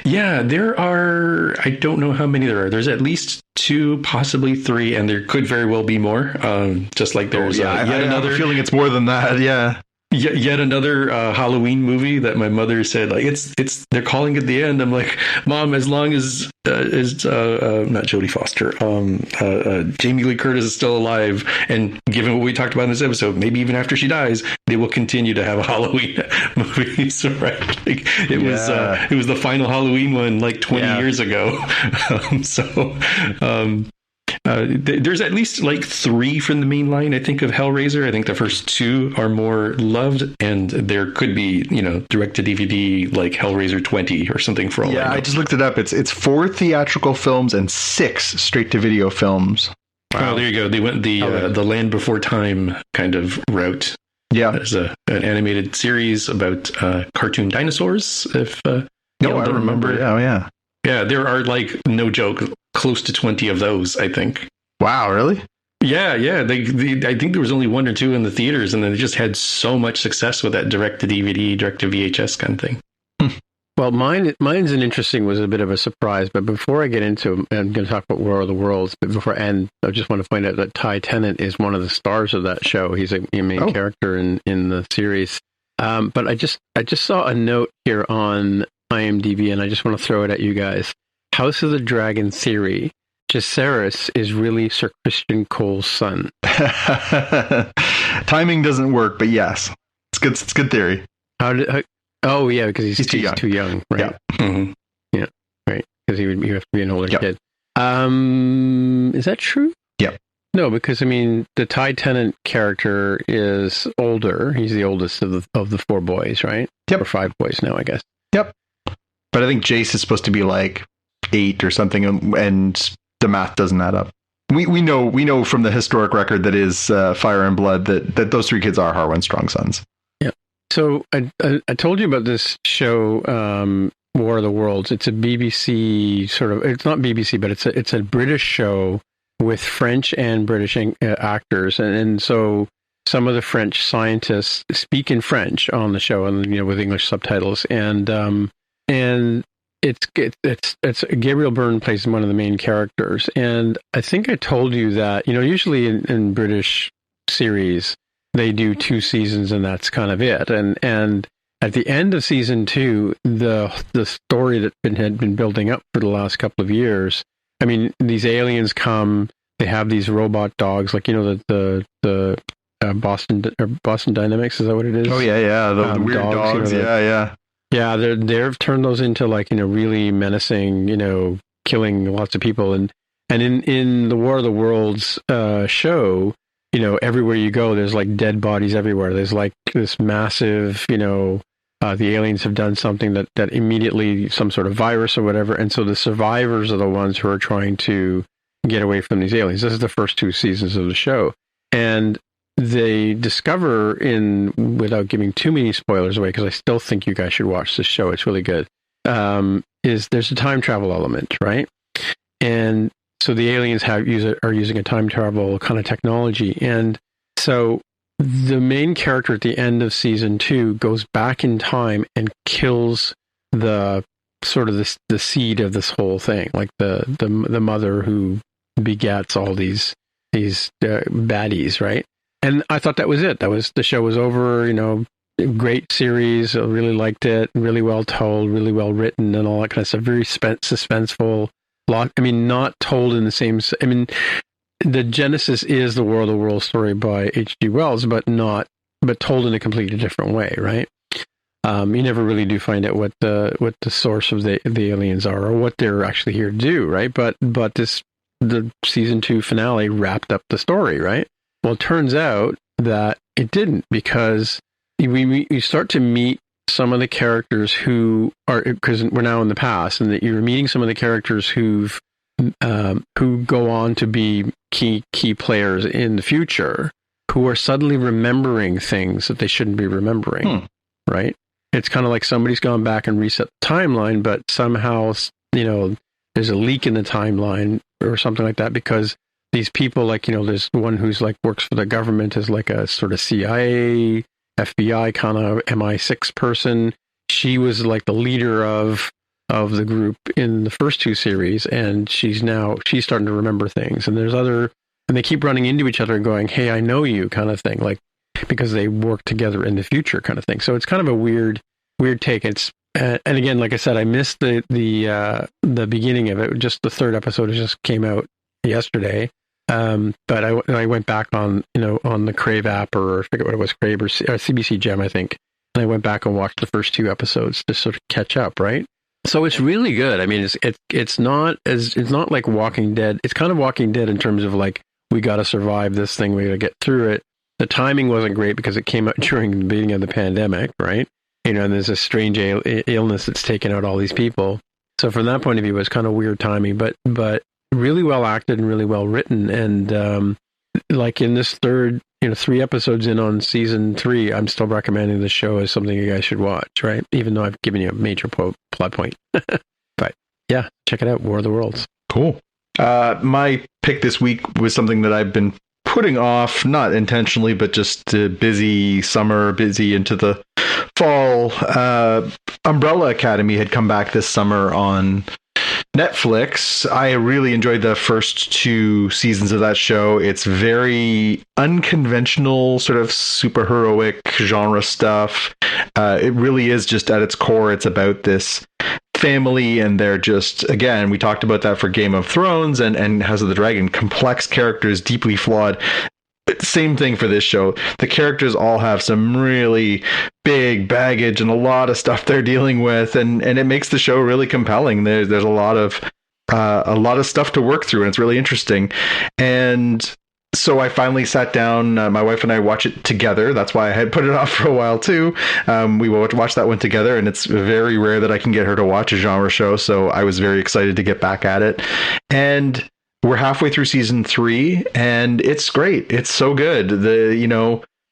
Yeah, there are. I don't know how many there are. There's at least 2, possibly 3, and there could very well be more. Just like there's yet another. I have a feeling it's more than that. Yeah. Yet another Halloween movie that my mother said, like, it's they're calling it the end. I'm like, Mom, as long as not Jodie Foster, Jamie Lee Curtis is still alive, and given what we talked about in this episode, maybe even after she dies, they will continue to have a Halloween movie. So, right, like, it was the final Halloween one like 20 years ago. There's at least like 3 from the main line, I think, of Hellraiser. I think the first 2 are more loved, and there could be, direct to DVD like Hellraiser 20 or something for all I know. I just looked it up. It's 4 theatrical films and 6 straight to video films. Wow. Oh, there you go. They went the Land Before Time kind of route. Yeah, there's an animated series about cartoon dinosaurs. If I remember. Oh yeah. Yeah, there are, like, no joke, close to 20 of those, I think. Wow, really? Yeah. I think there was only 1 or 2 in the theaters, and then they just had so much success with that direct-to-DVD, direct-to-VHS kind of thing. Well, mine's was a bit of a surprise, but before I get into it, I'm going to talk about War of the Worlds, but I just want to point out that Ty Tennant is one of the stars of that show. He's a main character in the series. But I just saw a note here on IMDb, and I just want to throw it at you guys. House of the Dragon theory. Jacaerys is really Sir Christian Cole's son. Timing doesn't work, but yes, it's good. It's good theory. Oh yeah, because he's too young, right? Yeah, yeah, right. Because he would have to be an older kid. Is that true? Yeah. No, because the Ty Tennant character is older. He's the oldest of the 4 boys, right? Yep. Or 5 boys now, I guess. Yep. But I think Jace is supposed to be like 8 or something, and the math doesn't add up. We know from the historic record that is Fire and Blood that those 3 kids are Harwin Strong sons. Yeah. So I told you about this show, War of the Worlds. It's a BBC sort of. It's not BBC, but it's a British show with French and British actors, and so some of the French scientists speak in French on the show, and with English subtitles, and it's Gabriel Byrne plays one of the main characters, and I think I told you that usually in British series they do 2 seasons and that's kind of it, and at the end of season 2, the story that had been building up for the last couple of years. These aliens come. They have these robot dogs, like the Boston Dynamics. Is that what it is? Oh yeah. The weird dogs. Yeah. Yeah, they've turned those into like, really menacing, killing lots of people. And in the War of the Worlds show, everywhere you go, there's like dead bodies everywhere. There's like this massive, the aliens have done something that immediately, some sort of virus or whatever. And so the survivors are the ones who are trying to get away from these aliens. This is the first 2 seasons of the show. And they discover without giving too many spoilers away, because I still think you guys should watch this show. It's really good. Is there's a time travel element, right? And so the aliens are using a time travel kind of technology. And so the main character at the end of season 2 goes back in time and kills the sort of the seed of this whole thing, like the mother who begats all these baddies, right? And I thought that was it. The show was over, great series. I really liked it. Really well told, really well written and all that kind of stuff. Very suspenseful. Not told in the same, the genesis is the War of the Worlds story by H.G. Wells, but told in a completely different way, right? You never really do find out what the source of the aliens are or what they're actually here to do, right? But the season 2 finale wrapped up the story, right? Well, it turns out that it didn't, because we start to meet some of the characters who are, because we're now in the past, and that you're meeting some of the characters who go on to be key players in the future, who are suddenly remembering things that they shouldn't be remembering, right? It's kind of like somebody's gone back and reset the timeline, but somehow, there's a leak in the timeline or something like that, because these people, like, there's one who's like works for the government as like a sort of CIA, FBI kind of MI6 person. She was like the leader of the group in the first 2 series, and she's starting to remember things. And and they keep running into each other and going, "Hey, I know you," kind of thing, like, because they work together in the future, kind of thing. So it's kind of a weird take. It's and again, like I said, I missed the beginning of it. Just the 3rd episode just came out yesterday. But I went back on the Crave app, or I forget what it was, Crave or CBC Gem, I think. And I went back and watched the first 2 episodes to sort of catch up, right? So it's really good. It's not like Walking Dead. It's kind of Walking Dead in terms of like, we got to survive this thing. We got to get through it. The timing wasn't great because it came out during the beginning of the pandemic, right? And there's a strange illness that's taken out all these people. So from that point of view, it was kind of weird timing, but really well acted and really well written. And like in this 3rd, 3 episodes in on season 3, I'm still recommending the show as something you guys should watch, right? Even though I've given you a major plot point. But yeah, check it out, War of the Worlds. Cool. My pick this week was something that I've been putting off, not intentionally, but just busy summer, busy into the fall. Umbrella Academy had come back this summer on Netflix. I really enjoyed the first 2 seasons of that show. It's very unconventional, sort of superheroic genre stuff. It really is just at its core, it's about this family, and they're just, again, we talked about that for Game of Thrones and House of the Dragon, complex characters, deeply flawed. Same thing for this show. The characters all have some really big baggage and a lot of stuff they're dealing with, and it makes the show really compelling. There's a lot of stuff to work through, and it's really interesting. And so I finally sat down. My wife and I watch it together. That's why I had put it off for a while too. We watched that one together, and it's very rare that I can get her to watch a genre show. So I was very excited to get back at it. And we're halfway through season 3, and it's great. It's so good.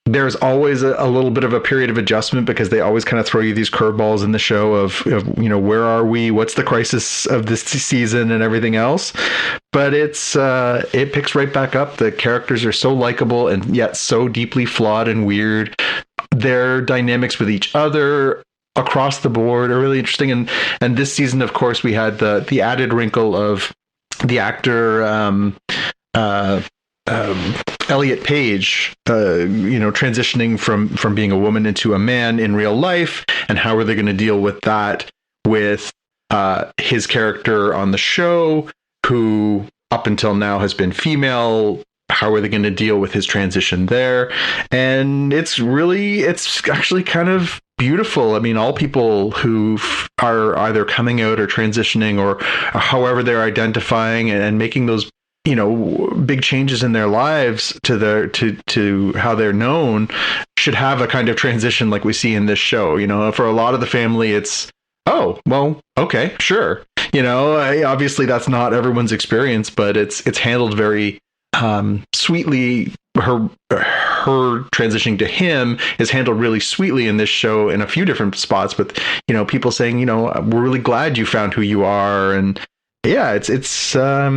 There's always a little bit of a period of adjustment because they always kind of throw you these curveballs in the show of where are we? What's the crisis of this season and everything else? But it picks right back up. The characters are so likable and yet so deeply flawed and weird. Their dynamics with each other across the board are really interesting. And this season, of course, we had the added wrinkle of the actor Elliot Page, transitioning from being a woman into a man in real life, and how are they going to deal with that with his character on the show, who up until now has been female, how are they going to deal with his transition there? And it's actually kind of beautiful. I mean, all people who are either coming out or transitioning or however they're identifying and making those, big changes in their lives to how they're known should have a kind of transition like we see in this show. For a lot of the family, it's, oh, well, okay, sure. Obviously that's not everyone's experience, but it's handled very sweetly. Her transitioning to him is handled really sweetly in this show in a few different spots, with people saying, we're really glad you found who you are. And yeah, it's a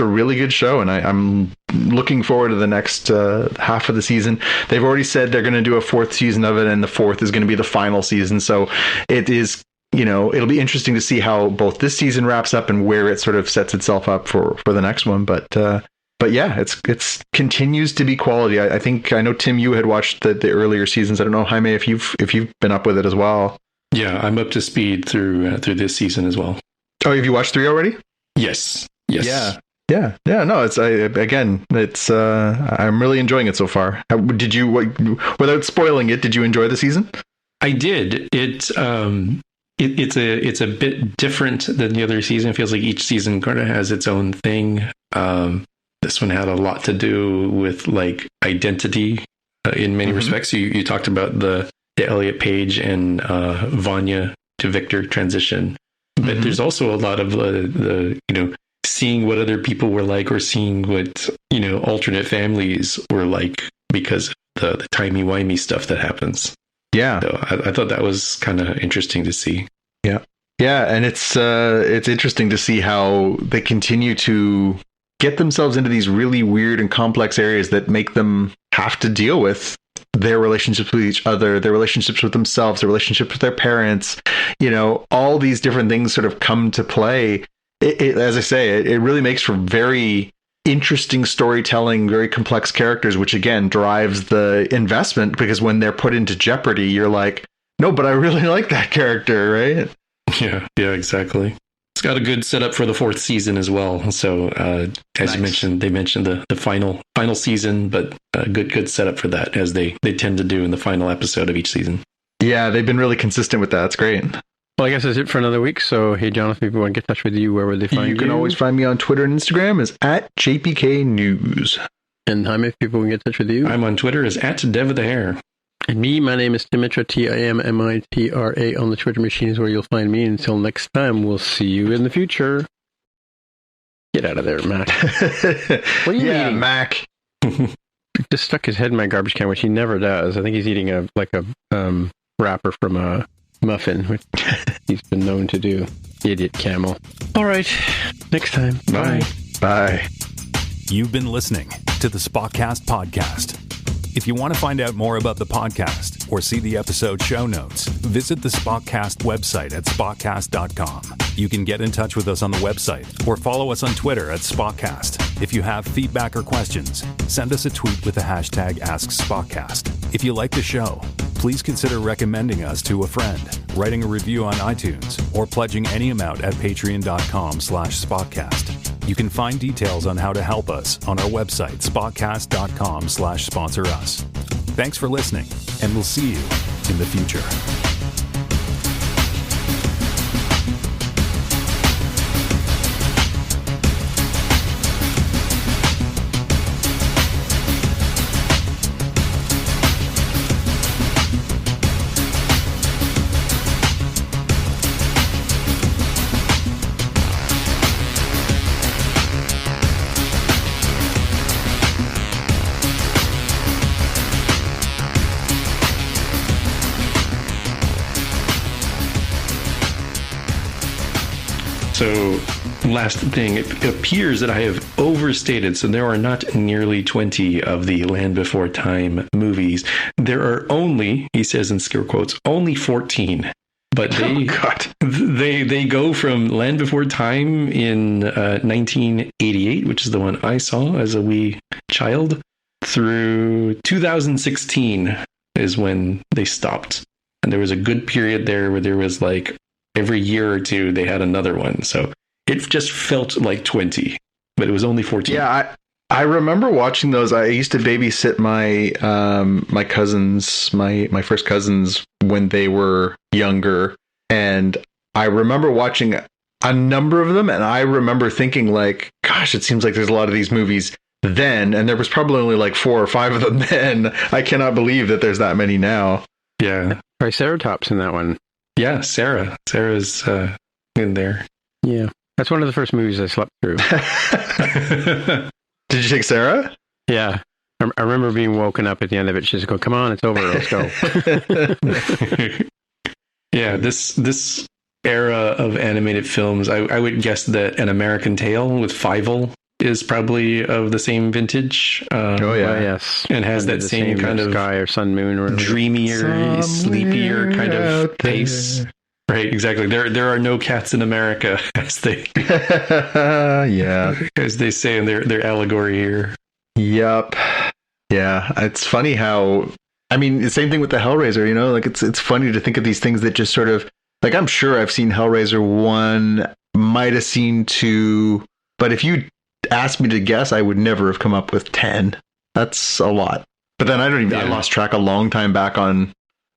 really good show, and I'm looking forward to the next half of the season. They've already said they're going to do a 4th season of it, and the 4th is going to be the final season. So it is, it'll be interesting to see how both this season wraps up and where it sort of sets itself up for the next one. But yeah, it's continues to be quality. I know, Tim, you had watched the earlier seasons. I don't know, Jaime, if you've been up with it as well. Yeah, I'm up to speed through this season as well. Oh, have you watched 3 already? Yes. Yeah. No, I'm really enjoying it so far. Did you, without spoiling it, did you enjoy the season? I did. It's a bit different than the other season. It feels like each season kind of has its own thing. This one had a lot to do with like identity in many respects. You talked about the Elliot Page and Vanya to Victor transition. But there's also a lot of the seeing what other people were like, or seeing what, alternate families were like because of the timey-wimey stuff that happens. Yeah. So I thought that was kind of interesting to see. Yeah. Yeah. And it's interesting to see how they continue to get themselves into these really weird and complex areas that make them have to deal with their relationships with each other, their relationships with themselves, their relationships with their parents, all these different things sort of come to play. As I say, it really makes for very interesting storytelling, very complex characters, which again drives the investment, because when they're put into jeopardy, you're like, no, but I really like that character, right? Yeah, exactly. It's got a good setup for the 4th season as well. So as you mentioned, they mentioned the final season, but a good setup for that, as they tend to do in the final episode of each season. Yeah, they've been really consistent with that. It's great. Well, I guess that's it for another week. So, hey, Jonathan, if people want to get in touch with you, where would they find you? You can always find me on Twitter and Instagram as @JPK And Jaime, if people want to get in touch with you? I'm on Twitter as @DevTheHair. And me, my name is Dimitra, TIMMITRA on the Twitter machine is where you'll find me. Until next time, we'll see you in the future. Get out of there, Mac. What are you eating? Mac. Just stuck his head in my garbage can, which he never does. I think he's eating a wrapper from a muffin, which he's been known to do. Idiot camel. All right. Next time. Bye. Bye. You've been listening to the Spockcast podcast. If you want to find out more about the podcast or see the episode show notes, visit the Spockcast website at spockcast.com. You can get in touch with us on the website or follow us on Twitter at Spockcast. If you have feedback or questions, send us a tweet with the hashtag AskSpockcast. If you like the show, please consider recommending us to a friend, writing a review on iTunes, or pledging any amount at patreon.com/Spockcast. You can find details on how to help us on our website, spockcast.com/sponsor us. Thanks for listening, and we'll see you in the future. So, last thing, it appears that I have overstated. So there are not nearly 20 of the Land Before Time movies. There are only, he says in scare quotes, only 14. But they go from Land Before Time in 1988, which is the one I saw as a wee child, through 2016 is when they stopped. And there was a good period there where there was like every year or two they had another one. So it just felt like 20, but it was only 14. Yeah, I remember watching those. I used to babysit my my cousins, my first cousins when they were younger, and I remember watching a number of them, and I remember thinking like, gosh, it seems like there's a lot of these movies then, and there was probably only like 4 or 5 of them then. I cannot believe that there's that many now. Yeah. Triceratops in that one. Yeah, Sarah's in there. Yeah. That's one of the first movies I slept through. Did you take Sarah? Yeah. I remember being woken up at the end of it. She just go, come on, it's over. Let's go. Yeah, this era of animated films, I would guess that An American Tail with Fievel is probably of the same vintage. Yes. And has that same kind of sky or sun, moon, or dreamier, sleepier kind of pace. There. Right, exactly. There are no cats in America, as they as they say in their allegory here. Yep. Yeah, it's funny how, I mean, the same thing with the Hellraiser, you know, like it's funny to think of these things that just sort of, like, I'm sure I've seen Hellraiser 1, might have seen 2, but if you asked me to guess, I would never have come up with 10. That's a lot. But then I lost track a long time back on,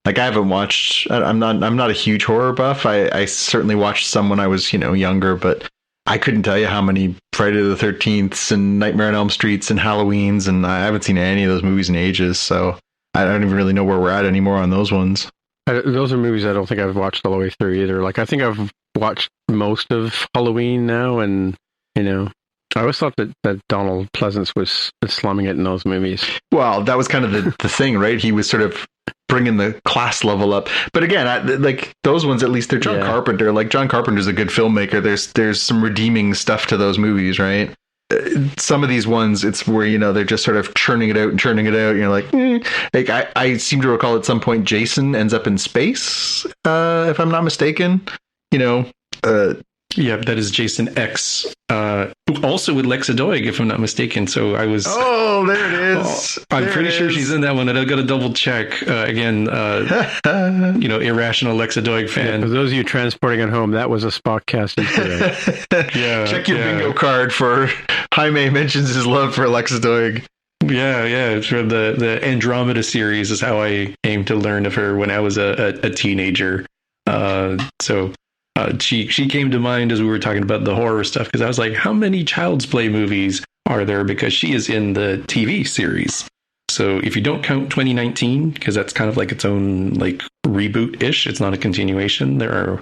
like, I haven't watched, I'm not a huge horror buff. I certainly watched some when I was, younger, but I couldn't tell you how many Friday the 13th and Nightmare on Elm Streets and Halloween's, and I haven't seen any of those movies in ages, so I don't even really know where we're at anymore on those ones. Those are movies I don't think I've watched all the way through either. Like, I think I've watched most of Halloween now, and, I always thought that Donald Pleasance was slumming it in those movies. Well, that was kind of the thing, right? He was sort of bringing the class level up. But again, like those ones, at least they're John Carpenter. Like, John Carpenter's a good filmmaker. There's some redeeming stuff to those movies, right? Some of these ones, it's where, they're just sort of churning it out. And you're like, Like, I seem to recall at some point Jason ends up in space, if I'm not mistaken. Yeah, that is Jason X, also with Lexa Doig, if I'm not mistaken. So I was... Oh, there it is. I'm pretty sure she's in that one, and I've got to double check. Again, irrational Lexa Doig fan. For those of you transporting at home, that was a Spockcast Easter egg. Yeah, check your bingo card for Jaime mentions his love for Lexa Doig. Yeah. For the Andromeda series is how I aimed to learn of her when I was a teenager. She came to mind as we were talking about the horror stuff, because I was like, how many Child's Play movies are there? Because she is in the TV series. So if you don't count 2019, because that's kind of like its own like reboot-ish, it's not a continuation. There are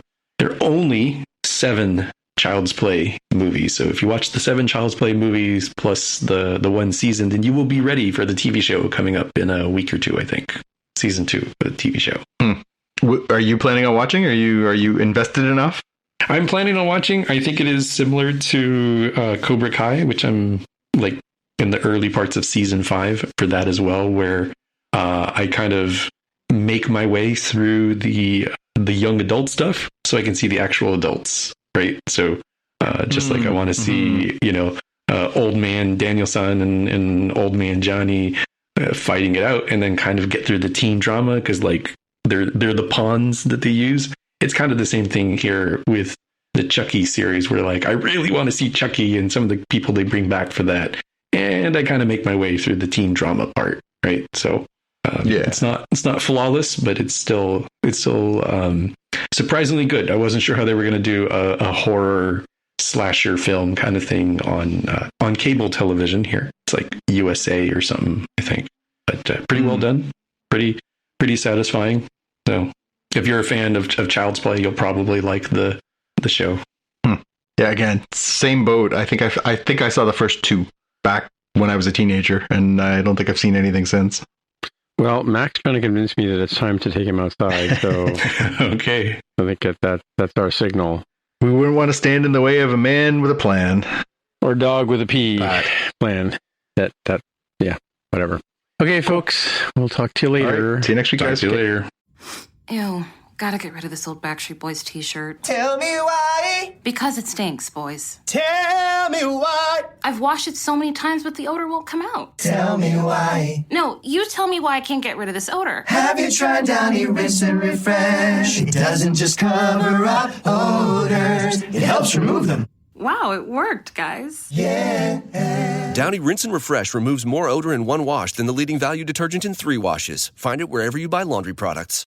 only 7 Child's Play movies. So if you watch the 7 Child's Play movies plus the one season, then you will be ready for the TV show coming up in a week or 2, I think. Season 2 for the TV show. Are you planning on watching? Are you invested enough? I'm planning on watching. I think it is similar to Cobra Kai, which I'm like in the early parts of season 5 for that as well, where I kind of make my way through the young adult stuff so I can see the actual adults, right? So just like I want to see, old man Daniel-san and old man Johnny fighting it out, and then kind of get through the teen drama, because like they're the pawns that they use. It's kind of the same thing here with the Chucky series, where like I really want to see Chucky and some of the people they bring back for that, and I kind of make my way through the teen drama part, right? So it's not flawless, but it's still surprisingly good. I wasn't sure how they were going to do a horror slasher film kind of thing on cable television here. It's like USA or something, I think, but pretty well done, pretty satisfying. So if you're a fan of Child's Play, you'll probably like the show. Yeah, again, same boat. I think I saw the first 2 back when I was a teenager, and I don't think I've seen anything since. Well, Mac's trying to convince me that it's time to take him outside, so okay. I think that's our signal. We wouldn't want to stand in the way of a man with a plan. Or dog with a P plan. That whatever. Okay, folks, we'll talk to you later. Right, see you next week, guys. See you later. Ew, gotta get rid of this old Backstreet Boys t-shirt. Tell me why. Because it stinks, boys. Tell me why. I've washed it so many times, but the odor won't come out. Tell me why. No, you tell me why I can't get rid of this odor. Have you tried Downy Rinse and Refresh? It doesn't just cover up odors, it helps remove them. Wow, it worked, guys. Yeah. Downy Rinse and Refresh removes more odor in one wash than the leading value detergent in 3 washes. Find it wherever you buy laundry products.